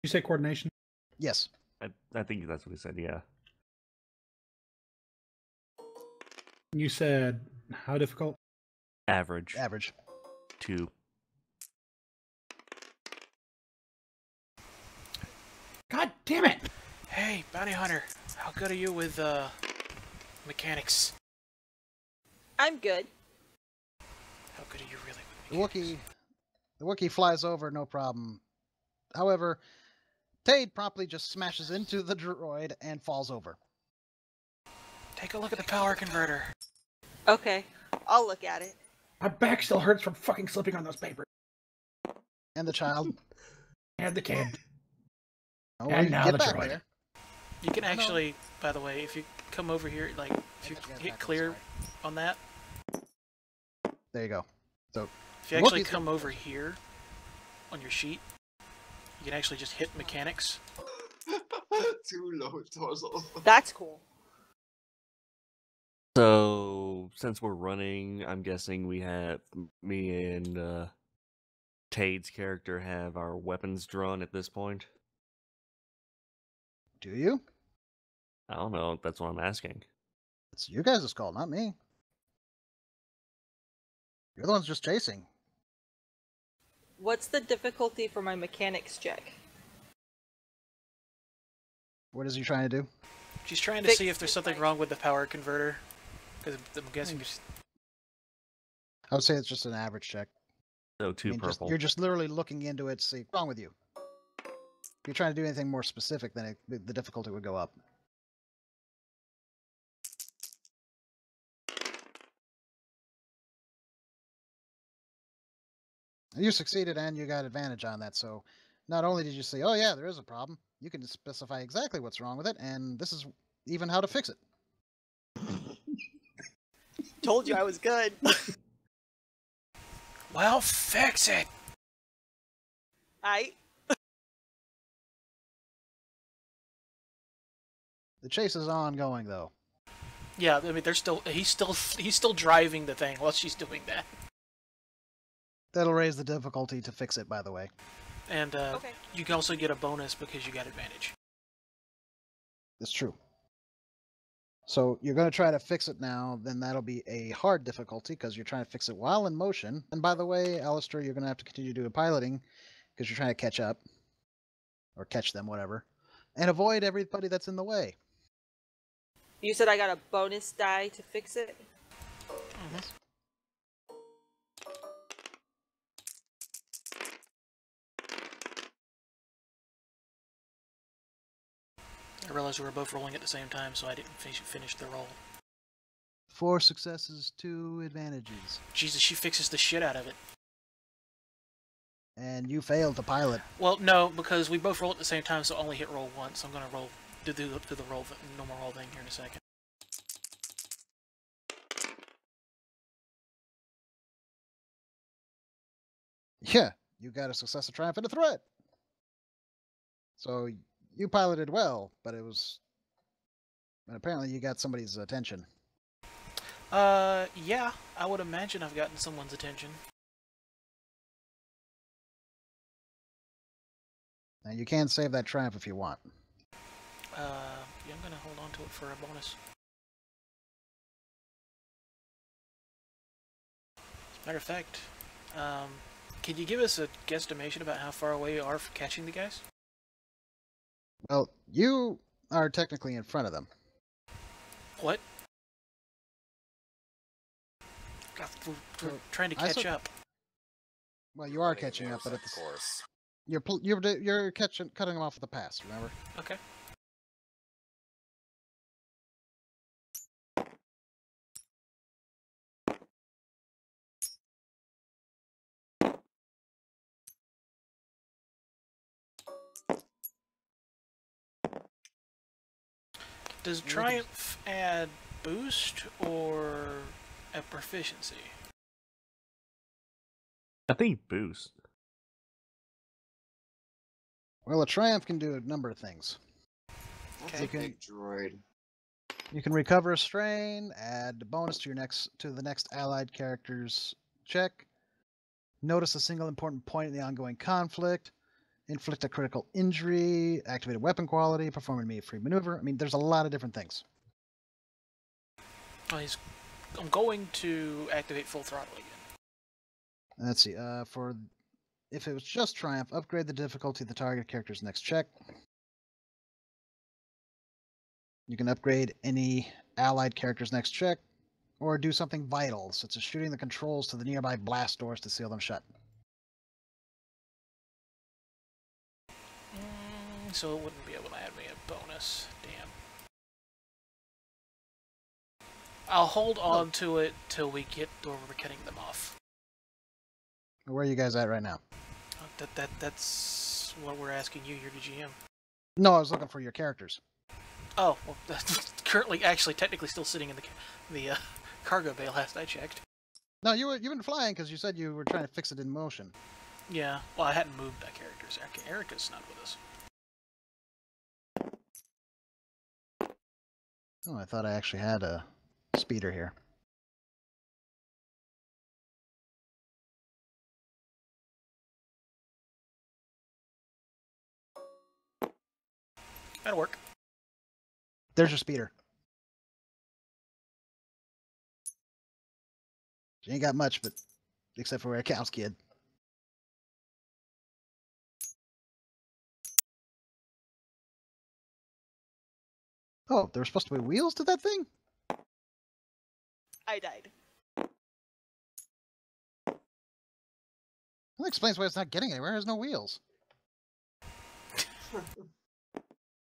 You say coordination? Yes. I think that's what he said, yeah. You said how difficult? Average. Average. 2. God damn it! Hey, bounty hunter, how good are you with mechanics? I'm good. How good are you really with mechanics? The Wookiee flies over, no problem. However, Tade promptly just smashes into the droid and falls over. Take a look at the power converter. Okay, I'll look at it. My back still hurts from fucking slipping on those papers. And the child. And the kid. Oh, And you now get the back droid. there. You can actually, by the way, if you come over here, like, if you hit clear on that, There you go. So if you actually Wookiees- come over here on your sheet, you can actually just hit mechanics. Too low torso. That's cool. So, since we're running, I'm guessing we have me and Tade's character have our weapons drawn at this point? Do you? I don't know. That's what I'm asking. It's you guys' call, not me. You're the ones just chasing. What's the difficulty for my mechanics check? What is he trying to do? She's trying to Fix see if there's it, something right. wrong with the power converter. Because I'm guessing I would say it's just an average check. So two purple. You're just literally looking into it to see what's wrong with you. If you're trying to do anything more specific, then the difficulty would go up. You succeeded and you got advantage on that, so not only did you say, oh yeah, there is a problem, you can specify exactly what's wrong with it, and this is even how to fix it. Told you I was good. well, fix it. I The chase is ongoing, though. Yeah, I mean, he's still driving the thing while she's doing that. That'll raise the difficulty to fix it, by the way. And Okay. you can also get a bonus because you got advantage. It's true. So you're going to try to fix it now, then that'll be a hard difficulty because you're trying to fix it while in motion. And by the way, Alastor, you're going to have to continue doing piloting because you're trying to catch up. Or catch them, whatever. And avoid everybody that's in the way. You said I got a bonus die to fix it? Mm-hmm. I realized we were both rolling at the same time, so I didn't finish the roll. 4 successes, 2 advantages. Jesus, she fixes the shit out of it. And you failed to pilot. Well, no, because we both roll at the same time, so only hit roll once. I'm gonna do the normal roll thing here in a second. Yeah, you got a success, a triumph, and a threat. So you piloted well, but it was... And apparently you got somebody's attention. Yeah, I would imagine I've gotten someone's attention. Now you can save that triumph if you want. Yeah, I'm gonna hold on to it for a bonus. As a matter of fact, can you give us a guesstimation about how far away you are from catching the guys? Well, you are technically in front of them. What? God, we're trying to catch up. Well, you are catching up, but of it's course. you're cutting them off with the pass. Remember? Okay. Does Triumph add boost or a proficiency? I think boost. Well, a triumph can do a number of things. That's Okay. a big droid. You can recover a strain, add a bonus to the next allied character's check, notice a single important point in the ongoing conflict, inflict a critical injury, activate a weapon quality, perform an immediate free maneuver. I mean, there's a lot of different things. Oh, I'm going to activate full throttle again. Let's see. If it was just triumph, upgrade the difficulty of the target character's next check. You can upgrade any allied character's next check, or do something vital, such as shooting the controls to the nearby blast doors to seal them shut. So it wouldn't be able to add me a bonus. Damn. I'll hold on to it till we get where we're cutting them off. Where are you guys at right now? That's what we're asking you. You're the GM. No, I was looking for your characters. Oh, well, that's currently, actually, technically still sitting in the cargo bay last I checked. No, you've been flying because you said you were trying to fix it in motion. Yeah, well, I hadn't moved that character. So Erica's not with us. Oh, I thought I actually had a speeder here. That'll work. There's your speeder. She ain't got much, but except for a cow's kid. Oh, there were supposed to be wheels to that thing? I died. That explains why it's not getting anywhere. It has no wheels. Well,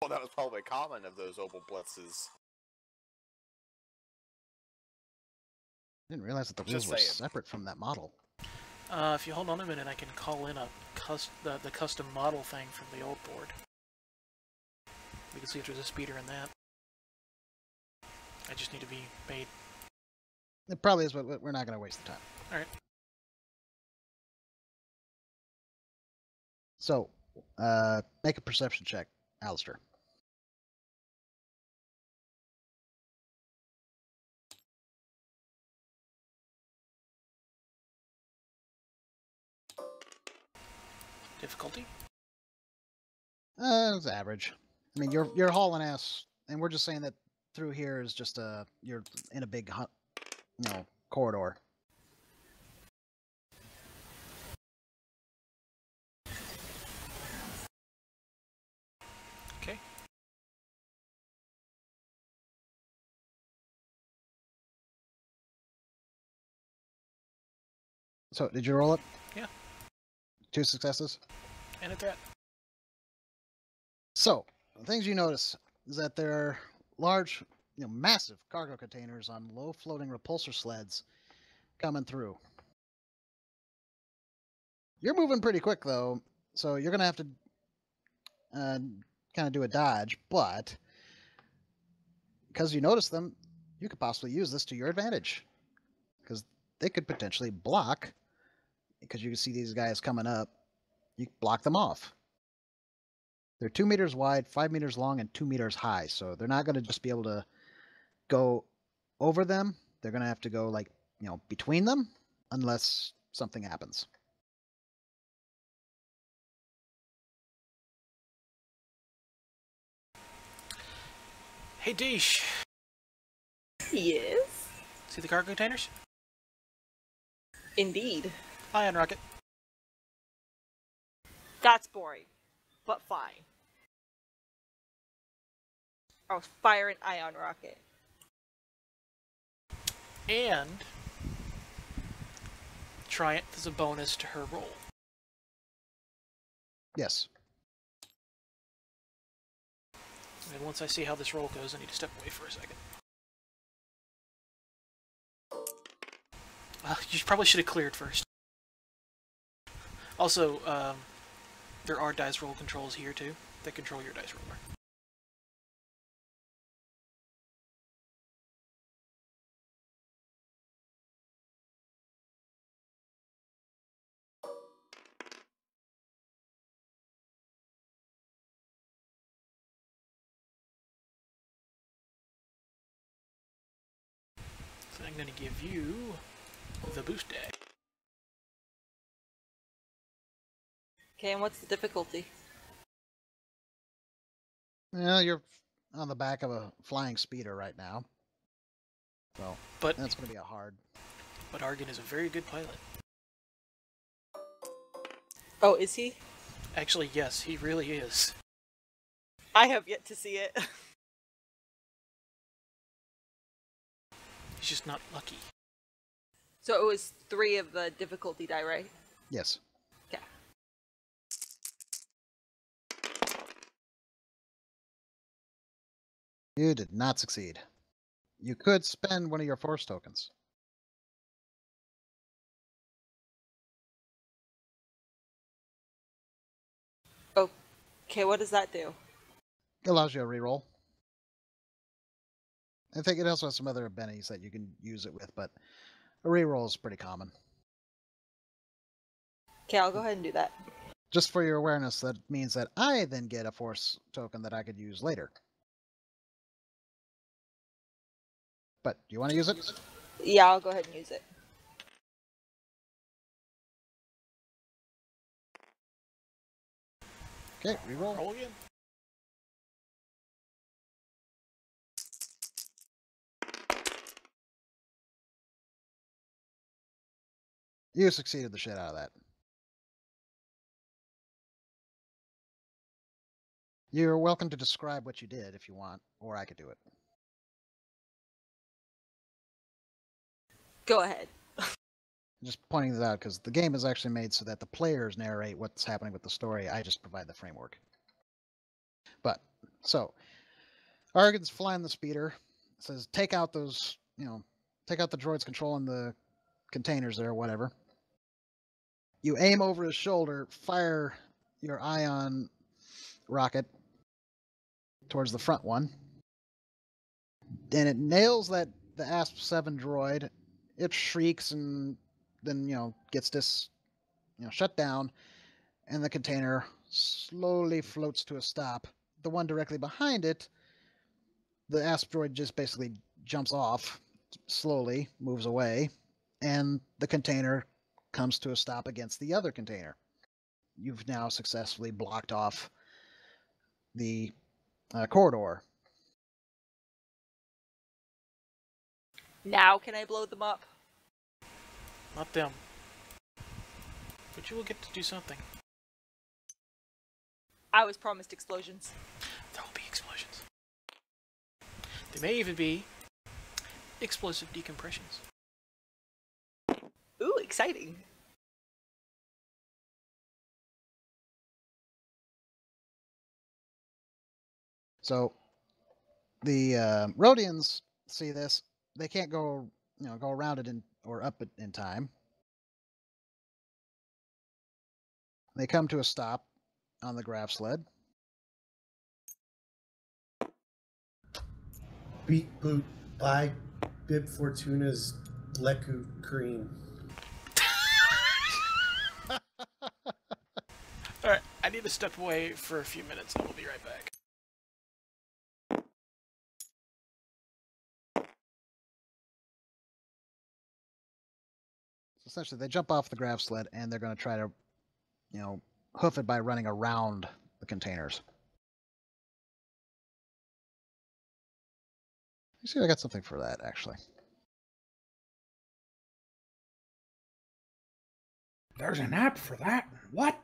that was probably common of those Opal Blitzes. Didn't realize that the wheels Just were saying. separate from that model. If you hold on a minute, I can call in the custom model thing from the old board. We can see if there's a speeder in that. I just need to be made. It probably is, but we're not going to waste the time. All right. So, make a perception check, Alastor. Difficulty? It's average. I mean, you're hauling ass, and we're just saying that through here is just you're in a big, corridor. Okay. So, did you roll it? Yeah. 2 successes. And at that. So, the things you notice is that there are large, massive cargo containers on low floating repulsor sleds coming through. You're moving pretty quick though, so you're gonna have to kind of do a dodge, but because you notice them, you could possibly use this to your advantage, because they could potentially block, because you can see these guys coming up, you block them off. They're 2 meters wide, 5 meters long, and 2 meters high, so they're not going to just be able to go over them. They're going to have to go, like, between them, unless something happens. Hey, Deesh. Yes. See the cargo containers? Indeed. Ion rocket. That's boring, but fine. Oh, fire an ion rocket. And Triumph is a bonus to her roll. Yes. And once I see how this roll goes, I need to step away for a second. You probably should have cleared first. Also, there are dice roll controls here too that control your dice roller. So I'm going to give you the boost die. Okay, and what's the difficulty? Well, you're on the back of a flying speeder right now, so But that's going to be a hard. But Argon is a very good pilot. Oh, is he? Actually, yes, he really is. I have yet to see it. He's just not lucky. So it was 3 of the difficulty die, right? Yes. Okay. You did not succeed. You could spend one of your force tokens. Okay, what does that do? It allows you a reroll. I think it also has some other bennies that you can use it with, but a reroll is pretty common. Okay, I'll go ahead and do that. Just for your awareness, that means that I then get a force token that I could use later. But do you want to use it? Yeah, I'll go ahead and use it. Okay, reroll. Roll again. You succeeded the shit out of that. You're welcome to describe what you did if you want, or I could do it. Go ahead. Just pointing this out because the game is actually made so that the players narrate what's happening with the story. I just provide the framework. But so, Argan's flying the speeder. Says, take out those, take out the droids controlling the containers there, whatever. You aim over his shoulder, fire your ion rocket towards the front one, and it nails the ASP-7 droid. It shrieks and then gets shut down, and the container slowly floats to a stop. The one directly behind it, the ASP droid just basically jumps off, slowly moves away, and the container comes to a stop against the other container. You've now successfully blocked off the corridor. Now can I blow them up? Not them. But you will get to do something. I was promised explosions. There will be explosions. There may even be explosive decompressions. Ooh, exciting. So the Rhodians see this. They can't go around it or up it in time. They come to a stop on the graph sled. Beat boot buy Bib Fortuna's Leku cream. Alright, I need to step away for a few minutes and we'll be right back. Essentially, they jump off the graph sled and they're going to try to, hoof it by running around the containers. You see, I got something for that, actually. There's an app for that. What?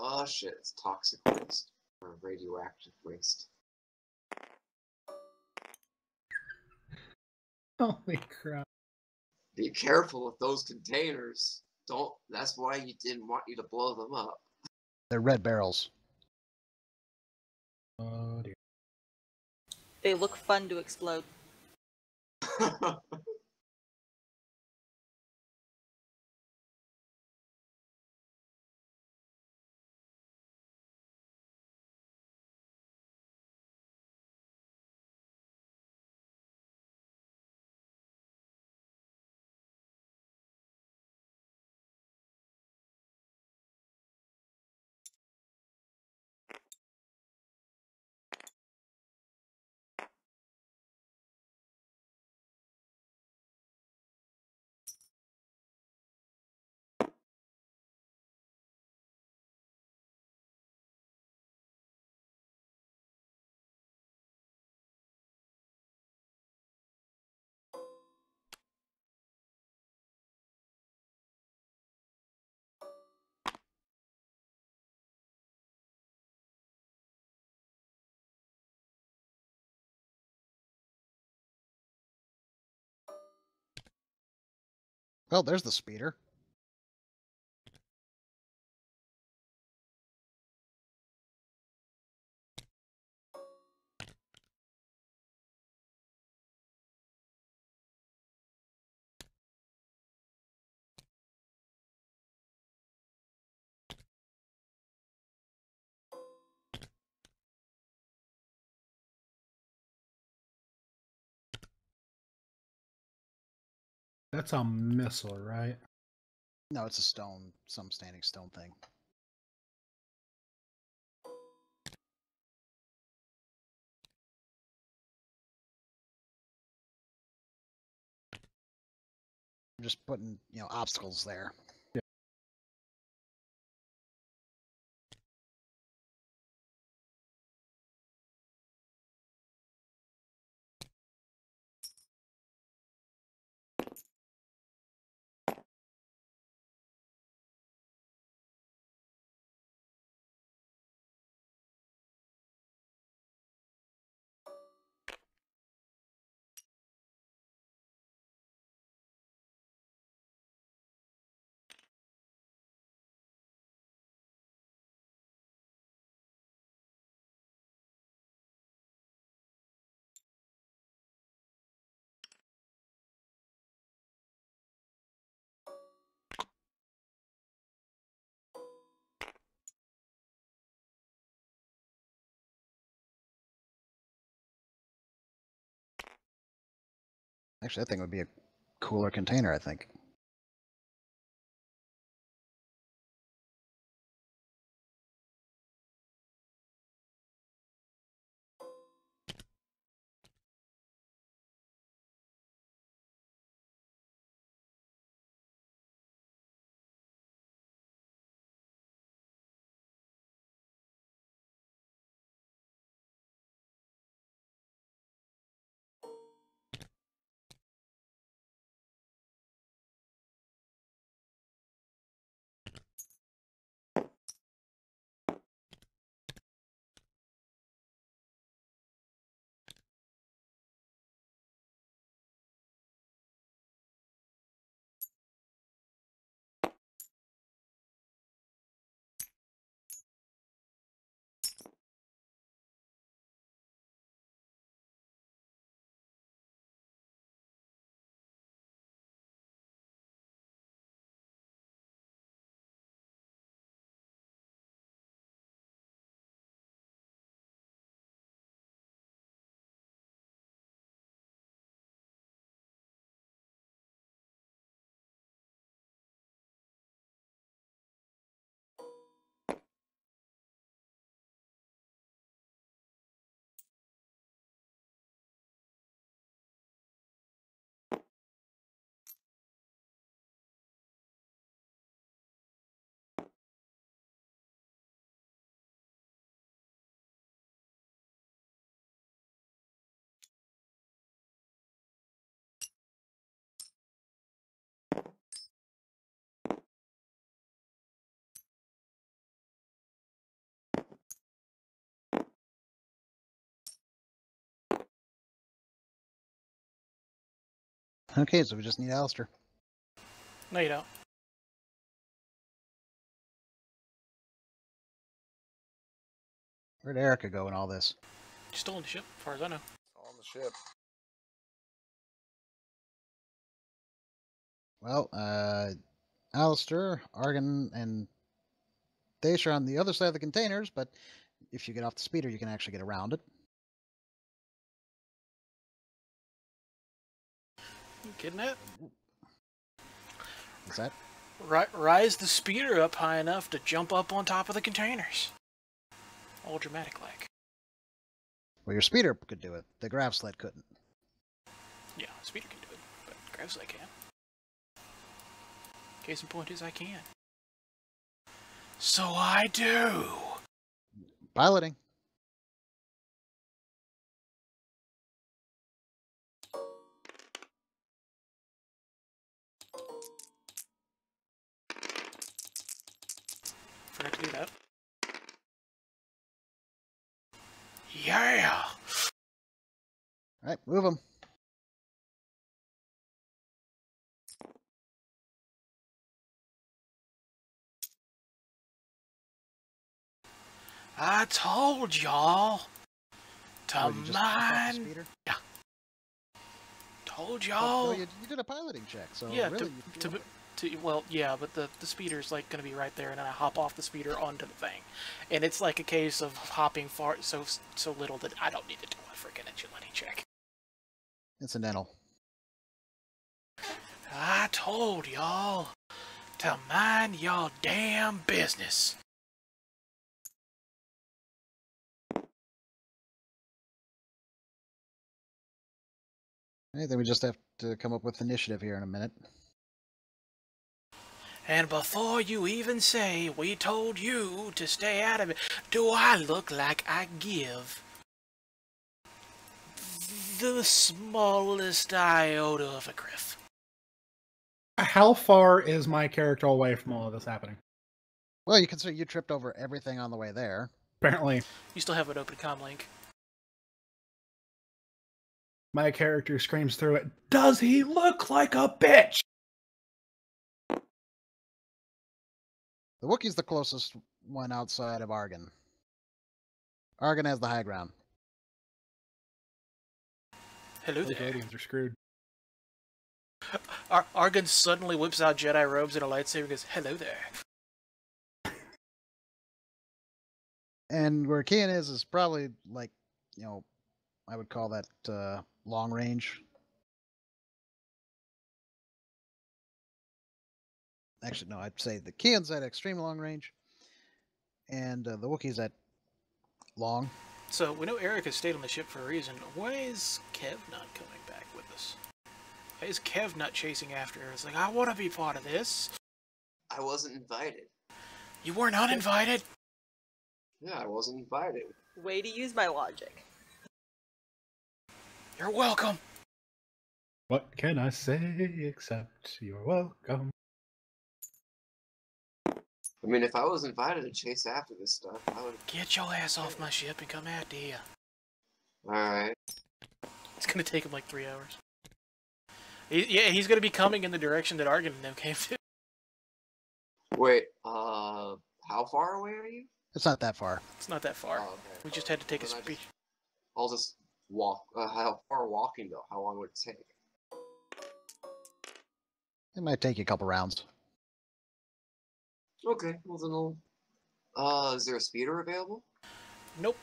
Oh shit, it's toxic waste. Or radioactive waste. Holy crap. Be careful with those containers. That's why you didn't want you to blow them up. They're red barrels. Oh dear. They look fun to explode. Well, there's the speeder. That's a missile, right? No, it's a stone, some standing stone thing. I'm just putting, obstacles there. Actually, that thing would be a cooler container, I think. Okay, so we just need Alastor. No, you don't. Where'd Erica go in all this? She's still in the ship, as far as I know. On the ship. Well, Alastor, Argon, and Daesh are on the other side of the containers, but if you get off the speeder, you can actually get around it. You kidding that? Is that? Rise the speeder up high enough to jump up on top of the containers. All dramatic like. Well, your speeder could do it. The grav sled couldn't. Yeah, speeder can do it, but graves I can. Case in point is I can. So I do. Piloting. Forgot to do that. Yeah. All right, move them. I told y'all to Oh, you just jumped off the mind. speeder? Yeah. Told Oh, y'all. no, you did a piloting check, so Yeah, really, well, yeah, but the speeder's like gonna be right there, and then I hop off the speeder onto the thing, and it's like a case of hopping far so little that I don't need to do a freaking agility check. incidental. I told y'all to mind y'all damn business. All right, then we just have to come up with initiative here in a minute. And before you even say we told you to stay out of it, do I look like I give the smallest iota of a griff? How far is my character away from all of this happening? Well, you can see you tripped over everything on the way there. Apparently, You still have an open comm link. my character screams through it, "Does he look like a bitch?" The Wookiee's the closest one outside of Argon. Argon has the high ground. Hello Those there. Radians are screwed. Argon suddenly whips out Jedi robes and a lightsaber and goes, hello there. And where Kian is probably like, you know, I would call that long range. Actually, no, I'd say the Kian's at extreme long range, and the Wookiee's at long. So, we know Eric has stayed on the ship for a reason. Why is Kev not coming back with us? Why is Kev not chasing after her? It's like, I want to be part of this. I wasn't invited. You were not invited? Yeah, I wasn't invited. Way to use my logic. You're welcome. What can I say except you're welcome? I mean, if I was invited to chase after this stuff, I would. Get your ass off my ship and come after you. Alright. It's going to take him like 3 hours. He's going to be coming in the direction that Argon and them came to. Wait, how far away are you? It's not that far. It's not that far. Oh, okay. We just had to take a Then speech. I'll just walk. How far walking, though? How long would it take? It might take you a couple rounds. Okay, well then is there a speeder available? Nope.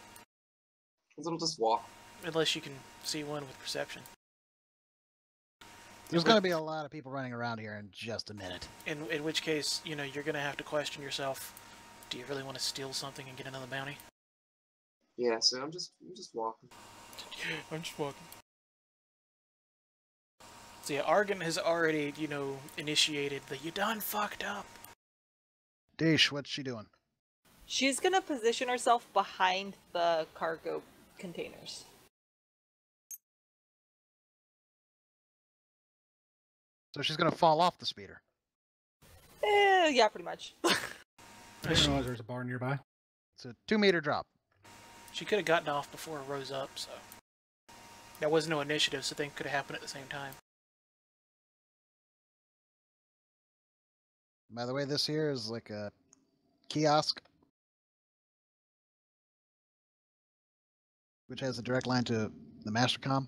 Then I'll just walk. Unless you can see one with perception. There's going to be a lot of people running around here in just a minute. In which case, you know, you're going to have to question yourself. Do you really want to steal something and get another bounty? Yeah, so I'm just walking. I'm just walking. So yeah, Argon has already, you know, initiated the you done fucked up. Deesh, what's she doing? She's gonna position herself behind the cargo containers. So she's going to fall off the speeder. Yeah, pretty much. I didn't realize there was a bar nearby. It's a 2-meter drop. She could have gotten off before it rose up, so... There was no initiative, so things could have happened at the same time. By the way, this here is like a kiosk, which has a direct line to the Mastercom.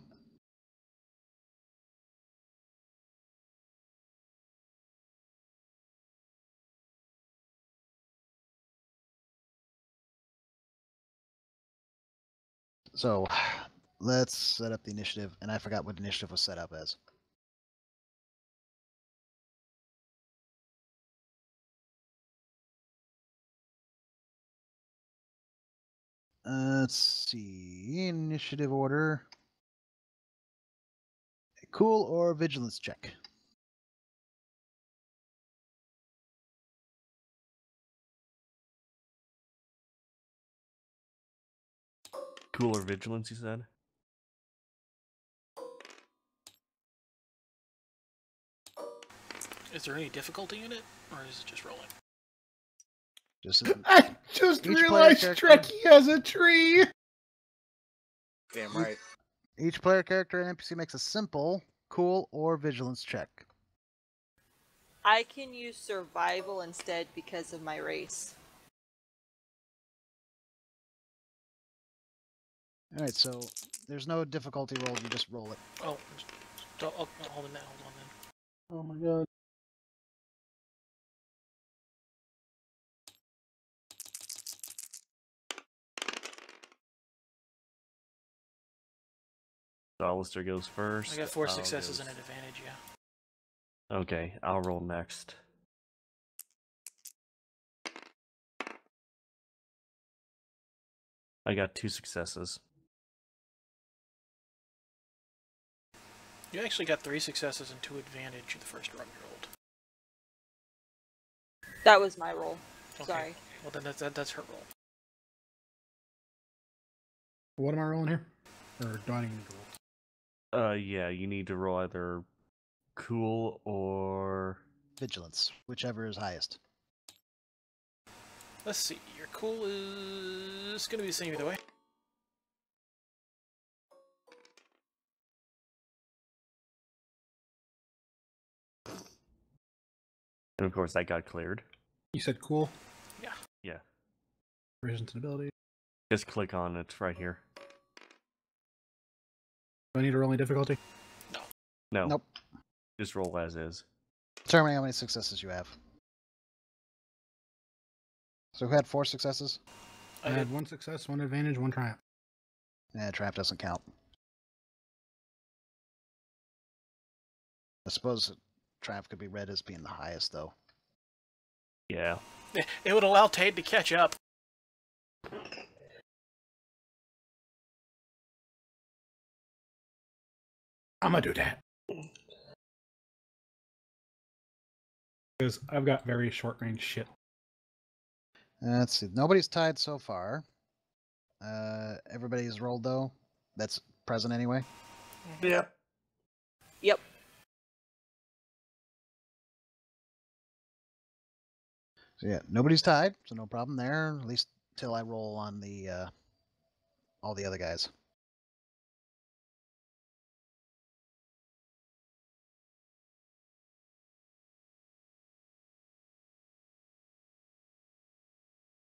So, let's set up the initiative, and I forgot what initiative was set up as. Let's see, initiative order. Cool or vigilance check? Cooler vigilance, you said? Is there any difficulty in it, or is it just rolling? Just I just Each player realized character- Trekkie has a tree! Damn right. each player character and NPC makes a simple, cool, or vigilance check. I can use survival instead because of my race. All right, so there's no difficulty roll. You just roll it. Oh, hold on then. Oh my god. Alastor goes first. I got 4 I'll successes go- and an advantage, yeah. Okay, I'll roll next. I got 2 successes. You actually got 3 successes and 2 advantage the first run you rolled. That was my roll. Okay. Sorry. Well, then that's her roll. What am I rolling here? Or do I need to roll? Yeah, you need to roll either cool or Vigilance, whichever is highest. Let's see. Your cool is going to be the same either way. and of course that got cleared. You said cool. Yeah. Proficiency and ability. Just click on it right here. Do I need to roll any difficulty? No. Nope. Just roll as is. Determining how many successes you have. So who had 4 successes? I had 1 success, 1 advantage, 1 triumph. Yeah, trap doesn't count. I suppose trap could be read as being the highest, though. Yeah. It would allow Tade to catch up. I'm gonna do that. Because I've got very short range shit. Let's see. Nobody's tied so far. Everybody's rolled, though. That's present anyway. Yep. Yep. So yeah, nobody's tied, so no problem there. At least till I roll on the all the other guys.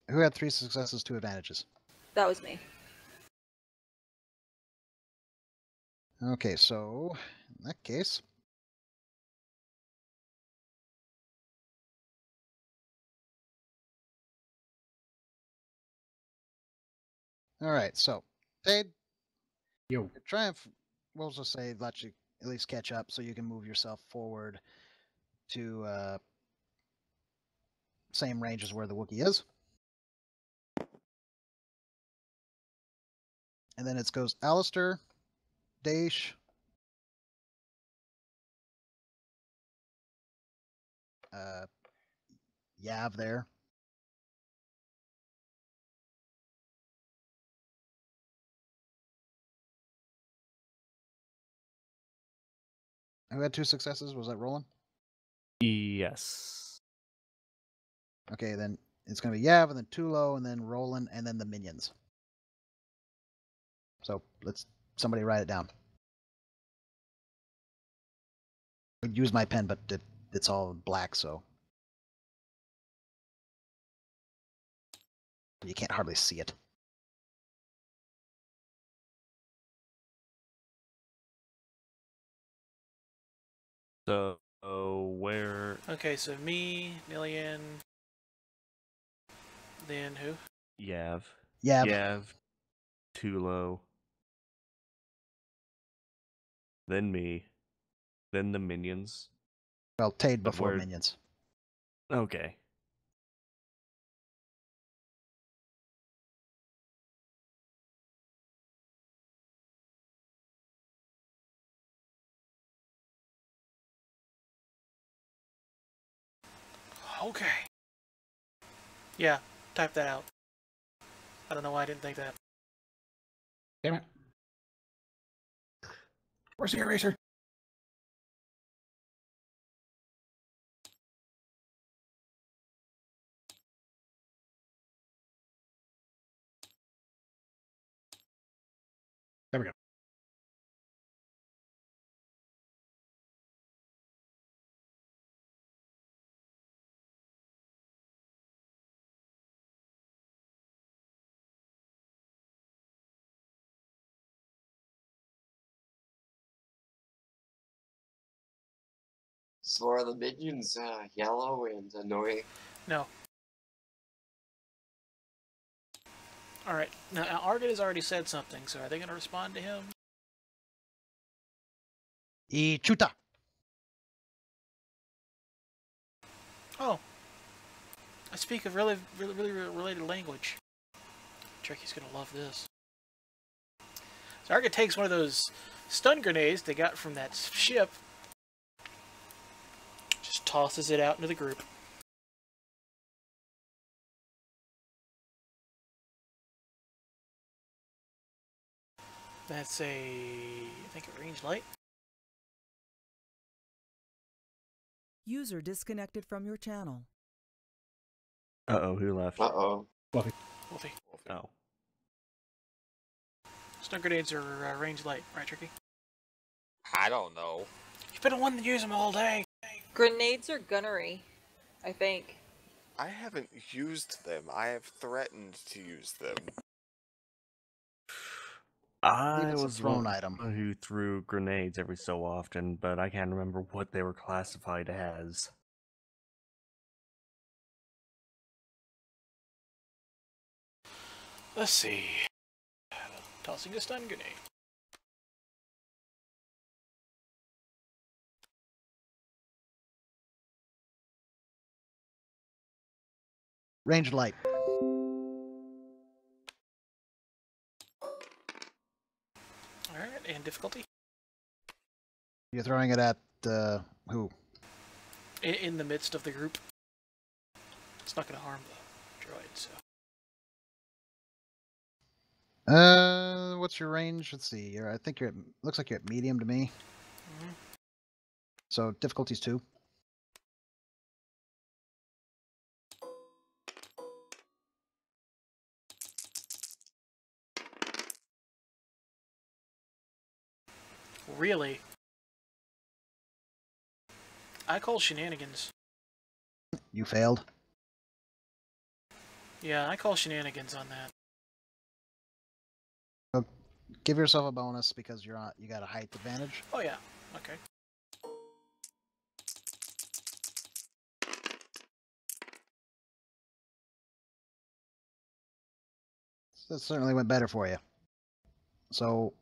Who had 3 successes, 2 advantages? That was me. Okay, so in that case, all right. So, Tade, Yo. your triumph, we'll just say, let you at least catch up, so you can move yourself forward to same range as where the Wookiee is. And then it goes Alastor, Daesh, Yav there. Who had 2 successes? Was that Roland? Yes. Okay, then it's going to be Yav, and then Tulo, and then Roland, and then the minions. So let's somebody write it down. I'd use my pen, but it's all black, so you can't hardly see it. So where? Okay, so me, Million, then who? Yav. Yav. Yav. Tulo. Then me. Then the minions. Well, Tade But before where- minions. Okay. Okay. Yeah, type that out. I don't know why I didn't think that. Damn it. Where's the eraser? There we go. So are the minions yellow and annoying? No. Alright, now Argot has already said something, so are they going to respond to him? Ichuta. Oh. I speak a really related language. Turkey's going to love this. So Argot takes one of those stun grenades they got from that ship, just tosses it out into the group. That's I think a range light. User disconnected from your channel. Uh-oh, who left? Uh-oh. Fluffy. Wolfie. Oh. Stun grenades are range light, right, Tricky? I don't know. You've been the one that use them all day. Grenades are gunnery, I think. I haven't used them. I have threatened to use them. I It's a was thrown one item. who threw grenades every so often, but I can't remember what they were classified as. Let's see. Tossing a stun grenade. Range light. Alright, and difficulty? You're throwing it at who? In the midst of the group. It's not going to harm the droid, so. What's your range? Let's see. I think you're at, looks like you're at medium to me. Mm-hmm. So difficulty's 2. Really? I call shenanigans. You failed. Yeah, I call shenanigans on that. Give yourself a bonus because you got a height advantage. Oh yeah, okay. That certainly went better for you. So,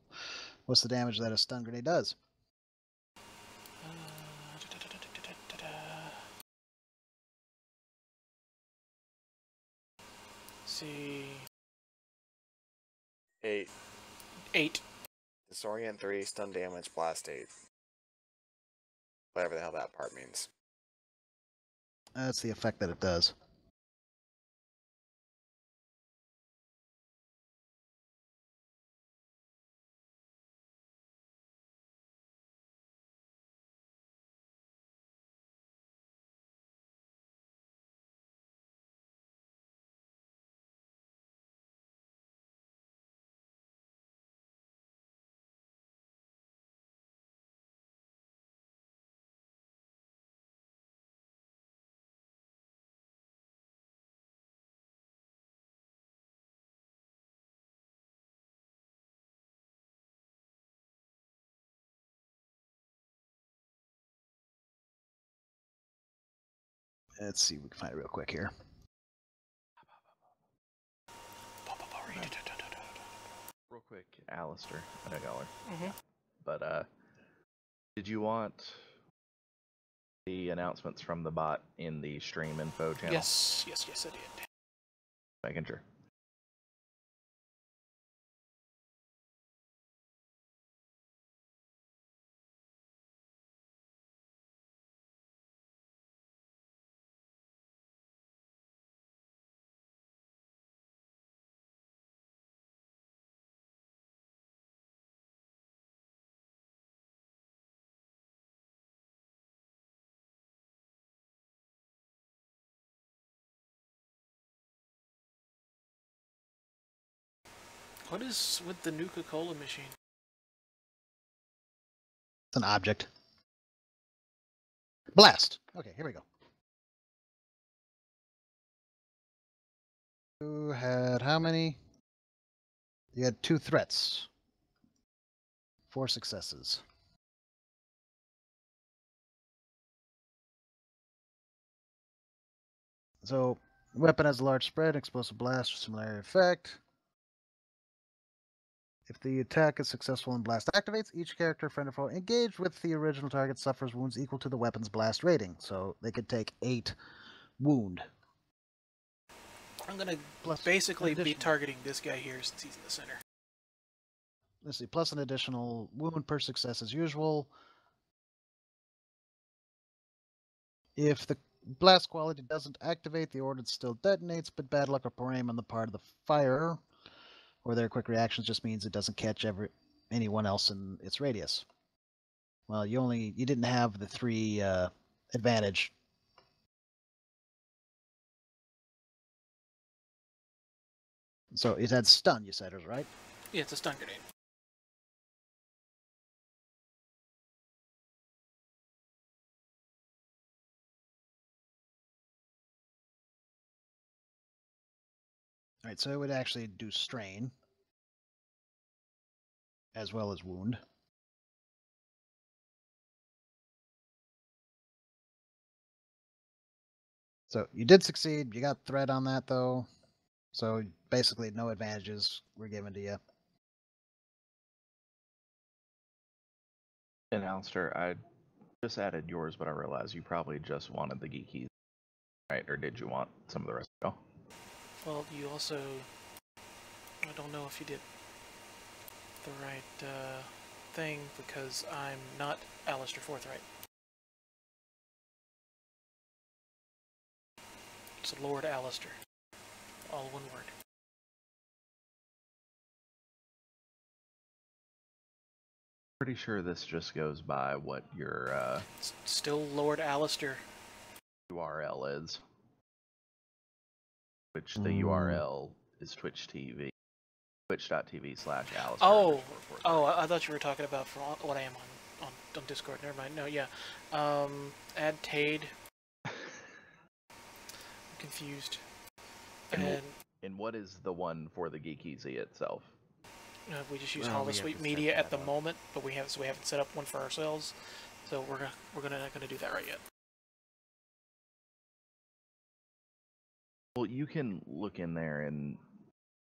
what's the damage that a stun grenade does? See. 8. 8. Disorient 3, stun damage, blast 8. Whatever the hell that part means. That's the effect that it does. Let's see if we can find it real quick here. Real quick, Alastor, I know y'all are. Mm-hmm. But did you want the announcements from the bot in the stream info channel? Yes, I did. Making sure. What is with the Nuka-Cola machine? It's an object. Blast. Okay, here we go. You had how many? You had 2 threats. 4 successes. So, weapon has a large spread, explosive blast, or similar effect. If the attack is successful and blast activates, each character, friend or foe, engaged with the original target suffers wounds equal to the weapon's blast rating. So they could take 8 wound. I'm gonna Plus basically an be targeting this guy here since he's in the center. Let's see, plus an additional wound per success as usual. If the blast quality doesn't activate, the ordnance still detonates, but bad luck or poor aim on the part of the firer or their quick reactions just means it doesn't catch anyone else in its radius. Well, you didn't have the 3 advantage. So it had stun, you said, right? Yeah, it's a stun grenade. All right, so it would actually do strain as well as wound. So you did succeed. You got threat on that, though. So basically, no advantages were given to you. And Alastor, I just added yours, but I realized you probably just wanted the geekies, right? Or did you want some of the rest to go? Well, you also... I don't know if you did the right thing, because I'm not Alastor Forthright. It's Lord Alastor. All one word. Pretty sure this just goes by what your It's still Lord Alastor. URL is. Which the URL is Twitch TV. Twitch.tv/Alastor. Oh, I thought you were talking about from what I am on Discord. Never mind. No, yeah. Add Tade. I'm confused. And what is the one for the Geeky Z itself? We just use Holosuite Media at the moment, but we haven't set up one for ourselves, so we're not gonna do that right yet. Well, you can look in there and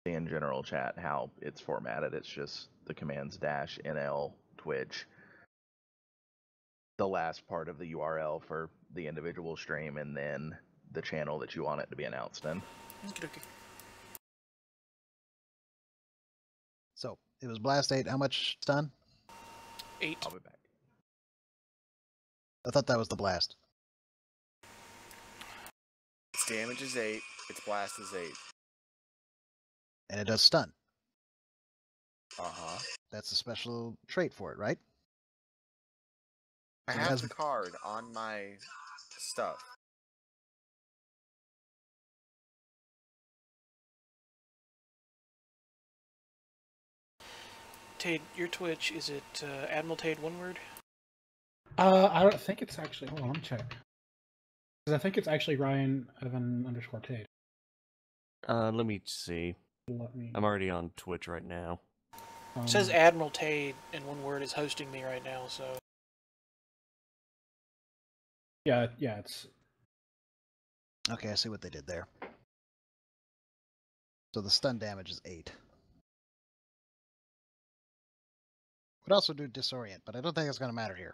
see in general chat how it's formatted. It's just the commands -nl Twitch, the last part of the URL for the individual stream, and then the channel that you want it to be announced in. Okay. So it was blast 8. How much stun? 8. I'll be back. I thought that was the blast. Its damage is 8. Its blast is 8. And it does stun. Uh-huh. That's a special trait for it, right? I have the card on my stuff. Tade, your Twitch, is it Admiral Tade, one word? I don't think it's actually. Hold on, let me check. Because I think it's actually Ryan Evan _ Tate. Let me see. I'm already on Twitch right now. It says Admiral Tade in one word is hosting me right now, so. Yeah, it's. Okay, I see what they did there. So the stun damage is 8. Could also do disorient, but I don't think it's going to matter here.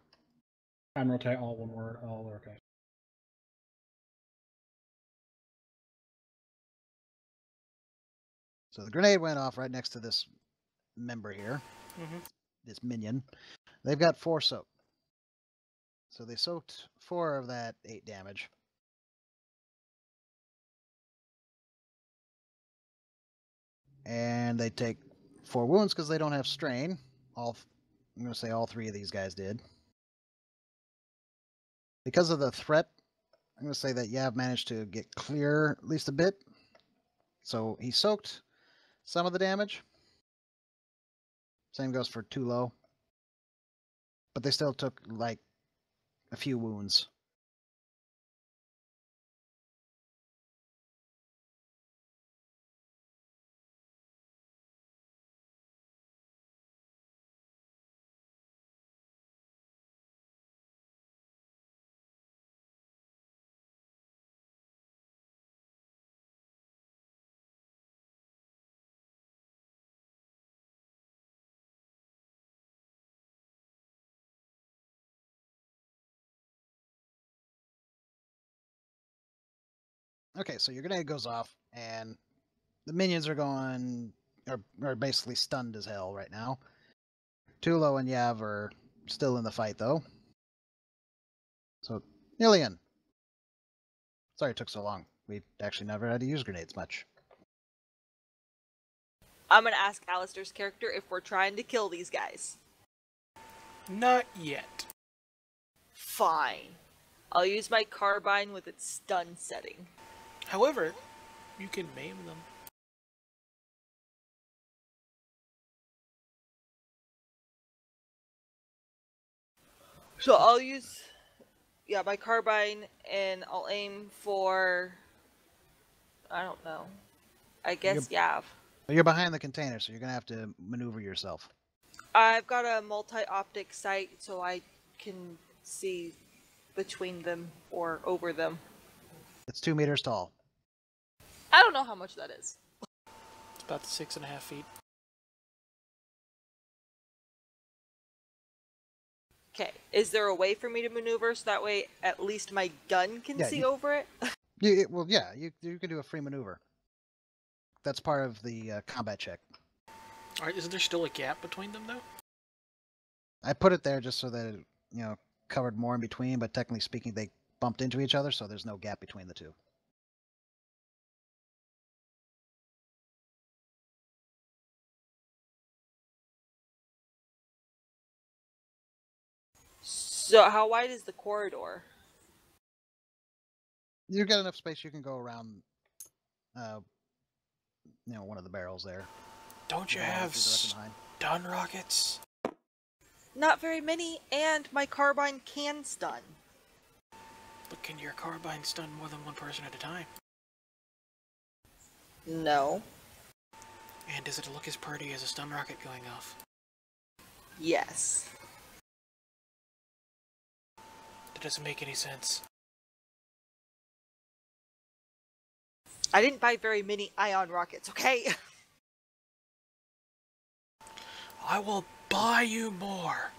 Admiral Tate, all one word, all lowercase. So the grenade went off right next to this member here, this minion. They've got 4 soak. So they soaked 4 of that 8 damage. And they take 4 wounds because they don't have strain. I'm going to say all 3 of these guys did. Because of the threat, I'm going to say that Yav managed to get clear at least a bit. So he soaked some of the damage. Same goes for Tulo. But they still took, like, a few wounds. Okay, so your grenade goes off, and the minions are basically stunned as hell right now. Tulo and Yav are still in the fight, though. So, Ilian. Sorry it took so long. We've actually never had to use grenades much. I'm gonna ask Alastor's character if we're trying to kill these guys. Not yet. Fine. I'll use my carbine with its stun setting. However, you can maim them. So I'll use, my carbine, and I'll aim for, I don't know, I guess Yav. You're behind the container, so you're going to have to maneuver yourself. I've got a multi-optic sight, so I can see between them or over them. It's 2 meters tall. I don't know how much that is. It's about 6.5 feet. Okay, is there a way for me to maneuver so that way at least my gun can see over it? You can do a free maneuver. That's part of the combat check. Alright, isn't there still a gap between them, though? I put it there just so that it, covered more in between, but technically speaking, they bumped into each other, so there's no gap between the two. So how wide is the corridor? You've got enough space you can go around, one of the barrels there. Don't you have stun rockets? Not very many, and my carbine can stun. But can your carbine stun more than one person at a time? No. And does it look as pretty as a stun rocket going off? Yes. That doesn't make any sense. I didn't buy very many ion rockets, okay? I will buy you more.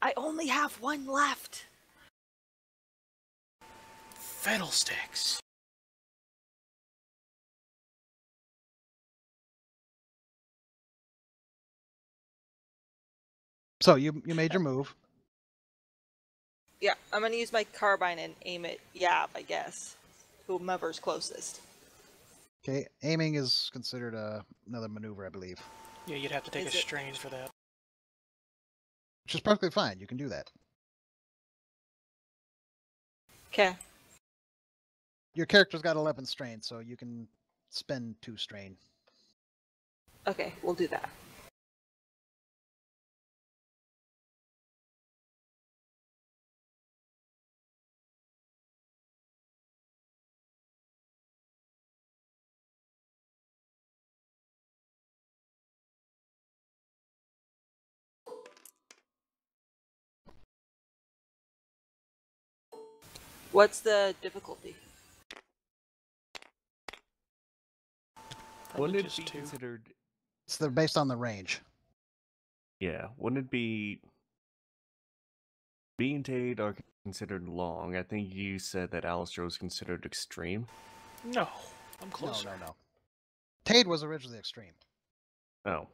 I only have one left. Fiddlesticks. So you made your move. Yeah, I'm gonna use my carbine and aim at Yav, I guess. Whomever's closest. Okay, aiming is considered another maneuver, I believe. Yeah, you'd have to take a strain for that. Which is perfectly fine. You can do that. Okay. Your character's got 11 strain, so you can spend 2 strain. Okay, we'll do that. What's the difficulty? Wouldn't it be considered... It's based on the range. Yeah, wouldn't it be... B and Tade are considered long. I think you said that Alastor was considered extreme. No, I'm closer. No. Tade was originally extreme. Oh.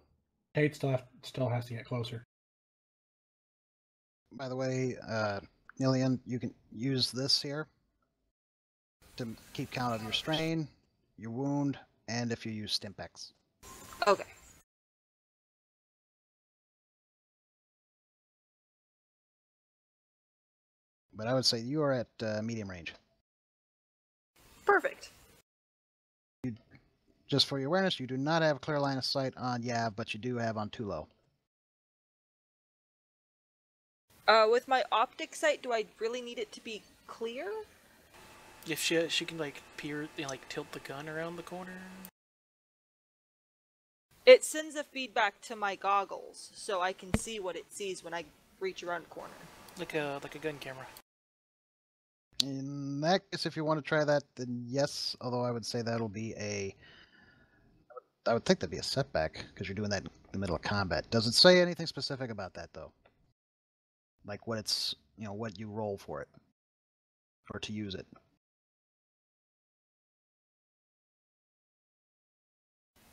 Tade still has to get closer. By the way, Nilian, you can use this here to keep count of your strain, your wound, and if you use Stimpex. Okay. But I would say you are at medium range. Perfect. Just for your awareness, you do not have clear line of sight on Yav, but you do have on Tulo. With my optic sight, do I really need it to be clear? If she can peer, tilt the gun around the corner. It sends a feedback to my goggles, so I can see what it sees when I reach around a corner. Like a gun camera. In that case, if you want to try that, then yes. Although I would say that'll be I would think that'd be a setback because you're doing that in the middle of combat. Does it say anything specific about that though? Like what it's, what you roll for it, or to use it.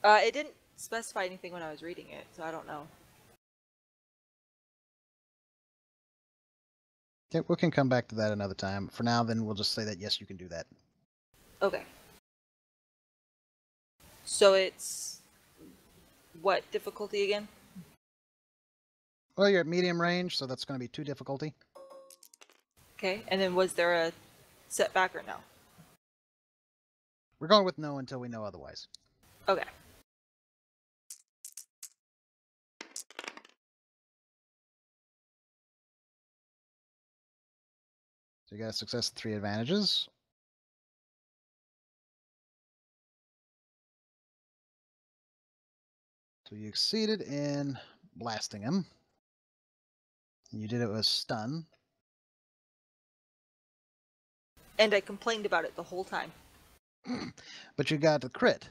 It didn't specify anything when I was reading it, so I don't know. Okay, we can come back to that another time. For now, then we'll just say that yes, you can do that. Okay. So it's what difficulty again? Well, you're at medium range, so that's going to be 2 difficulty. Okay, and then was there a setback or no? We're going with no until we know otherwise. Okay. So you got a success and 3 advantages. So you succeeded in blasting him. You did it with stun. And I complained about it the whole time. But you got the crit.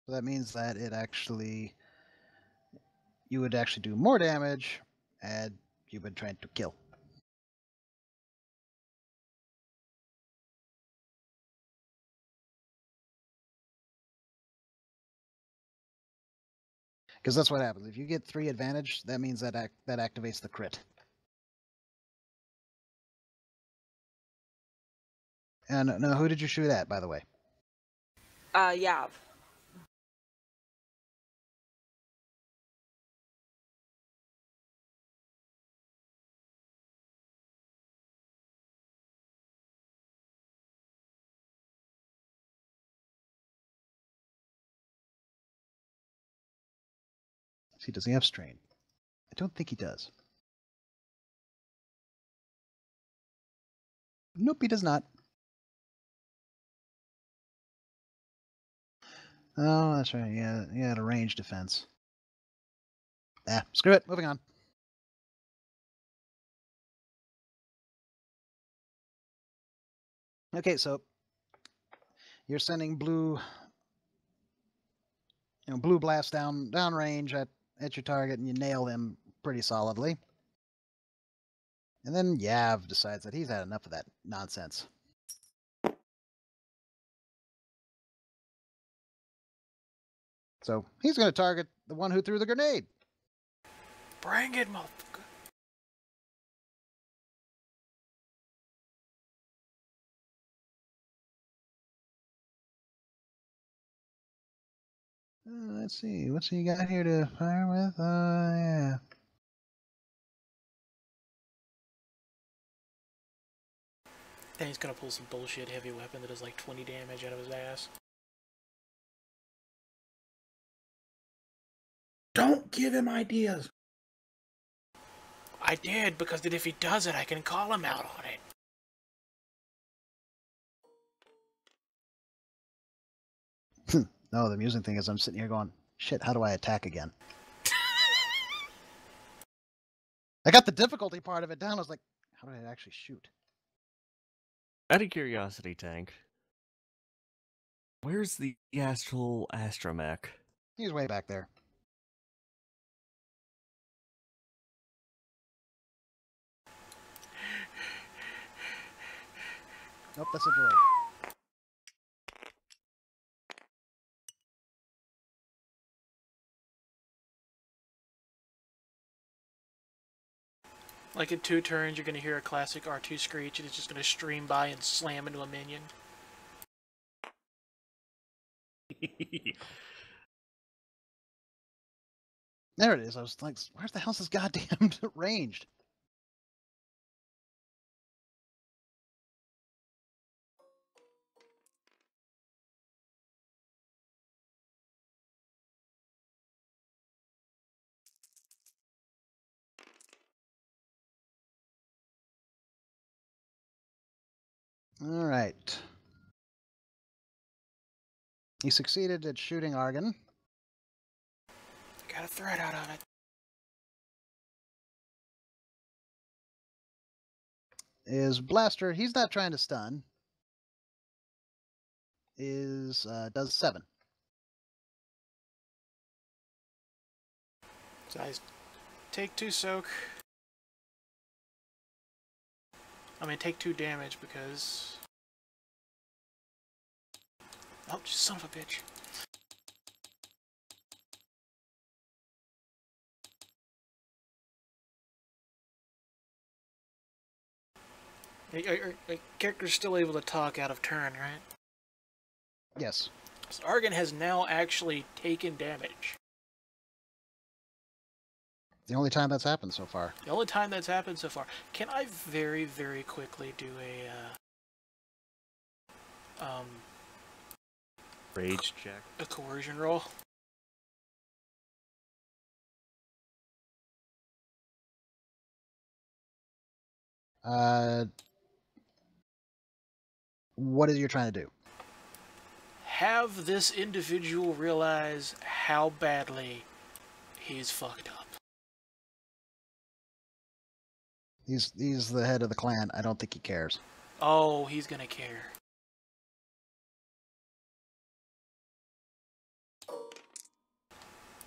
So that means that you would actually do more damage had you been trying to kill. Because that's what happens. If you get 3 advantage, that means that that activates the crit. And now, who did you shoot at, by the way? Yav. See, does he have strain? I don't think he does. Nope, he does not. Oh, that's right. Yeah, he had a range defense. Ah, screw it. Moving on. Okay, so you're sending blue blast down range at your target, and you nail him pretty solidly. And then Yav decides that he's had enough of that nonsense. So he's going to target the one who threw the grenade. Bring it, motherfucker. Let's see. What's he got here to fire with? Yeah. Then he's gonna pull some bullshit heavy weapon that does like 20 damage out of his ass. Don't give him ideas. I did, because then if he does it, I can call him out on it. No, the amusing thing is I'm sitting here going, shit, how do I attack again? I got the difficulty part of it down. I was like, how do I actually shoot? Out of curiosity, Tank, where's the astral astromech? He's way back there. Nope, that's a droid. Like in 2 turns, you're gonna hear a classic R2 screech, and it's just gonna stream by and slam into a minion. There it is. I was like, where the hell's this goddamn ranged? All right. He succeeded at shooting Argon. Got a threat out of it. Is Blaster, he's not trying to stun. Does 7. So I take 2 soak. I mean, take 2 damage because... Oh, you son of a bitch. Your character's still able to talk out of turn, right? Yes. So Argon has now actually taken damage. The only time that's happened so far. The only time that's happened so far. Can I very, very quickly do Rage check. a coercion roll? What are you trying to do? Have this individual realize how badly he's fucked up. He's the head of the clan. I don't think he cares. Oh, he's gonna care.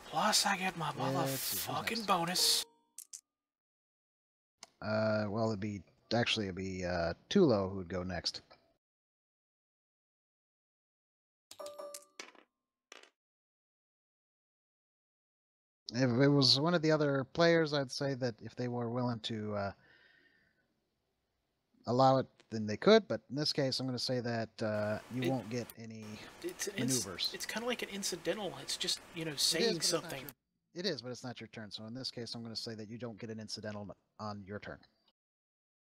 Plus, I get my motherfucking bonus. Well, it'd be Tulo who would go next. If it was one of the other players, I'd say that if they were willing to allow it, then they could. But in this case, I'm going to say that you won't get any maneuvers. It's kind of like an incidental. It's just, saying something. It is, but it's not your turn. So in this case, I'm going to say that you don't get an incidental on your turn.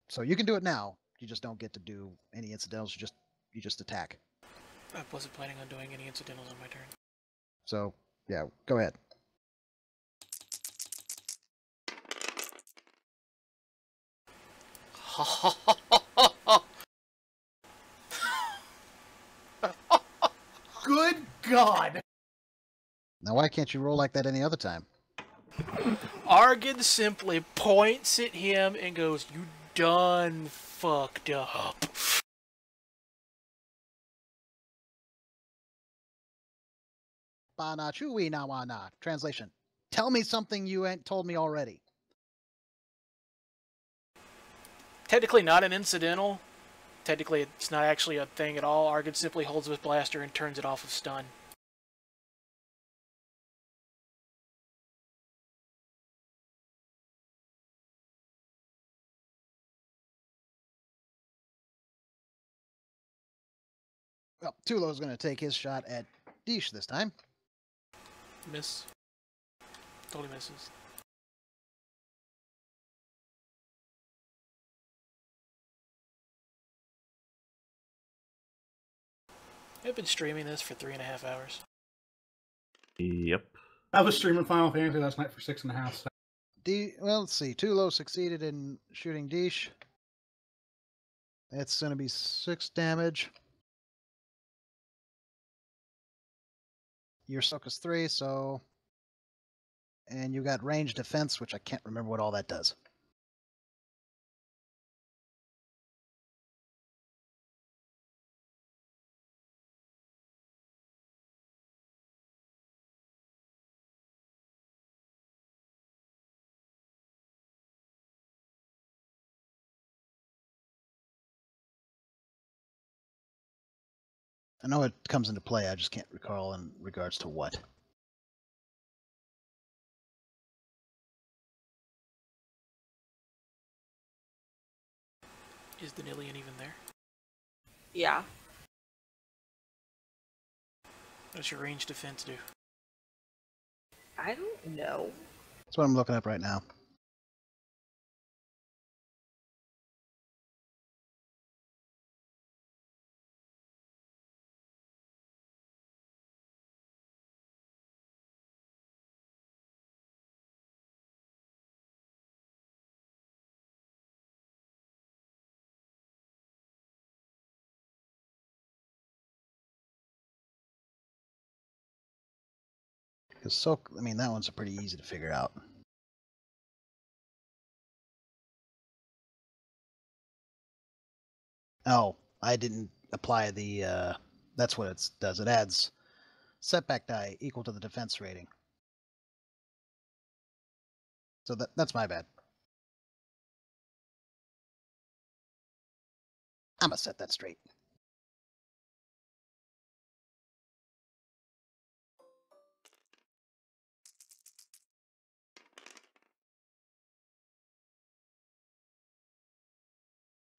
So you can do it now. You just don't get to do any incidentals. You just attack. I wasn't planning on doing any incidentals on my turn. So yeah, go ahead. Good God! Now why can't you roll like that any other time? Argon simply points at him and goes, "You done fucked up." Bana chui na wana. Translation. Tell me something you ain't told me already. Technically not an incidental. Technically it's not actually a thing at all. Argon simply holds his blaster and turns it off of stun. Well, Tulo's going to take his shot at Deesh this time. Miss. Totally misses. I've been streaming this for 3.5 hours. Yep. I was streaming Final Fantasy last night for 6.5. So. Well, let's see. Tulo succeeded in shooting Deesh. It's going to be 6 damage. Your soak is 3, so... And you got range defense, which I can't remember what all that does. I know it comes into play, I just can't recall in regards to what. Is the Nillian even there? Yeah. What does your range defense do? I don't know. That's what I'm looking up right now. Because soak, I mean, that one's pretty easy to figure out. Oh, I didn't apply the, that's what it does. It adds setback die equal to the defense rating. So that's my bad. I'm gonna set that straight.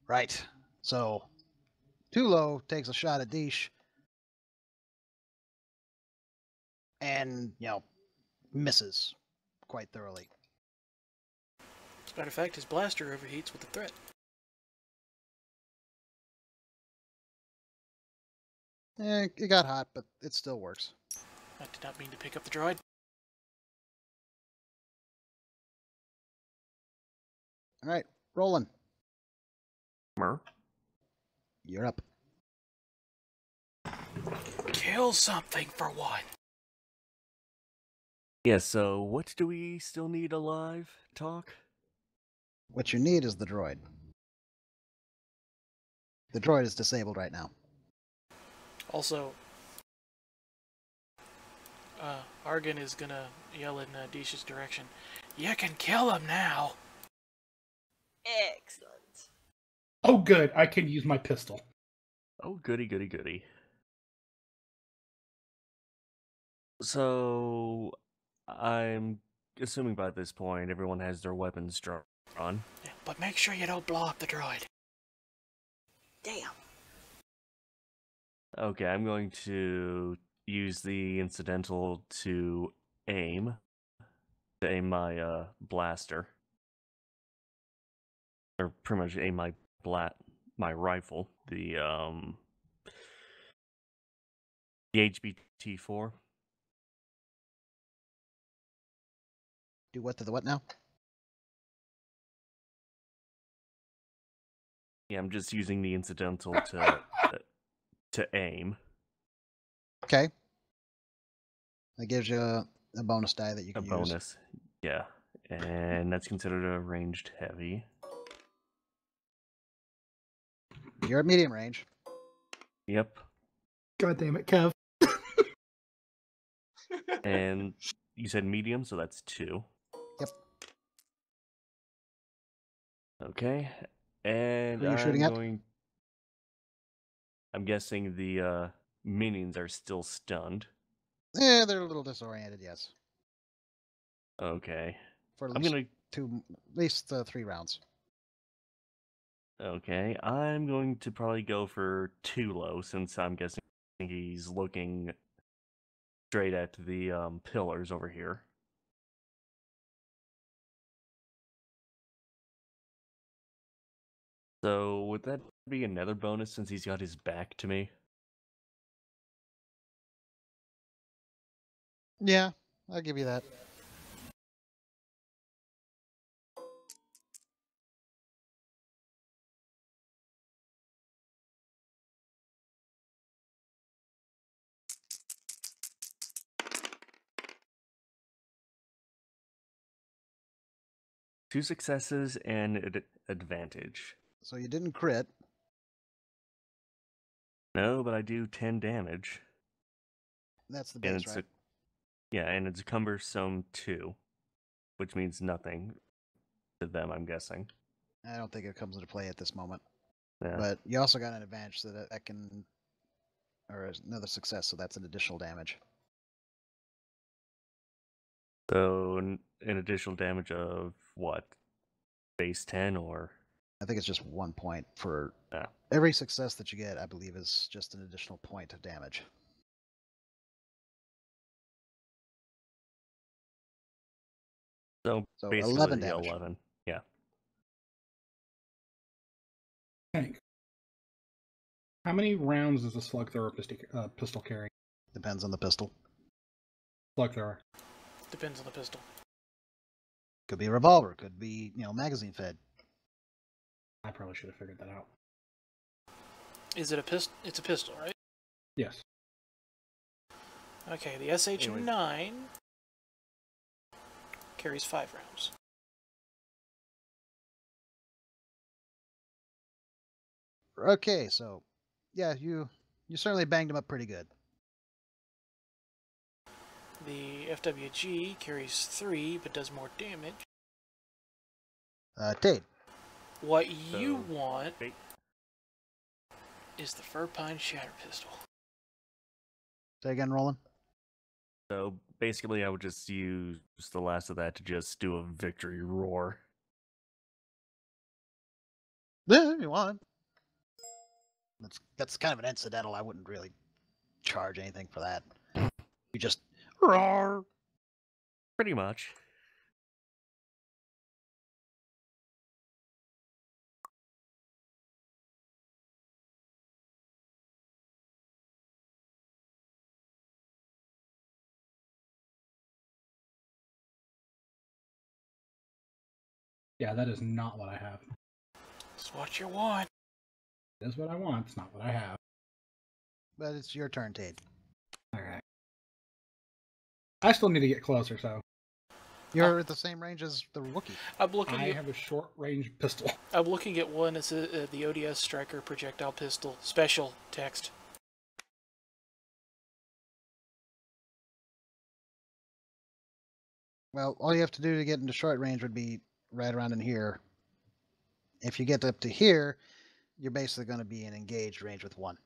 Right. So Tulo takes a shot at Deesh. and, misses quite thoroughly. As a matter of fact, his blaster overheats with the threat. It got hot, but it still works. I did not mean to pick up the droid. All right, rolling. Mer? You're up. Kill something for one. Yeah, so what do we still need alive? Talk? What you need is the droid. The droid is disabled right now. Also, Argon is gonna yell in Disha's direction. You can kill him now. Excellent. Oh, good. I can use my pistol. Oh, goody, goody, goody. So, I'm assuming by this point everyone has their weapons drawn. Yeah, but make sure you don't blow up the droid. Damn. Okay, I'm going to use the incidental to aim my blaster, or pretty much aim my rifle, the HBT4. Do what to the what now? Yeah, I'm just using the incidental to aim. Okay. That gives you a bonus die that you A can use. bonus, yeah, and that's considered a ranged heavy. You're at medium range. Yep. God damn it, Kev. And you said medium, so that's 2. Yep. Okay, and Who are you shooting at? I'm guessing the minions are still stunned. Yeah, they're a little disoriented, yes. Okay. For at I'm least gonna 3 rounds. Okay, I'm going to probably go for Tulo, since I'm guessing he's looking straight at the pillars over here. So would that be another bonus since he's got his back to me? Yeah, I'll give you that. Two successes and advantage. So you didn't crit. No, but I do 10 damage. That's the And base, it's right? yeah, and it's cumbersome 2, which means nothing to them, I'm guessing. I don't think it comes into play at this moment. Yeah. But you also got an advantage so that can, or another success, so that's an additional damage. So an additional damage of what? Base 10 or? I think it's just 1 point for Yeah. every success that you get. I believe is just an additional point of damage. So basically 11 damage. 11. Yeah. Hank, how many rounds does a slug thrower pistol carry? Depends on the pistol. Slug thrower. Depends on the pistol. Could be a revolver. Could be, magazine fed. I probably should have figured that out. Is it a pistol? It's a pistol, right? Yes. Okay, the SH-9 carries 5 rounds. Okay, so yeah, you certainly banged him up pretty good. The FWG carries 3, but does more damage. Tade. What you want is the Furpine Shatter Pistol. Say again, Roland. So basically I would just use the last of that to just do a victory roar. Yeah, if you want. That's kind of an incidental. I wouldn't really charge anything for that. You just Rawr. Pretty much. Yeah, that is not what I have. That's what you want. That is what I want. It's not what I have. But it's your turn, Tate. Alright. I still need to get closer, so. You're at the same range as the Wookiee. I have a short-range pistol. I'm looking at one. It's the ODS Striker projectile pistol. Special text. Well, all you have to do to get into short range would be right around in here. If you get up to here, you're basically going to be in engaged range with one.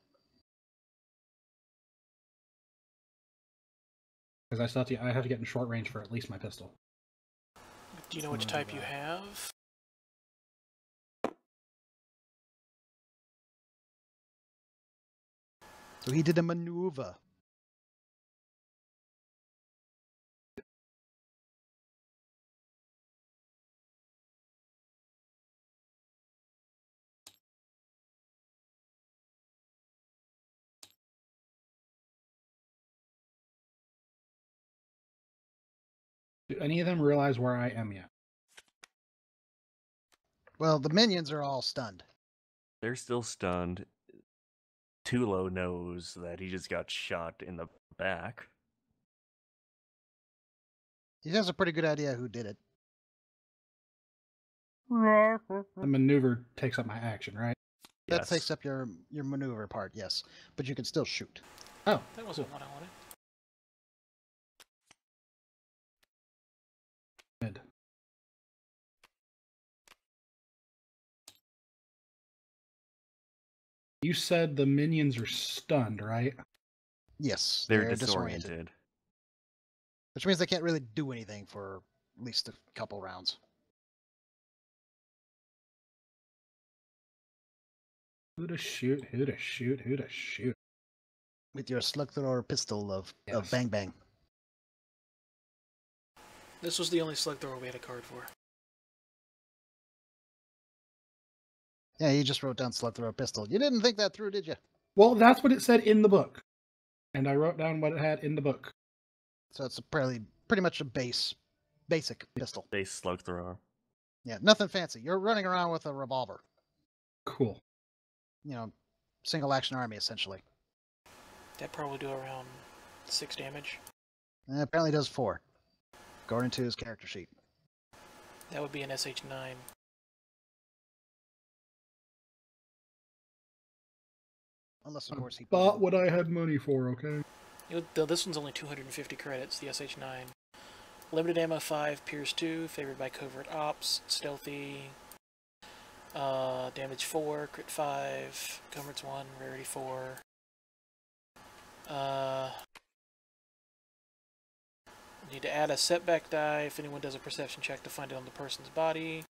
Because I have to get in short range for at least my pistol. Do you know which type you have? So he did a maneuver. Do any of them realize where I am yet? Well, the minions are all stunned. They're still stunned. Tulo knows that he just got shot in the back. He has a pretty good idea who did it. The maneuver takes up my action, right? That Yes. takes up your maneuver part, yes. But you can still shoot. Oh, That wasn't what I wanted. good. You said the minions are stunned, right? Yes, They're disoriented. Which means they can't really do anything for at least a couple rounds. Who to shoot, who to shoot, who to shoot. With your slug thrower pistol of Yes. Bang Bang. This was the only slug thrower we had a card for. Yeah, you just wrote down slug thrower pistol. You didn't think that through, did you? Well, that's what it said in the book. And I wrote down what it had in the book. So it's pretty much a basic pistol. Base slug thrower. Yeah, nothing fancy. You're running around with a revolver. Cool. You know, single action army essentially. That'd probably do around 6 damage. And it apparently does 4, according to his character sheet. That would be an SH9. Unless, of course, he Bought what I had money for, okay? This one's only 250 credits, the SH9. Limited ammo 5, Pierce 2, favored by covert ops, stealthy, damage 4, crit 5, coverage 1, rarity 4. Need to add a setback die if anyone does a perception check to find it on the person's body.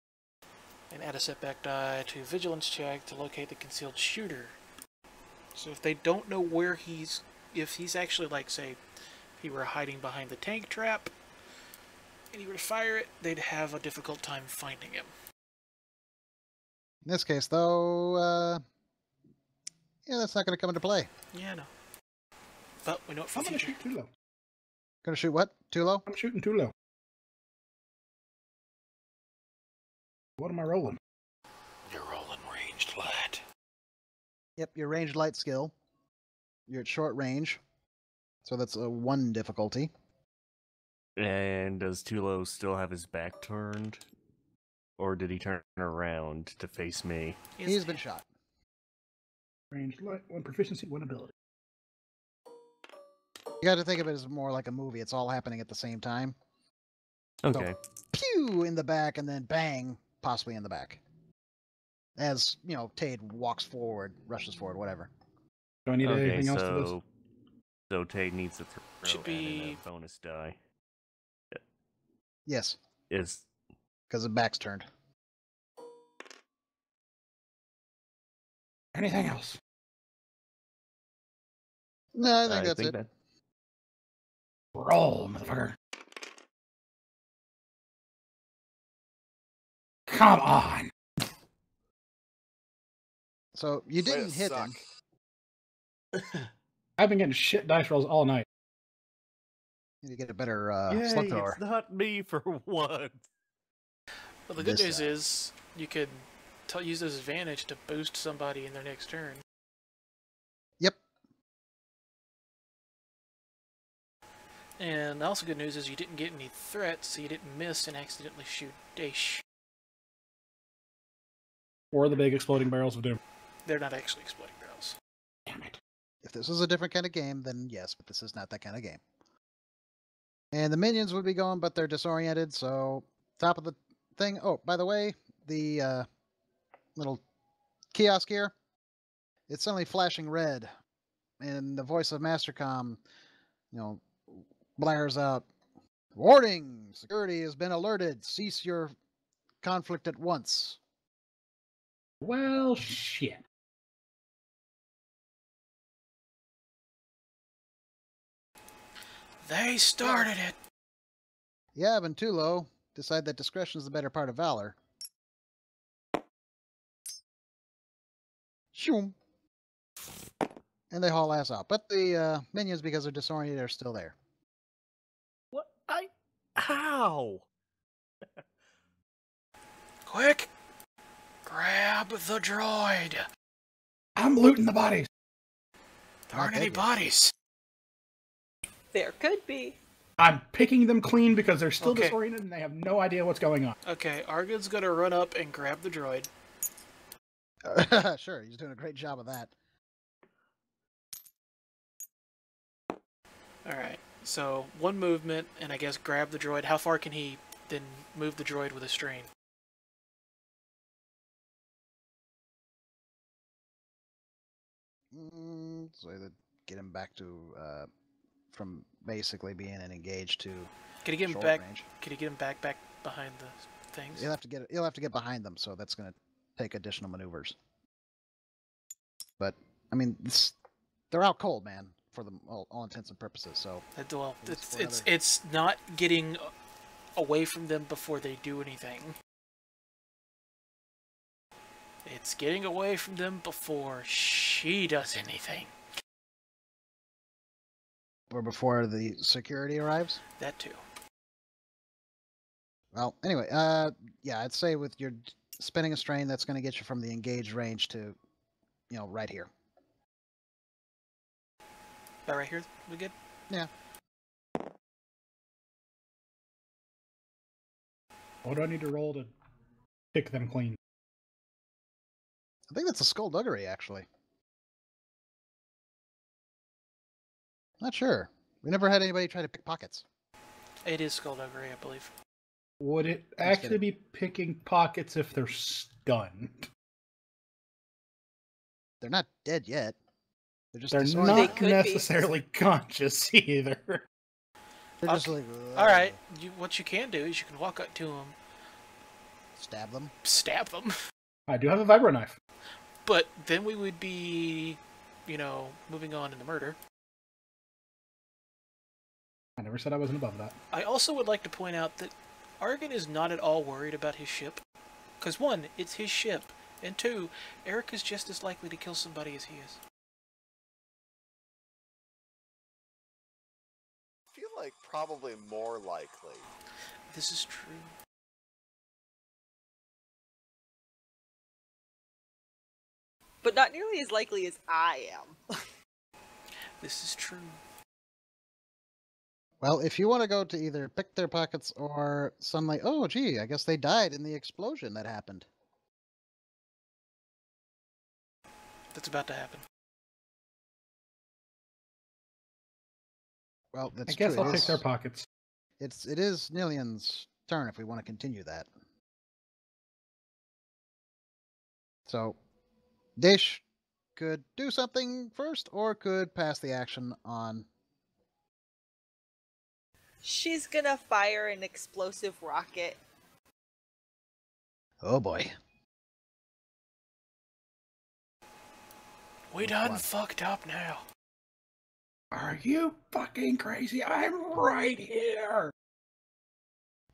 And add a setback die to vigilance check to locate the concealed shooter. So if they don't know where if he's actually, like, say, if he were hiding behind the tank trap, and he were to fire it, they'd have a difficult time finding him. In this case, though, yeah, that's not going to come into play. Yeah, no. But we know it for I'm the going to future. shoot too low. Going to shoot what? Too low? I'm shooting too low. What am I rolling? You're rolling ranged light. Yep, your ranged light skill. You're at short range. So that's a 1 difficulty. And does Tulo still have his back turned? Or did he turn around to face me? He's been shot. Ranged light, 1 proficiency, 1 ability. You got to think of it as more like a movie. It's all happening at the same time. Okay. Pew in the back, and then bang, possibly in the back. As, you know, Tade walks forward, rushes forward, whatever. Do I need Okay, anything else to this? so Tate needs to throw Should be- in a bonus die. Yes, Is because the back's turned. Anything else? No, I think that's it. Roll, motherfucker. Come on. So you Way to didn't hit him. I've been getting shit dice rolls all night. You need to get a better Yay, slug thrower. it's not me for once. Well, the good This news time. is you could use this advantage to boost somebody in their next turn. Yep. And also good news is you didn't get any threats, so you didn't miss and accidentally shoot Daesh. Or the big exploding barrels of doom. They're not actually exploding barrels. Damn it. If this was a different kind of game, then yes, but this is not that kind of game. And the minions would be going, but they're disoriented, so top of the thing. Oh, by the way, the little kiosk here, it's suddenly flashing red, and the voice of Mastercom, blares out, "Warning! Security has been alerted. Cease your conflict at once." Well, shit. They started it! Yab and Tulo decide that discretion is the better part of valor. Shoom. And they haul ass out. But the minions, because they're disoriented, are still there. What? How? Quick! Grab the droid! I'm looting the bodies. There aren't Not any dead yet. bodies. There could be. I'm picking them clean because they're still Okay. disoriented and they have no idea what's going on. Okay, Argon's gonna run up and grab the droid. Sure, he's doing a great job of that. Alright, so one movement, and I guess grab the droid. How far can he then move the droid with a strain? So that get him back to from basically being an engaged to Can he get him short back? range. Can he get him back behind the things? You'll have to get behind them, so that's going to take additional maneuvers. But I mean, they're out cold, man, for all intents and purposes. So Well, It's it's not getting away from them before they do anything. It's getting away from them before she does anything. or before the security arrives. That too. Well, anyway, yeah, I'd say with your spinning a strain, that's going to get you from the engaged range to, right here. About right here, we good? Yeah. What do I need to roll to pick them clean? I think that's a skullduggery, actually. Not sure. We never had anybody try to pick pockets. It is skullduggery, I believe. Would it Let's get actually it. be picking pockets if they're stunned? They're not dead yet. They're just They're disoriented. not could be. necessarily conscious either. They're just Okay. like, All right. What you can do is you can walk up to them, stab them. stab them, I do have a vibro knife. but then we would be, moving on in the murder. I never said I wasn't above that. I also would like to point out that Argon is not at all worried about his ship. Because one, it's his ship. And two, Eric is just as likely to kill somebody as he is. I feel like probably more likely. This is true. But not nearly as likely as I am. This is true. Well, if you want to go to either pick their pockets or suddenly, oh, gee, I guess they died in the explosion that happened. That's about to happen. Well, that's I guess true. I'll pick their pockets. It is Nillian's turn if we want to continue that. So, Dish could do something first, or could pass the action on. She's gonna fire an explosive rocket. Oh boy. We Which done one? fucked up now. Are you fucking crazy? I'm right here!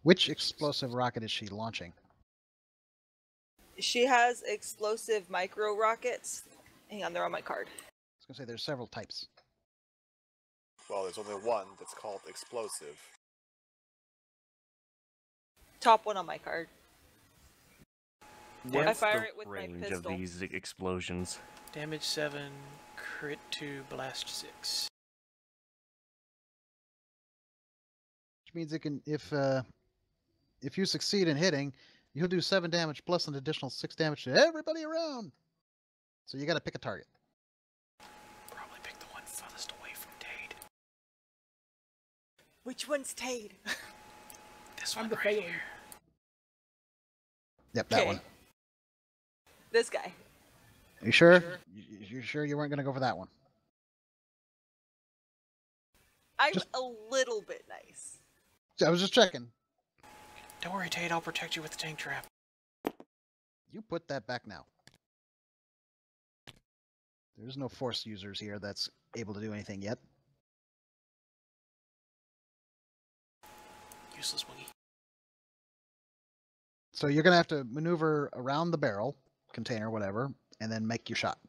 Which explosive rocket is she launching? She has explosive micro rockets. Hang on, they're on my card. I was going to say there's several types. Well, there's only one that's called explosive. Top one on my card. I What's fire the it with my range of pistol. these explosions? Damage 7, crit 2, blast 6. Which means it can, if you succeed in hitting, you'll do 7 damage plus an additional 6 damage to everybody around. So you got to pick a target. Probably pick the one farthest away from Tade. Which one's Tade? This I'm one the right failing. here. Yep, that one. This guy. Are you sure? You sure you weren't going to go for that one? I'm a little bit nice. I was just checking. Don't worry, Tade, I'll protect you with the tank trap. You put that back now. There's no force users here that's able to do anything yet. Useless Woogie. So you're going to have to maneuver around the barrel, container, whatever, and then make your shot.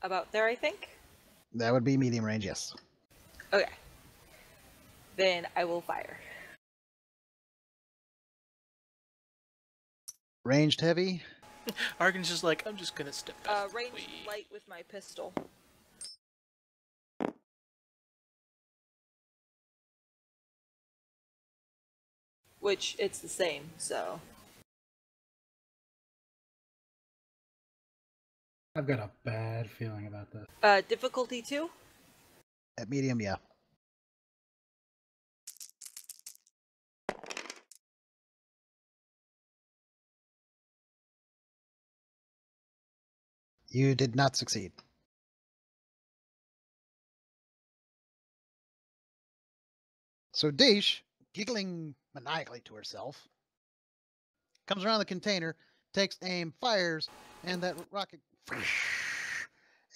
About there, I think. That would be medium range, yes. Okay. Then I will fire. Ranged heavy. Argan's just like, I'm just gonna step back. Range light with my pistol. Which, it's the same, so... I've got a bad feeling about this. Difficulty 2? At medium, yeah. You did not succeed. So Deish, giggling maniacally to herself, comes around the container, takes aim, fires, and that rocket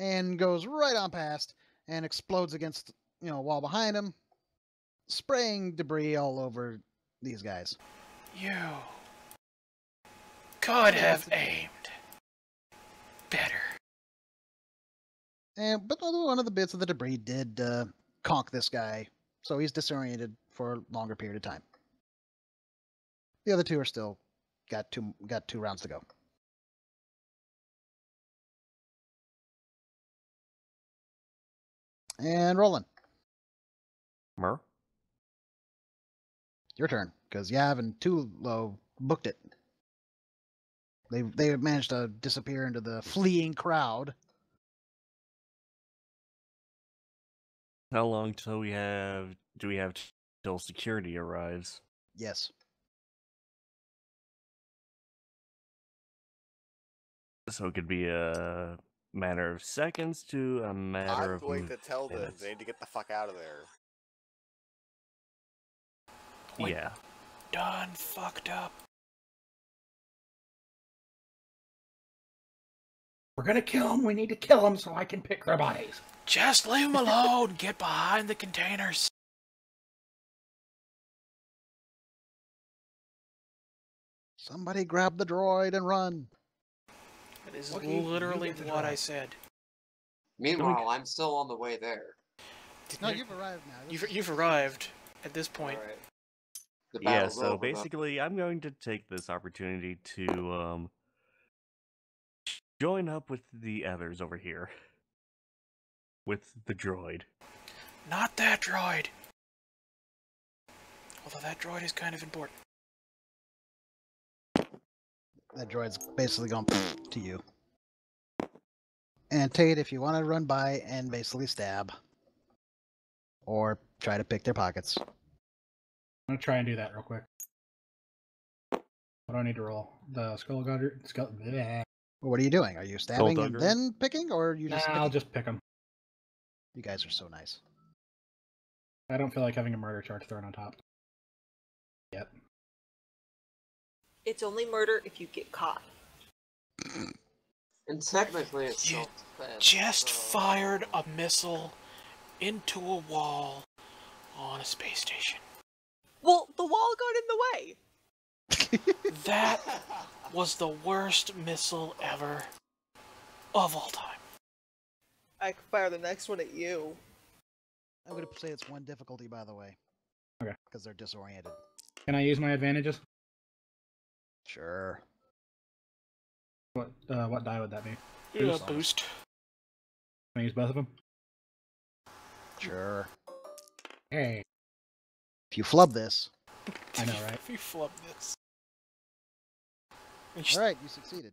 and goes right on past and explodes against, a wall behind him, spraying debris all over these guys. You could have aimed better. But one of the bits of the debris did conk this guy, so he's disoriented for a longer period of time. The other two are still got two rounds to go. And Roland, Mer? your turn, because Yav and Tulo booked it. They managed to disappear into the fleeing crowd. How long till do we have till security arrives? Yes. So it could be a matter of seconds to a matter of I'm going to tell them minutes. they need to get the fuck out of there. Yeah. Done fucked up. We're gonna kill them. We need to kill them so I can pick their bodies. Just leave him alone. Get behind the containers. Somebody grab the droid and run. That is Wookie, literally you get the what I droid. said. Meanwhile, I'm still on the way there. No, you've arrived now. You've arrived at this point. Alright. The Yeah, battle's so over, though. basically I'm going to take this opportunity to join up with the others over here. With the droid. Not that droid. Although that droid is kind of important. That droid's basically going to you. And Tate, if you want to run by and basically stab, or try to pick their pockets. I'm gonna try and do that real quick. What do I need to roll? The skull gutter. Bleh. Well, what are you doing? Are you stabbing and Skullduggery? then picking, or are you Nah, just? I'll Picking? just pick them. You guys are so nice. I don't feel like having a murder charge thrown on top. Yep. It's only murder if you get caught. And technically it's You self-defense. just so- fired a missile into a wall on a space station. Well, the wall got in the way. That was the worst missile ever of all time. I can fire the next one at you. I'm going to say it's one difficulty, by the way. Okay. Because they're disoriented. Can I use my advantages? Sure. What die would that be? Yeah, boost. Can I use both of them? Sure. Hey. If you flub this. I know, right? If you flub this. All right, you succeeded.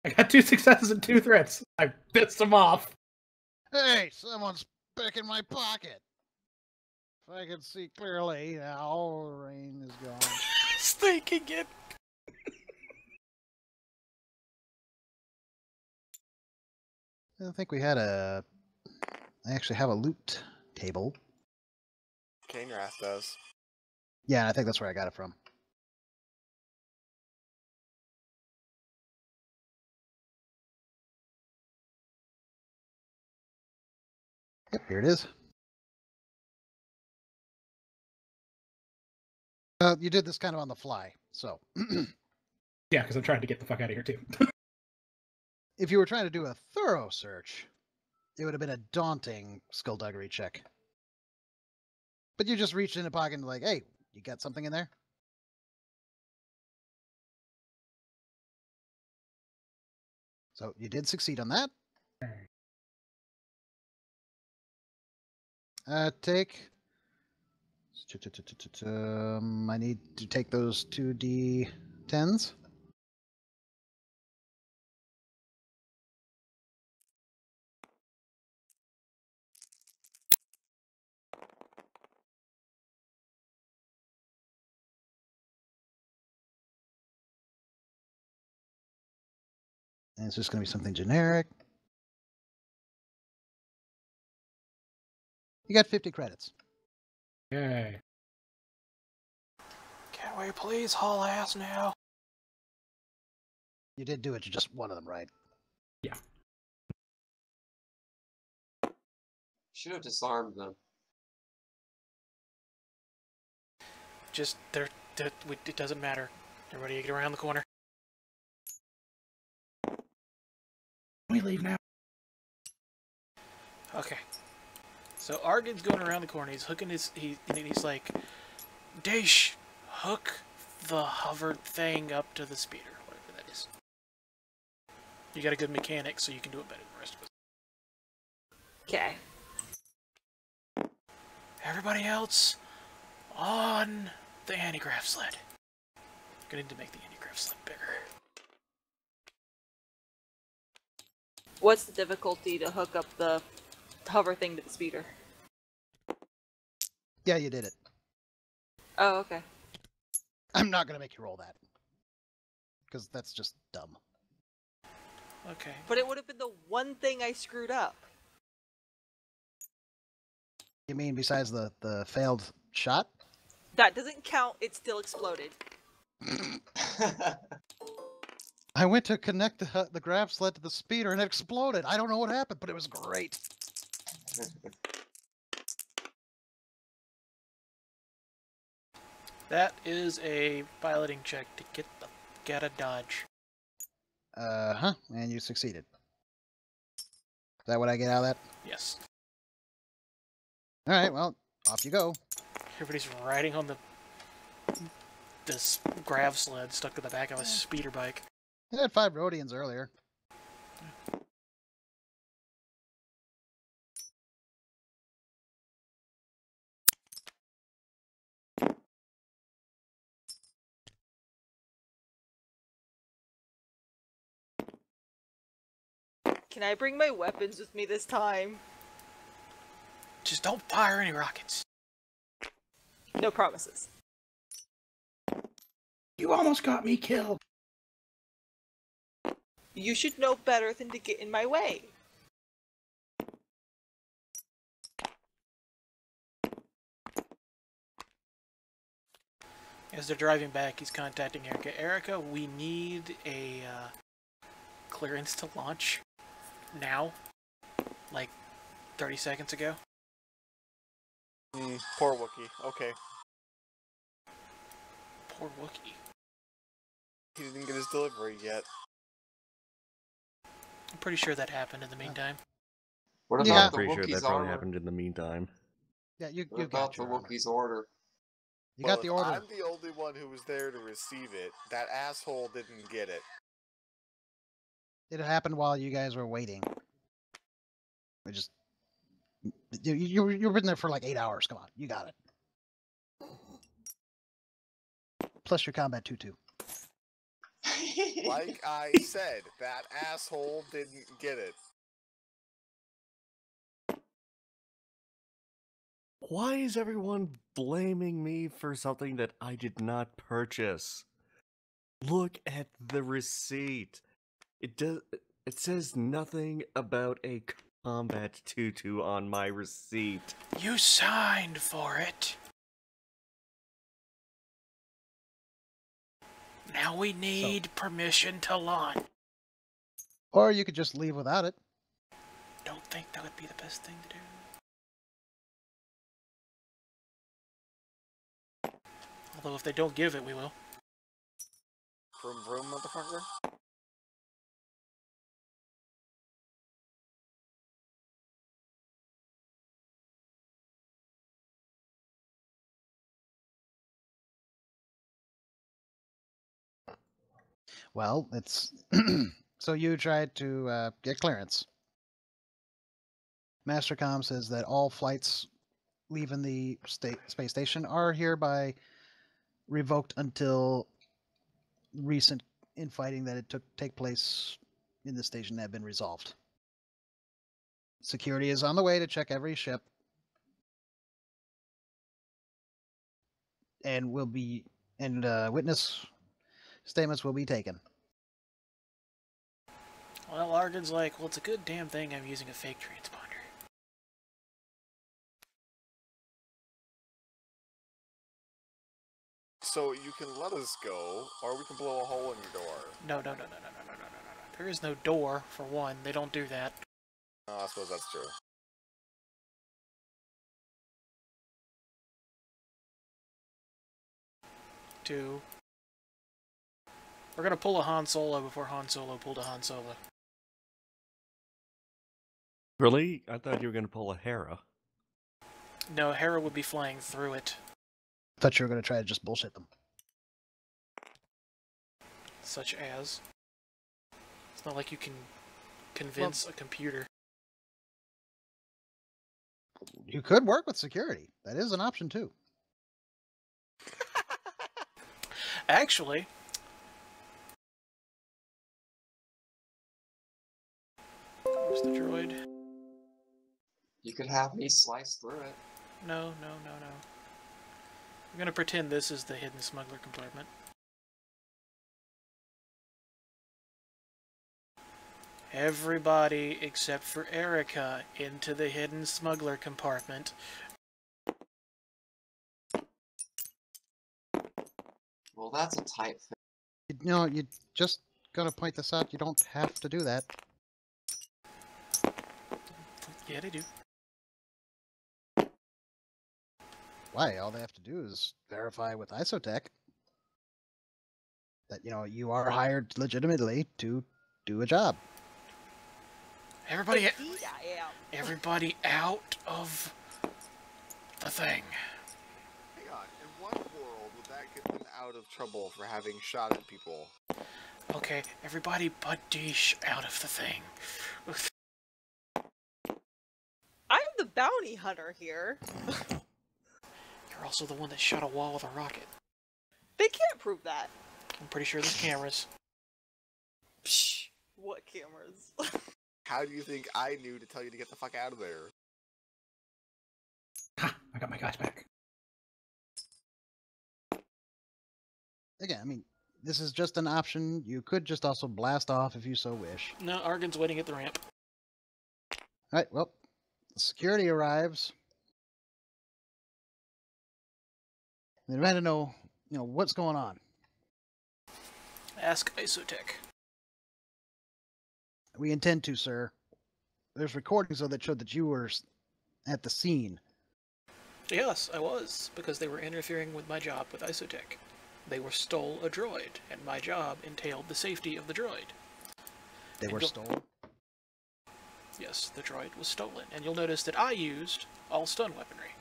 I got 2 successes and 2 threats. I pissed them off. Hey, someone's picking my pocket. If I can see clearly, now rain is gone. He's thinking it. I think we had a... I actually have a loot table. Cainrath does. Yeah, I think that's where I got it from. Yep, here it is. You did this kind of on the fly, so... Yeah, because I'm trying to get the fuck out of here, too. If you were trying to do a thorough search, it would have been a daunting skullduggery check. But you just reached in a pocket and like, hey, you got something in there? So you did succeed on that. Take... I need to take those 2d10s. And it's just going to be something generic. You got 50 credits. Yay. Can we please haul ass now? You did do it to just one of them, right? Yeah. Should have disarmed them. Just, it doesn't matter. Everybody get around the corner. We leave now. Okay. So Argon's going around the corner. He's hooking he's like, Daesh, hook the hovered thing up to the speeder, whatever that is. You got a good mechanic, so you can do it better than the rest of us. Okay. Everybody else, on the anti-grav sled. Gonna need to make the anti-grav sled bigger. What's the difficulty to hook up the hover thing to the speeder? Yeah, you did it. Oh, okay. I'm not going to make you roll that. Because that's just dumb. Okay. But it would have been the one thing I screwed up. You mean besides the failed shot? That doesn't count, it still exploded. I went to connect the grav sled to the speeder and it exploded. I don't know what happened, but it was great. That is a piloting check to get a dodge. Uh-huh, and you succeeded. Is that what I get out of that? Yes. Alright, well, off you go. Everybody's riding on this grav sled stuck to the back of a speeder bike. I had 5 Rhodians earlier. Can I bring my weapons with me this time? Just don't fire any rockets. No promises. You almost got me killed. You should know better than to get in my way. As they're driving back, he's contacting Erica. Erica, we need a clearance to launch now, like 30 seconds ago. Poor Wookie. Okay. Poor Wookie. He didn't get his delivery yet. I'm pretty sure that happened in the meantime. What Yeah. about I'm the pretty sure Wookiee's that probably order? happened in the meantime. Yeah, you What got about the your order. Wookiee's order? You got the Well, if order. I'm the only one who was there to receive it. That asshole didn't get it. It happened while you guys were waiting. We just you've been there for like 8 hours. Come on, you got it. Plus your combat tutu. Like I said, that asshole didn't get it. Why is everyone blaming me for something that I did not purchase? Look at the receipt. It says nothing about a combat tutu on my receipt. You signed for it. Now we need permission to launch. Or you could just leave without it. Don't think that would be the best thing to do. Although if they don't give it, we will. Vroom vroom, motherfucker. Well, it's so you tried to get clearance. Mastercom says that all flights leaving the space station are hereby revoked until recent infighting that it take place in the station have been resolved. Security is on the way to check every ship, and witness statements will be taken. Well, Argon's like, well, it's a good damn thing I'm using a fake transponder. So you can let us go, or we can blow a hole in your door. No. There is no door, for one. They don't do that. Oh, I suppose that's true. Two. We're gonna pull a Han Solo before Han Solo pulled a Han Solo. Really? I thought you were going to pull a Hera. No, Hera would be flying through it. I thought you were going to try to just bullshit them. Such as... It's not like you can convince a computer. You could work with security. That is an option too. Actually... Where's the droid? You could have me slice through it. No. I'm gonna pretend this is the hidden smuggler compartment. Everybody except for Erica into the hidden smuggler compartment. Well, that's a tight fit. You know, you just gotta point this out. You don't have to do that. Yeah, they do. Why? All they have to do is verify with Isotech that, you know, you are hired legitimately to do a job. Everybody, Indeed I am. everybody out of the thing. Hang on, in what world would that get them out of trouble for having shot at people? Okay, everybody but Deesh out of the thing. I'm the bounty hunter here. You're also the one that shot a wall with a rocket. They can't prove that. I'm pretty sure there's cameras. Psh, what cameras? How do you think I knew to tell you to get the fuck out of there? Ha! I got my guys back. Again, I mean, this is just an option. You could just also blast off if you so wish. No, Argon's waiting at the ramp. All right, well, security arrives. They demand to know what's going on? Ask Isotech. We intend to, sir. There's recordings, though, that showed that you were at the scene. Yes, I was, because they were interfering with my job with Isotech. They stole a droid, and my job entailed the safety of the droid. They were stolen? Yes, the droid was stolen, and you'll notice that I used all stun weaponry.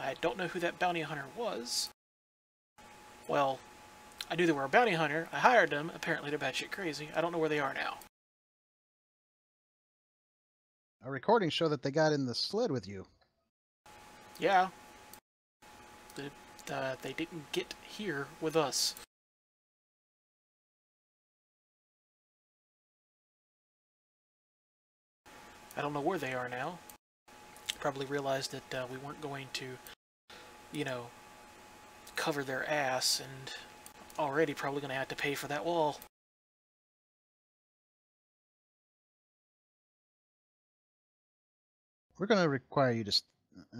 I don't know who that bounty hunter was. Well, I knew they were a bounty hunter. I hired them. Apparently they're batshit crazy. I don't know where they are now. Our recordings show that they got in the sled with you. Yeah. They didn't get here with us. I don't know where they are now. Probably realized that we weren't going to, cover their ass, and already probably going to have to pay for that wall. We're going to require you to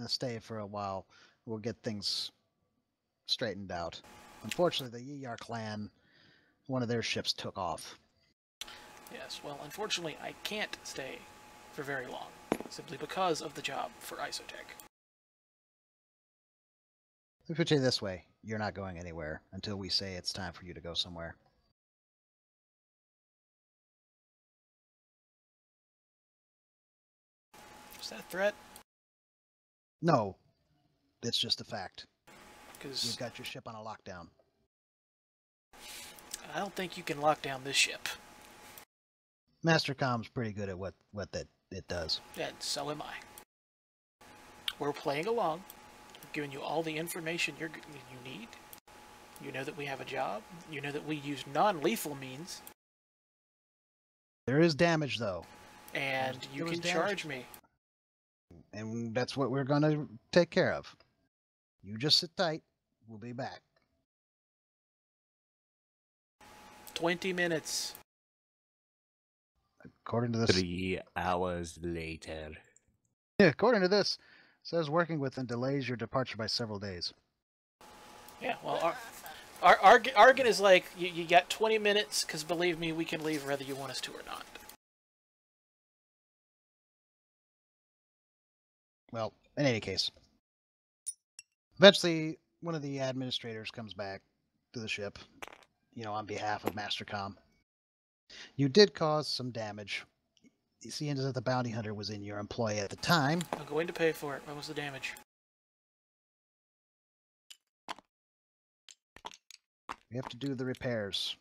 stay for a while. We'll get things straightened out. Unfortunately, the Yiyar clan, one of their ships took off. Yes, well, unfortunately, I can't stay for very long, simply because of the job for Isotech. Let me put it this way. You're not going anywhere until we say it's time for you to go somewhere. Is that a threat? No. It's just a fact. Because You've got your ship on a lockdown. I don't think you can lock down this ship. Mastercom's pretty good at what it does. And so am I. We're playing along. I've given you all the information you need. You know that we have a job. You know that we use non-lethal means. There is damage, though. And you can charge me. And that's what we're going to take care of. You just sit tight. We'll be back. 20 minutes. According to this... 3 hours later. Yeah, according to this, says working with them delays your departure by several days. Yeah, well, Argon is like, you got 20 minutes, because believe me, we can leave whether you want us to or not. Well, in any case, eventually one of the administrators comes back to the ship, on behalf of Mastercom. You did cause some damage. You see, that the bounty hunter was in your employ at the time. I'm going to pay for it. What was the damage? We have to do the repairs.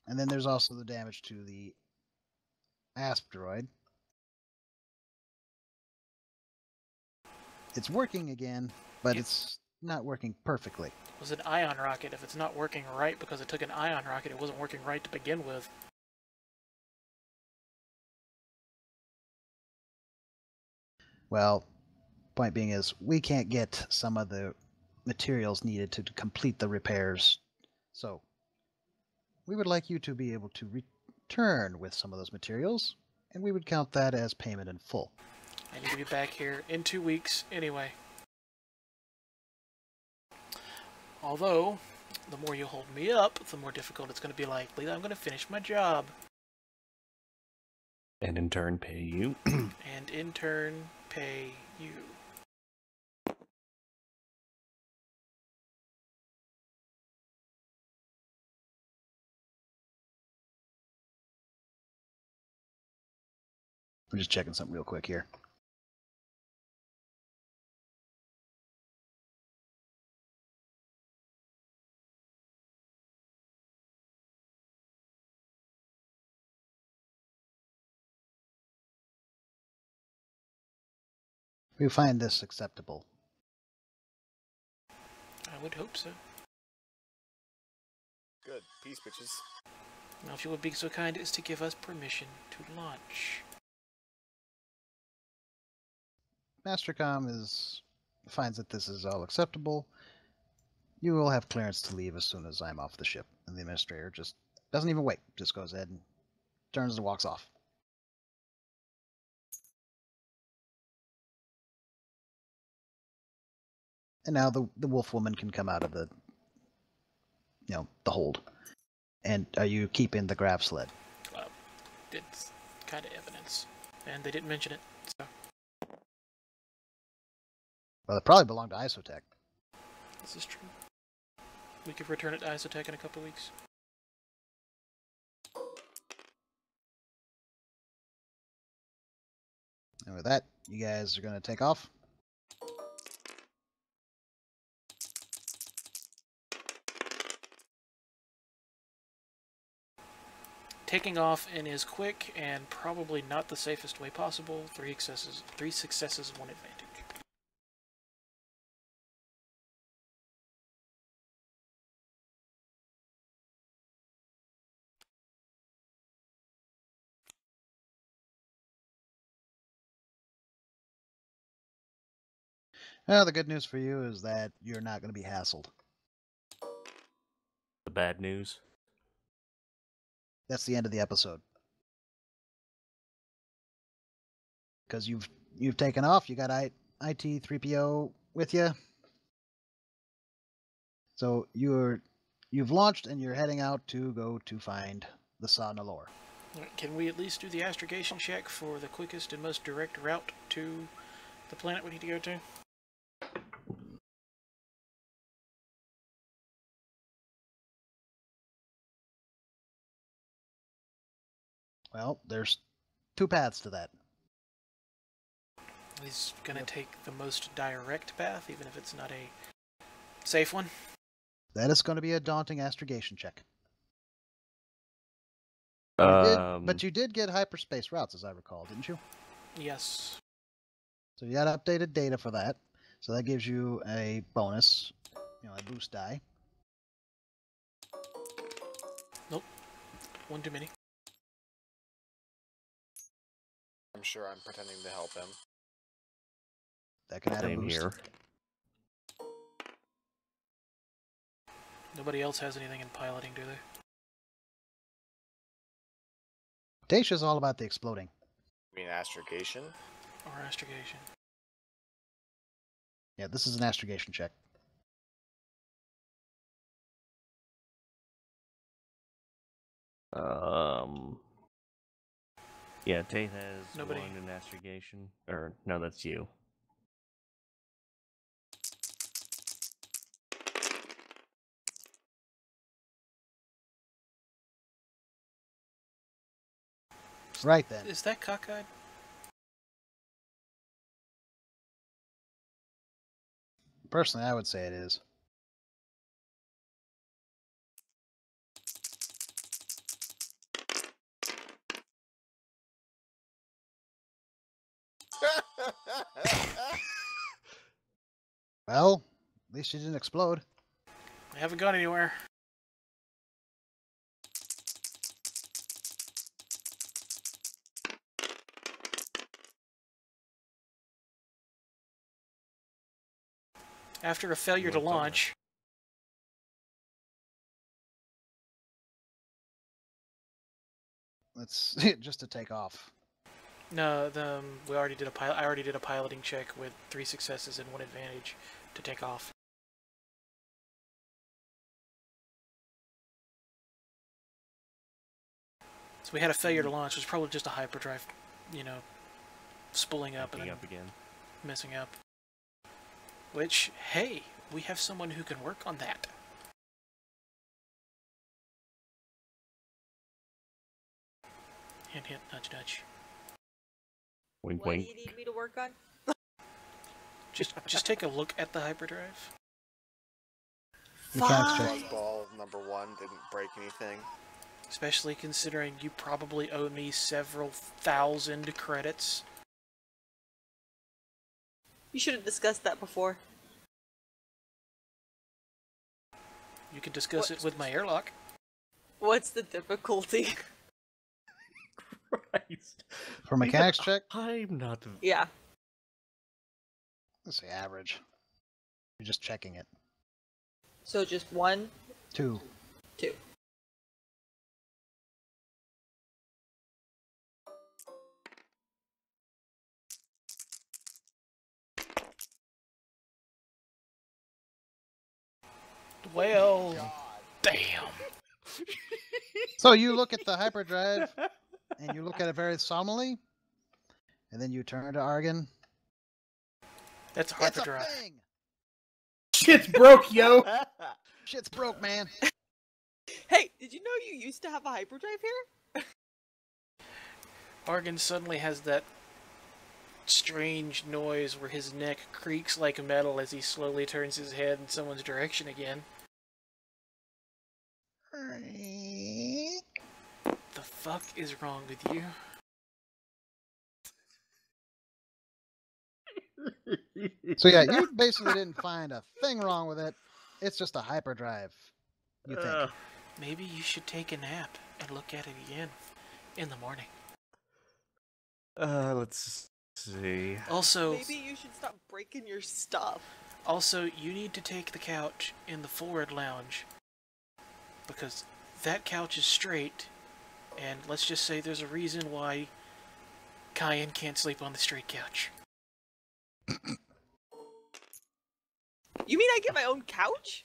And then there's also the damage to the ASP droid. It's working again, but it's not working perfectly. It was an ion rocket. If it's not working right because it took an ion rocket, it wasn't working right to begin with. Well, point being is, we can't get some of the materials needed to complete the repairs. So, we would like you to be able to return with some of those materials, and we would count that as payment in full. I need to be back here in 2 weeks anyway. Although, the more you hold me up, the more difficult it's going to be likely that I'm going to finish my job. And in turn pay you. And in turn pay you. I'm just checking something real quick here. We find this acceptable. I would hope so. Good. Peace, bitches. Now, if you would be so kind as to give us permission to launch. Mastercom finds that this is all acceptable. You will have clearance to leave as soon as I'm off the ship. And the administrator just doesn't even wait. Just goes ahead and turns and walks off. And now the wolf woman can come out of the the hold. And are you keeping the grav sled? It's kind of evidence, and they didn't mention it. So Well, it probably belonged to Isotech. this is true. We could return it to Isotech in a couple weeks. And with that, you guys are going to take off. Taking off in is quick and probably not the safest way possible. Three successes, one advantage. Well, the good news for you is that you're not going to be hassled. The bad news. That's the end of the episode. Because you've taken off. You got IT 3PO with you. So you've launched and you're heading out to go to find the Sa Nalor. Can we at least do the astrogation check for the quickest and most direct route to the planet we need to go to? Well, there's two paths to that. He's gonna take the most direct path, even if it's not a safe one. That is going to be a daunting astrogation check. But you did get hyperspace routes, as I recall, didn't you? Yes. So you got updated data for that. So that gives you a bonus, a boost die. Nope. One too many. I'm sure I'm pretending to help him. That can add a Same boost. here. Nobody else has anything in piloting, do they? Dacia's all about the exploding. You mean astrogation? Or astrogation. Yeah, this is an astrogation check. Yeah, Tate has Nobody. one in astrogation. Or, no, that's you. Right then. Is that cockeyed? Personally, I would say it is. Well, at least you didn't explode. I haven't gone anywhere. After a failure to launch, Let's just to take off. no, we already did a pilot. I already did a piloting check with 3 successes and 1 advantage to take off. So we had a failure to launch. It was probably just a hyperdrive, spooling up and then again. messing up. Which, hey, we have someone who can work on that. Hint, hint, nudge, nudge. Wink, What do wink. you need me to work on? Just take a look at the hyperdrive. Mechanics check. Buzzball number 1 didn't break anything. Especially considering you probably owe me several thousand credits. You should have discussed that before. You can discuss it with my airlock. What's the difficulty? Christ. For mechanics check, I'm not. Yeah. let's say average. You're just checking it. So just 1, 2. 2. Well, Damn. So you look at the hyperdrive, and you look at it very solemnly, and then you turn to Argon. That's a It's a hyperdrive. thing! Shit's broke, yo. Shit's broke, man. Hey, did you know you used to have a hyperdrive here? Argon suddenly has that strange noise where his neck creaks like metal as he slowly turns his head in someone's direction again. The fuck is wrong with you? So yeah, you basically didn't find a thing wrong with it. It's just a hyperdrive. You think? Maybe you should take a nap and look at it again in the morning. Let's see. Also, Maybe you should stop breaking your stuff. Also, you need to take the couch in the forward lounge because that couch is straight, and let's just say there's a reason why Cayenne can't sleep on the straight couch. You mean I get my own couch?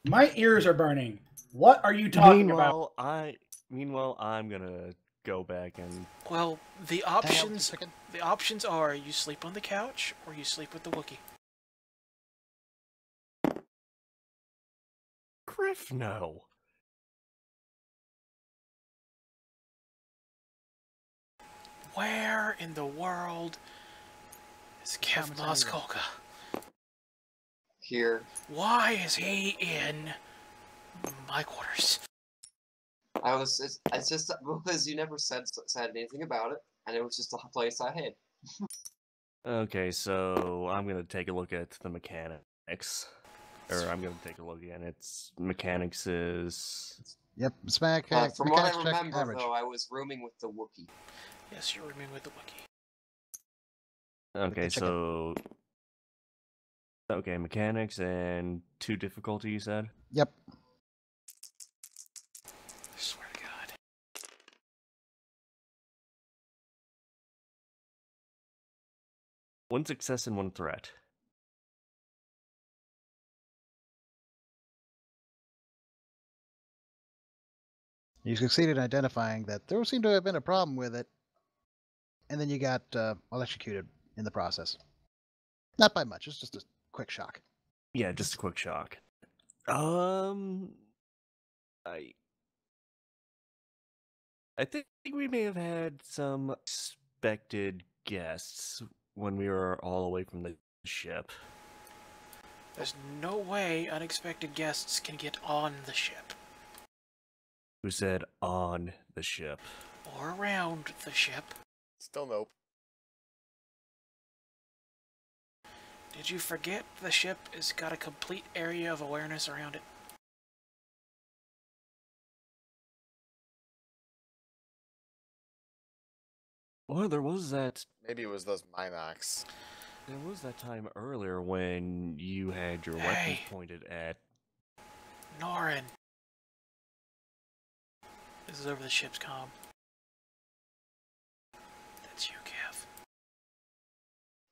My ears are burning. What are you talking about? Meanwhile, I'm gonna go back and Well, the Hang out with options the chicken. the options are you sleep on the couch or you sleep with the Wookiee. Griff, no. Where in the world is Kev Thomas Anderson. Moskolka? Here. Why is he in my quarters? It's just because you never said anything about it, and it was just a place I hid. Okay, so I'm gonna take a look at the mechanics. Or I'm gonna take a look again. Its mechanics is Yep, smack. From what I mechanics check, remember, average. though, I was rooming with the Wookiee. Yes, you're rooming with the Wookiee. okay. chicken. So okay, mechanics and 2 difficulty. You said. Yep. I swear to God. One success and 1 threat. You succeeded in identifying that there seemed to have been a problem with it, and then you got electrocuted in the process. Not by much. It's just a quick shock. Yeah, just a quick shock. I think we may have had some expected guests when we were all away from the ship. There's no way unexpected guests can get on the ship. Who said on the ship? Or around the ship. Still nope. Did you forget the ship has got a complete area of awareness around it? Well, there was that. Maybe it was those Minox. There was that time earlier when you had your weapons Hey. pointed at. Norin. This is over the ship's comm. That's you, Kev.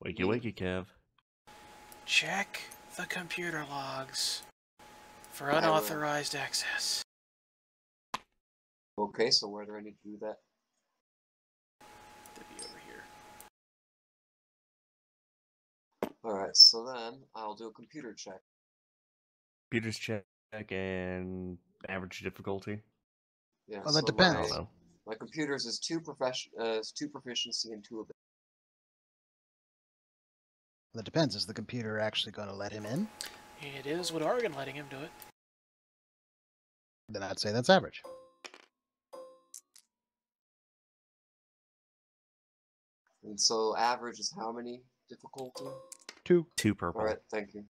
Wakey, wakey, Kev. Check the computer logs for I will. unauthorized access. Okay, so where do I need to do that? They'll be over here. Alright, so then I'll do a computer check. Computers check and average difficulty. Yeah, Well, that so depends. I don't know. My computer's is 2 proficiency and 2 ability. That depends. Is the computer actually going to let him in? It is with Argon letting him do it. Then I'd say that's average. And so average is how many difficulty? 2. 2 purple. Alright, thank you.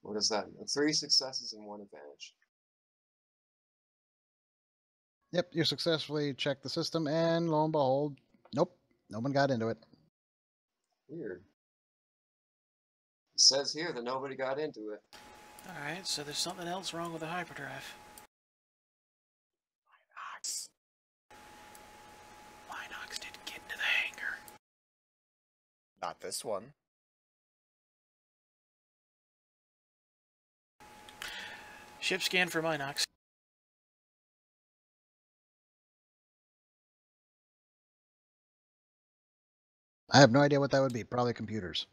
What is that? 3 successes and 1 advantage. Yep, you successfully checked the system, and lo and behold, nope, no one got into it. Weird. It says here that nobody got into it. Alright, so there's something else wrong with the hyperdrive. Minox. Minox didn't get into the hangar. Not this one. Ship scan for Minox. I have no idea what that would be. Probably computers.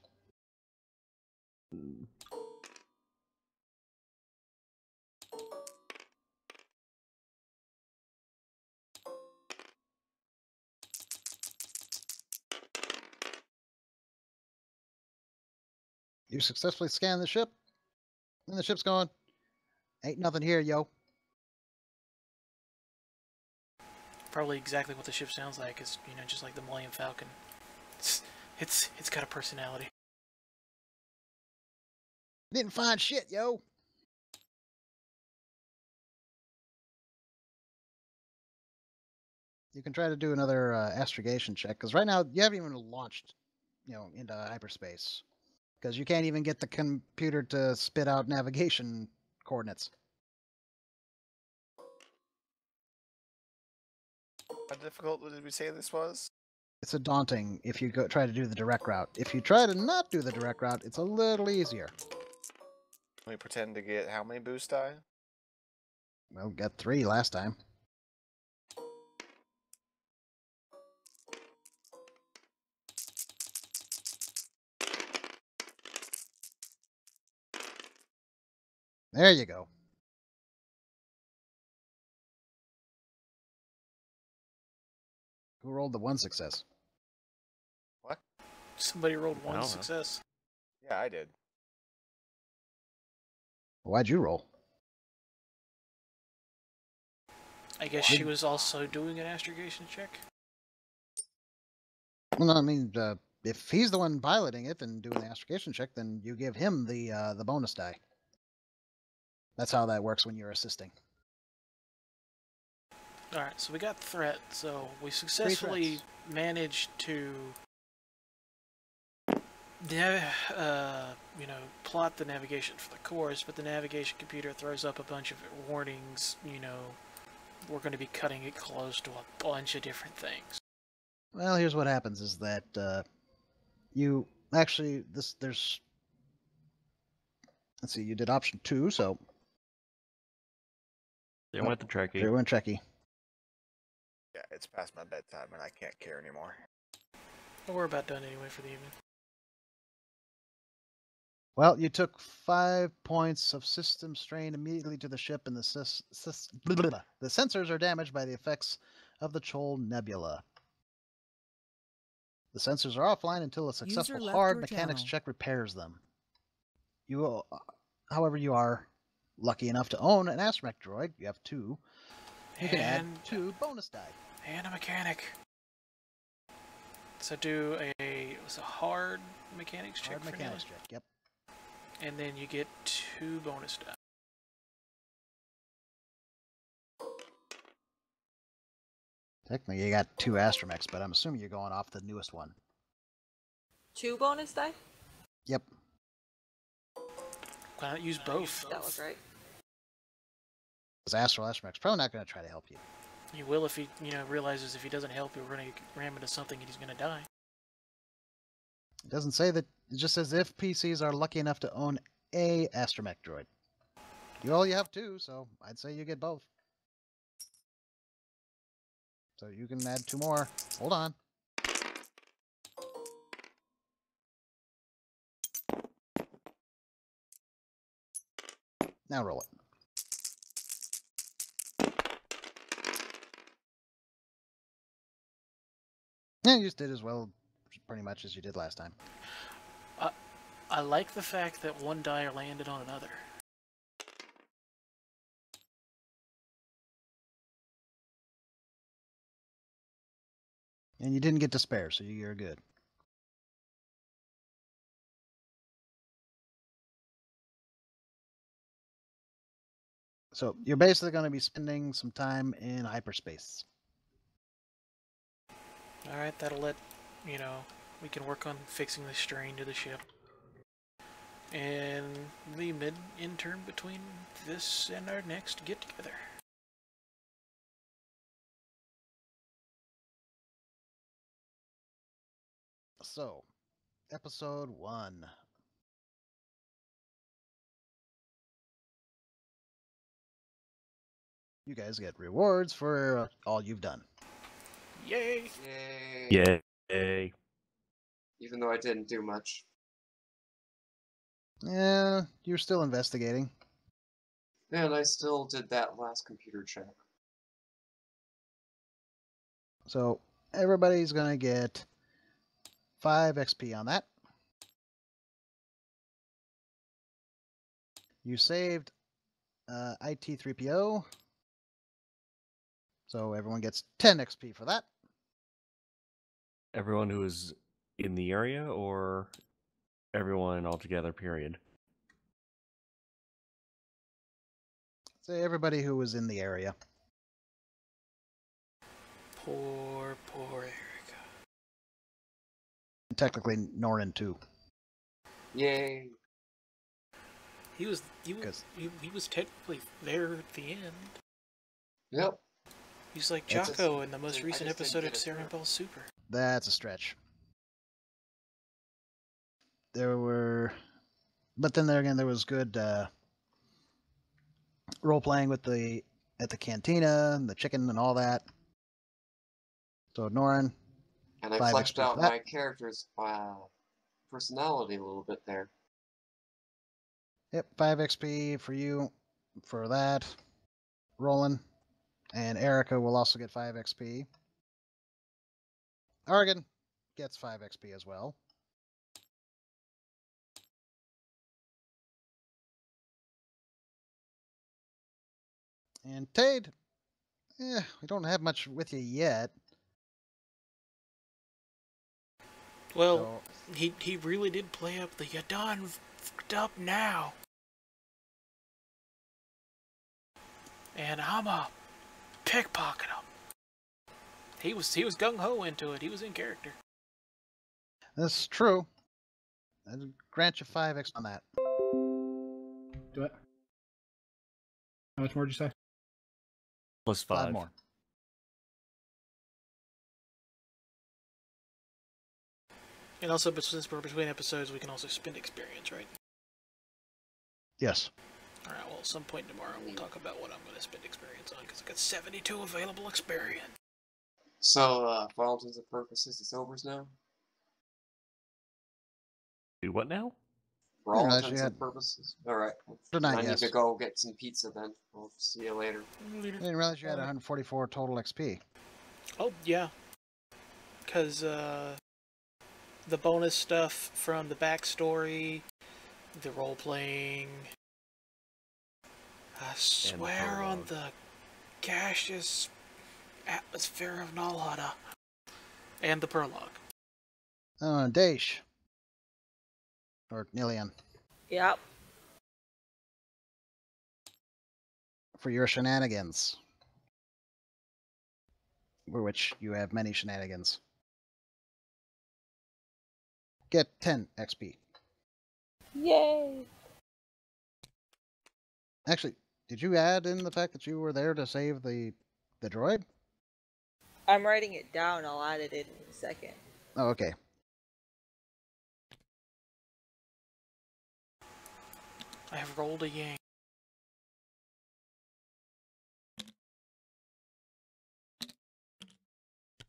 You successfully scanned the ship, and the ship's going. Ain't nothing here, yo. Probably exactly what the ship sounds like. Is just like the Millennium Falcon. It's got a personality. Didn't find shit, yo. You can try to do another astrogation check, because right now you haven't even launched, into hyperspace, because you can't even get the computer to spit out navigation coordinates. How difficult did we say this was? It's a daunting if you try to do the direct route. If you try to not do the direct route, it's a little easier. We pretend to get how many boost die? Well, got 3 last time. There you go. Who rolled the 1 success? What? Somebody rolled I one don't know. success. Yeah, I did. Why'd you roll? I guess she was also doing an astrogation check. Well, no, I mean, if he's the one piloting it and doing the astrogation check, then you give him the bonus die. That's how that works when you're assisting. Alright, so we got threat, so we successfully managed to plot the navigation for the course, but the navigation computer throws up a bunch of warnings, we're going to be cutting it close to a bunch of different things. Well, here's what happens is that you actually, there's, let's see, you did option 2, so They went to Trekkie. they went Trekkie. Yeah, it's past my bedtime and I can't care anymore. But we're about done anyway for the evening. Well, you took 5 points of system strain immediately to the ship, and the sensors are damaged by the effects of the Chol Nebula. The sensors are offline until a successful left hard your mechanics channel. check repairs them. However, you are lucky enough to own an astromech droid. You have 2. You can add 2 bonus die. And a mechanic. So do a hard mechanics check. Hard mechanics check, yep. And then you get 2 bonus die. Technically, you got 2 astromechs, but I'm assuming you're going off the newest one. 2 bonus die? Yep. Why not use both? That was right. Because Astral Astromech's probably not going to try to help you. He will if he, realizes if he doesn't help you, we're going to ram into something and he's going to die. It doesn't say that. It just says if PCs are lucky enough to own a astromech droid. You have 2, so I'd say you get both. So you can add 2 more. Hold on. Now roll it. Yeah, you just did as well, pretty much as you did last time. I like the fact that one die landed on another. And you didn't get to spare, so you're good. So you're basically going to be spending some time in hyperspace. Alright, that'll let, we can work on fixing the strain to the ship. And the mid-intern between this and our next get-together. So, episode 1. You guys get rewards for all you've done. Yay! Yay. Yay. Even though I didn't do much. Yeah, you're still investigating. And I still did that last computer check. So everybody's gonna get 5 XP on that. You saved IT3PO, so everyone gets 10 XP for that. Everyone who is in the area or everyone altogether, period? Say everybody who was in the area. Poor Erica. And technically, Norin too. Yay. He was Because he was technically there at the end. Yep. He's like It's- Jocko in the most I recent just didn't episode get of it Sarah through. Bell Super. that's a stretch. There were, but then there again, there was good role playing with at the cantina and the chicken and all that. So Norin, And I 5 fleshed XP for out that. my character's personality a little bit there. Yep, 5 XP for you for that. Roland and Erica will also get 5 XP. Argon gets 5 XP as well. And Tade, we don't have much with you yet. Well, So, he really did play up the "you done fucked up now," and I'm a pickpocket him. He was gung ho into it. He was in character. that's true. I'd grant you 5 XP on that. Do it. How much more did you say? Plus 5 5. more. And also, but since we're between episodes, we can also spend experience, right? Yes. All right. Well, at some point tomorrow, we'll talk about what I'm going to spend experience on because I got 72 available experience. So, for all intents and purposes, it's over now? Do what now? For all Unless you intents had- and purposes? Alright. Tonight, I need yes. to go get some pizza then. I'll see you later. I didn't realize you had 144 total XP. Oh yeah, because the bonus stuff from the backstory, the role playing. I swear on prologue. the gaseous atmosphere of Nalhada, and the prologue. Daesh. Or Nilian. Yep. For your shenanigans. For which you have many shenanigans. Get 10 XP. Yay. Actually, did you add in the fact that you were there to save the droid? I'm writing it down. I'll add it in a second. Oh, okay. I have rolled a yang.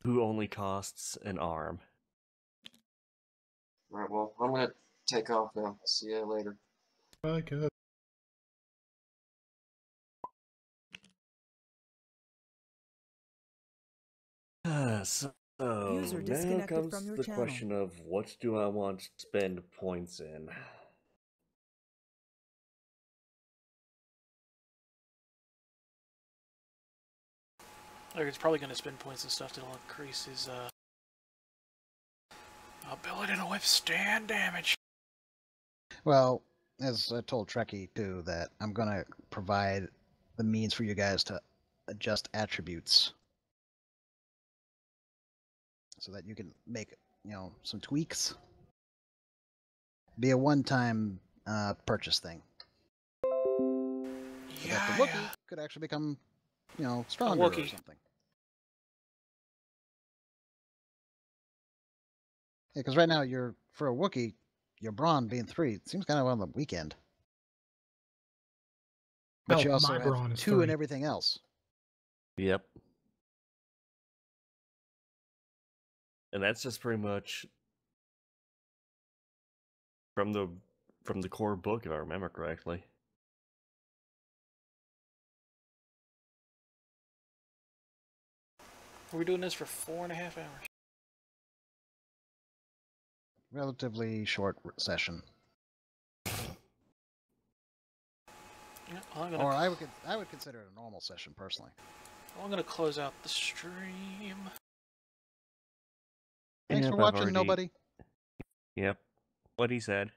Who only costs an arm. Alright, well, I'm gonna take off now. See you later. Okay. So User now disconnected comes from your the channel. question of what do I want to spend points in? Like it's probably going to spend points and stuff that'll increase his ability to withstand damage. Well, as I told Trekkie too, that I'm going to provide the means for you guys to adjust attributes. So that you can make, some tweaks. Be a one-time purchase thing. So that the Wookiee could actually become, stronger or Wookiee. something. Yeah, because right now for a Wookiee, your brawn being 3, it seems kind of on the weekend. But Oh, you also my have brawn is 2 in 3. everything else. Yep. And that's just pretty much from the core book, if I remember correctly. We're doing this for 4.5 hours. Relatively short session. Yeah, I'm Or I would consider it a normal session personally. I'm gonna close out the stream. Thanks Yep, for I've watching, already- nobody. Yep. What he said.